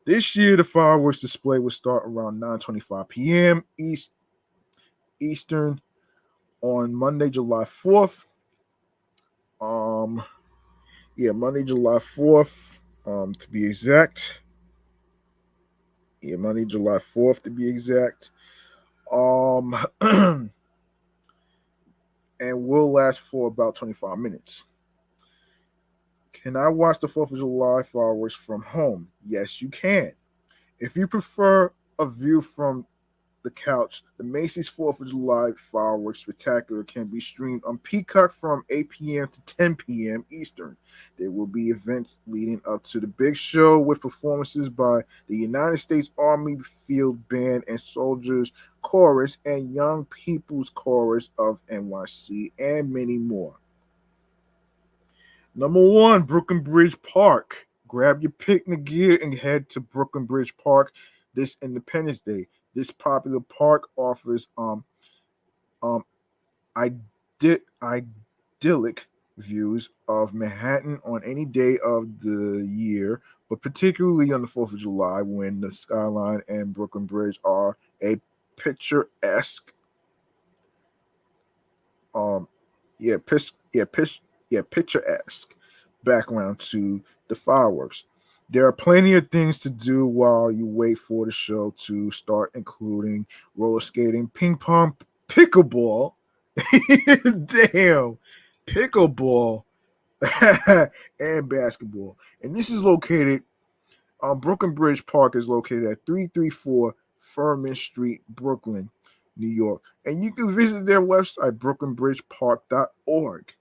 This year the fireworks display will start around 9:25 p.m. Eastern on Monday, July 4th. Um yeah, Monday, July 4th, to be exact. Yeah, Monday, July 4th to be exact. And will last for about 25 minutes. Can I watch the 4th of July fireworks from home? Yes, you can. If you prefer a view from the couch, the Macy's 4th of July fireworks spectacular can be streamed on Peacock from 8 p.m. to 10 p.m. Eastern. There will be events leading up to the big show with performances by the United States Army Field Band and Soldiers Chorus and Young People's Chorus of NYC and many more. Number one, Brooklyn Bridge Park. Grab your picnic gear and head to Brooklyn Bridge Park this Independence Day. This popular park offers um idyllic views of Manhattan on any day of the year, but particularly on the 4th of July when the skyline and Brooklyn Bridge are a picturesque um yeah, picturesque background to the fireworks. There are plenty of things to do while you wait for the show to start, including roller skating, ping pong, pickleball. Damn, pickleball and basketball. And this is located Brooklyn Bridge Park is located at 334 Furman Street, Brooklyn, New York. And you can visit their website, brooklynbridgepark.org.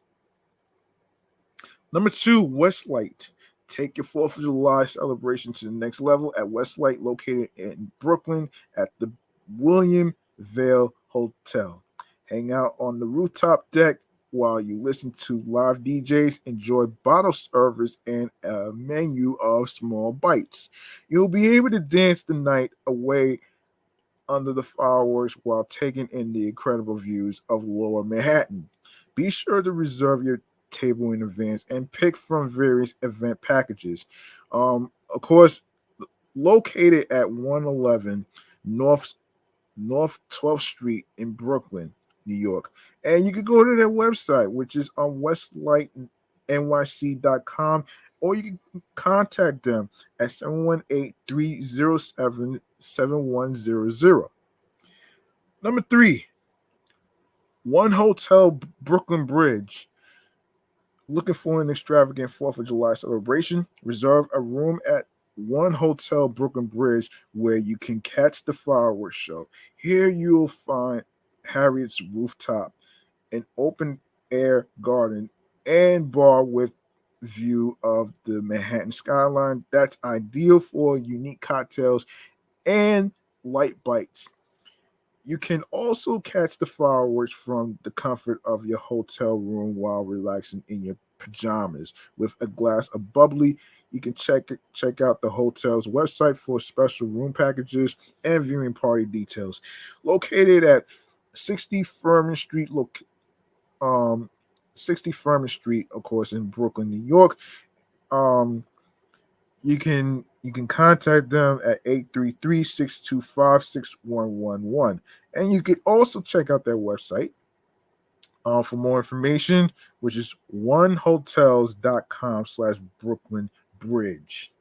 Number two, Westlight. Take your 4th of July celebration to the next level at Westlight, located in Brooklyn at the William Vale Hotel. Hang out on the rooftop deck while you listen to live DJs, enjoy bottle service, and a menu of small bites. You'll be able to dance the night away under the fireworks while taking in the incredible views of Lower Manhattan. Be sure to reserve your table in advance and pick from various event packages. Of course, located at 111 North 12th Street in Brooklyn, New York. And you can go to their website, which is on westlightnyc.com, or you can contact them at 718-307-7100. Number three, One Hotel Brooklyn Bridge. Looking for an extravagant 4th of July celebration? Reserve a room at One Hotel Brooklyn Bridge where you can catch the fireworks show. Here you'll find Harriet's rooftop, an open air garden, and bar with view of the Manhattan skyline. That's ideal for unique cocktails and light bites. You can also catch the fireworks from the comfort of your hotel room while relaxing in your pajamas with a glass of bubbly. You can check out the hotel's website for special room packages and viewing party details. Located at 60 Furman Street, 60 Furman Street, of course, in Brooklyn, New York. Um, you can contact them at 833-625-6111. And you could also check out their website for more information, which is onehotels.com/Brooklyn Bridge.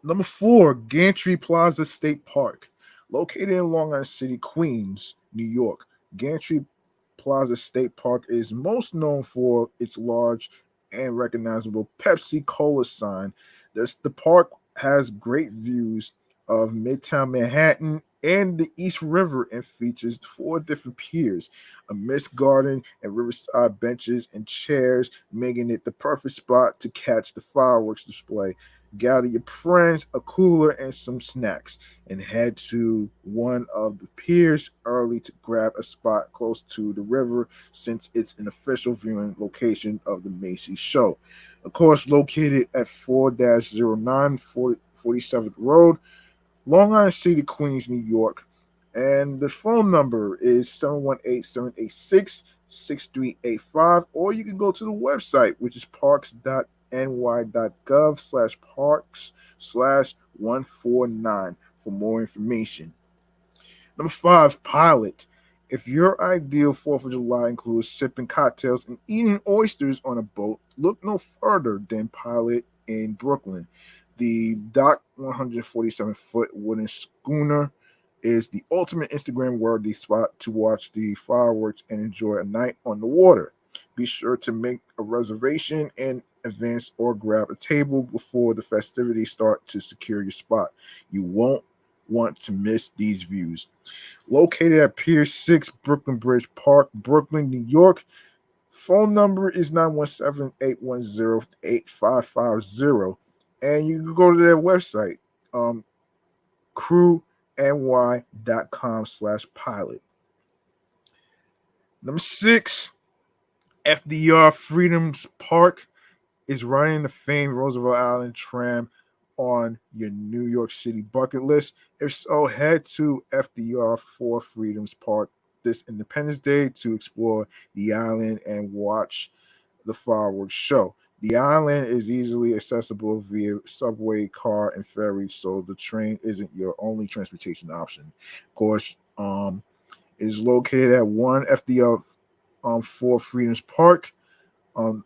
Number four, Gantry Plaza State Park. Located in Long Island City, Queens, New York. Gantry Plaza State Park is most known for its large and recognizable Pepsi Cola sign. The park has great views of Midtown Manhattan and the East River and features four different piers, a mist garden, and riverside benches and chairs, making it the perfect spot to catch the fireworks display. Gather your friends, a cooler, and some snacks, and head to one of the piers early to grab a spot close to the river since it's an official viewing location of the Macy's show. Of course, located at 4-09 47th Road, Long Island City, Queens, New York. And the phone number is 718-786-6385, or you can go to the website, which is parks.ny.gov/parks/149 for more information. Number five, Pilot. If your ideal 4th of July includes sipping cocktails and eating oysters on a boat, look no further than Pilot in Brooklyn. The Dock 147-foot wooden schooner is the ultimate Instagram worthy spot to watch the fireworks and enjoy a night on the water. Be sure to make a reservation in advance or grab a table before the festivities start to secure your spot. You won't want to miss these views. Located at Pier 6 Brooklyn Bridge Park, Brooklyn, New York. Phone number is 917-810-8550. And you can go to their website, crewny.com/pilot. Number 6, FDR Freedom's Park is riding the famed Roosevelt Island tram on your New York City bucket list. If so, head to FDR for Freedom's Park this Independence Day to explore the island and watch the fireworks show. The island is easily accessible via subway, car, and ferry, so the train isn't your only transportation option. Of course, it is located at 1 FDR 4 Freedoms Park. You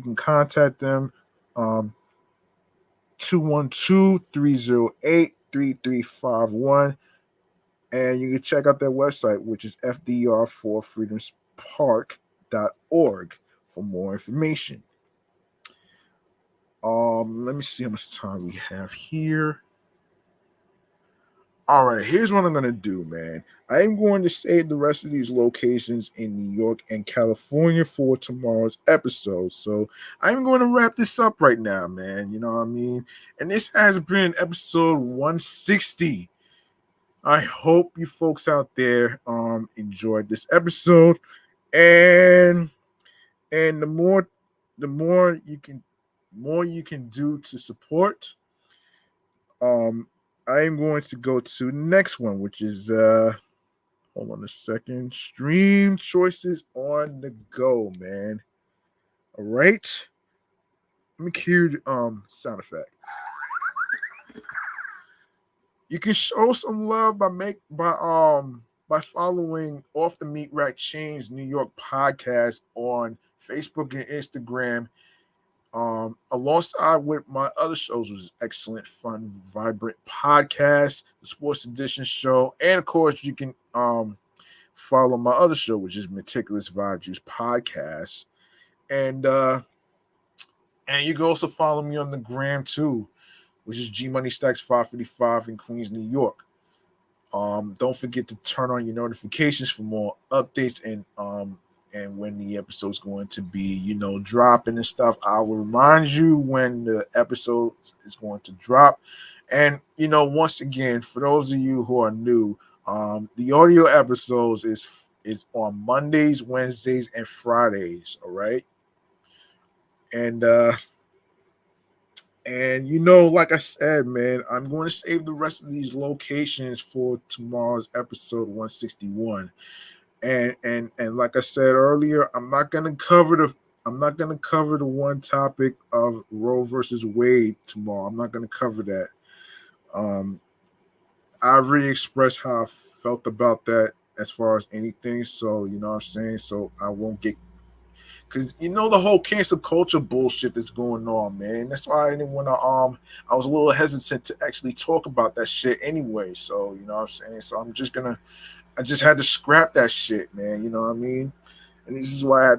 can contact them 212-308-3351, and you can check out their website, which is fdr4freedomspark.org for more information. Let me see how much time we have here. All right, here's what I'm gonna do, man. I am going to save the rest of these locations in New York and California for tomorrow's episode. So I'm going to wrap this up right now, man. You know what I mean? And this has been episode 160. I hope you folks out there enjoyed this episode. And the more you can do to support. I am going to go to the next one, which is hold on a second. Stream choices on the go, man. All right. Let me cue the sound effect. You can show some love by following Off the Meat Rack Chainz New York podcast on Facebook and Instagram. Alongside with my other shows, which is excellent, fun, vibrant podcast, the Sports Edition show, and of course you can follow my other show, which is Meticulous Vibe Juice podcast, and you can also follow me on the gram too, which is G Money Stacks 555 in Queens, New York. Don't forget to turn on your notifications for more updates and when the episode's going to be, dropping and stuff. I will remind you when the episode is going to drop. And, once again, for those of you who are new, the audio episodes is on Mondays, Wednesdays, and Fridays. All right. And like I said, man, I'm going to save the rest of these locations for tomorrow's episode 161. And like I said earlier, I'm not gonna cover the one topic of Roe versus Wade tomorrow. I'm not gonna cover that. I already expressed how I felt about that as far as anything. So you know what I'm saying. So I won't get because the whole cancel culture bullshit that's going on, man. That's why I didn't want to. I was a little hesitant to actually talk about that shit anyway. So you know what I'm saying. So I just had to scrap that shit, man. You know what I mean? And this is why I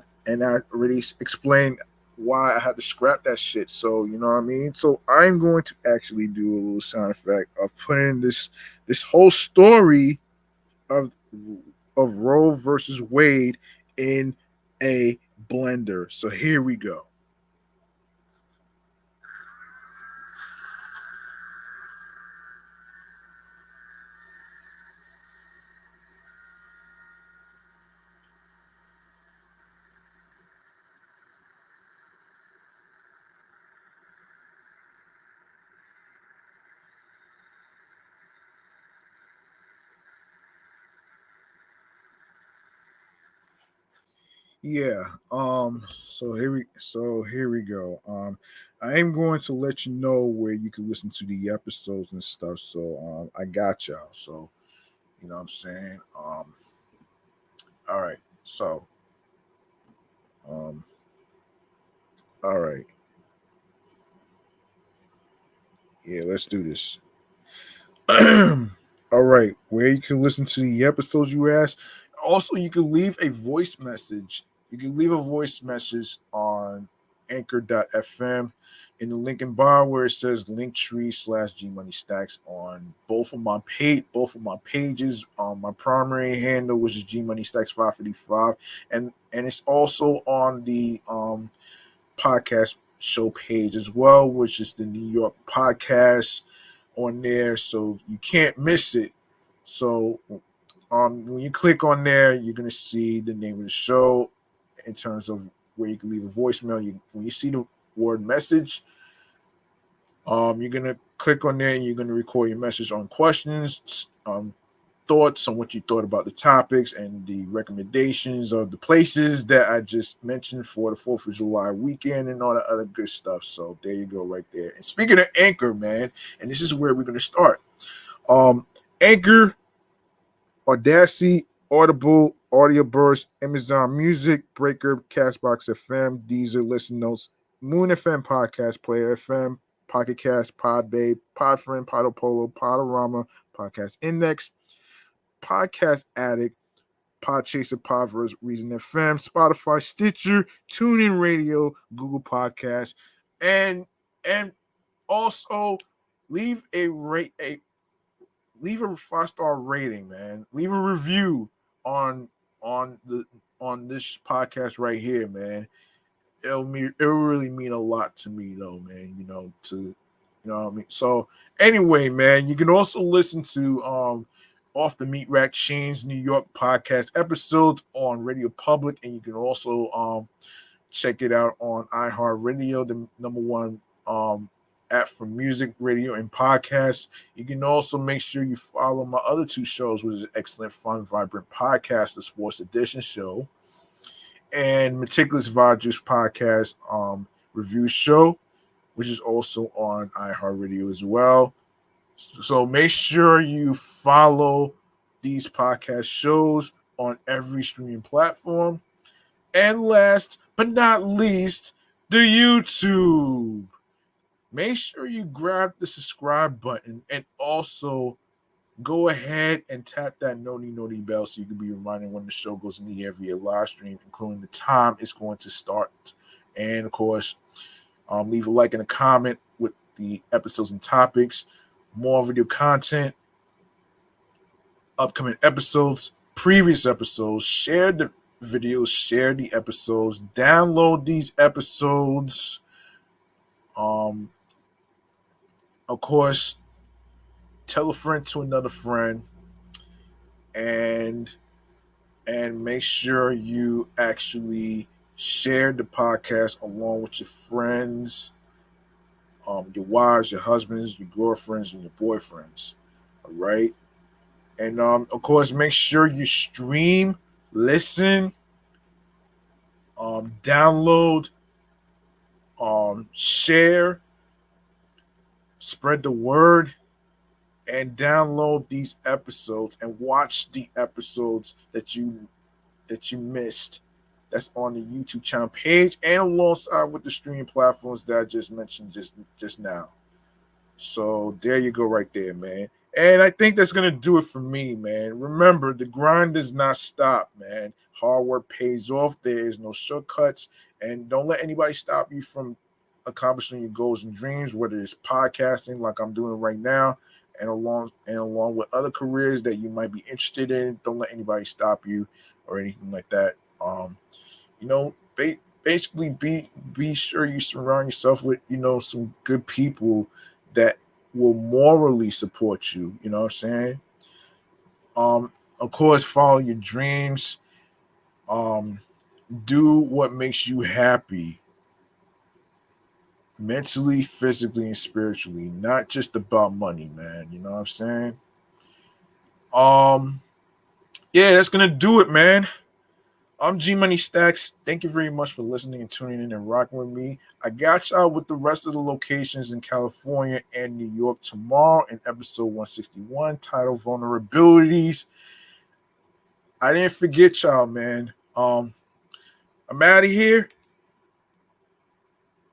already explained why I had to scrap that shit. So you know what I mean? So I'm going to actually do a little sound effect of putting this whole story of Roe versus Wade in a blender. So here we go. Yeah. So here we go. I am going to let you know where you can listen to the episodes and stuff. So I got y'all. So you know what I'm saying? All right. So um all right. Yeah, let's do this. All right, where you can listen to the episodes you asked. Also, you can leave a voice message. You can leave a voice message on anchor.fm in the link in bio where it says linktree/G Money Stacks on both of my pages. My primary handle, which is G Money Stacks 555, and it's also on the podcast show page as well, which is the New York podcast on there, so you can't miss it. So when you click on there, you're gonna see the name of the show in terms of where you can leave a voicemail. When you see the word message, you're gonna click on there and you're gonna record your message on questions, thoughts on what you thought about the topics and the recommendations of the places that I just mentioned for the 4th of July weekend and all the other good stuff. So there you go right there. And speaking of Anchor, man, and this is where we're going to start. Anchor, Audacity, Audible, Audio Burst, Amazon Music, Breaker, Castbox FM, Deezer, Listen Notes, Moon FM Podcast Player FM, Pocket Cast, Podbay, Podfriend, Podopolo, Podorama, Podcast Index, Podcast Addict, Podchaser, Podverse, Reason FM, Spotify, Stitcher, TuneIn Radio, Google Podcasts, and also leave a 5-star rating, man. Leave a review on this podcast right here, man. It'll really mean a lot to me though, man. You know what I mean? So anyway, man, you can also listen to Off the Meat Rack Chainz New York podcast episodes on Radio Public, and you can also check it out on iHeartRadio, the number one app for music, radio, and podcasts. You can also make sure you follow my other two shows, which is Excellent Fun, Vibrant Podcast, the Sports Edition show, and Meticulous Vibe Juice Podcast review show, which is also on iHeartRadio as well. So make sure you follow these podcast shows on every streaming platform. And last but not least, the YouTube. Make sure you grab the subscribe button and also go ahead and tap that noti bell so you can be reminded when the show goes in the air via live stream, including the time it's going to start. And of course, leave a like and a comment with the episodes and topics, more video content, upcoming episodes, previous episodes, share the videos, share the episodes, download these episodes. Of course, tell a friend to another friend, and make sure you actually share the podcast along with your friends, your wives, your husbands, your girlfriends, and your boyfriends. All right. And of course, make sure you stream, listen, download, share, spread the word, and download these episodes and watch the episodes that you missed. That's on the YouTube channel page and alongside with the streaming platforms that I just mentioned just now. So there you go right there, man. And I think that's going to do it for me, man. Remember, the grind does not stop, man. Hard work pays off. There is no shortcuts. And don't let anybody stop you from accomplishing your goals and dreams, whether it's podcasting like I'm doing right now, and along with other careers that you might be interested in. Don't let anybody stop you or anything like that. Basically be sure you surround yourself with, some good people that will morally support you. You know what I'm saying? Of course, follow your dreams. Do what makes you happy, mentally, physically, and spiritually. Not just about money, man. You know what I'm saying? Yeah, that's gonna do it, man. I'm G Money Stacks. Thank you very much for listening and tuning in and rocking with me. I got y'all with the rest of the locations in California and New York tomorrow in episode 161, titled Vulnerabilities. I didn't forget y'all, man. I'm out of here.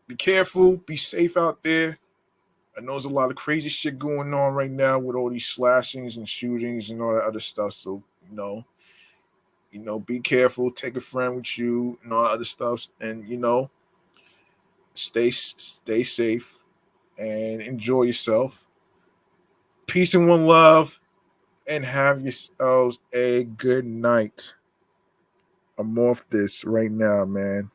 Be careful. Be safe out there. I know there's a lot of crazy shit going on right now with all these slashings and shootings and all that other stuff. So, be careful, take a friend with you and all that other stuff. And, stay safe and enjoy yourself. Peace and one love, and have yourselves a good night. I'm off this right now, man.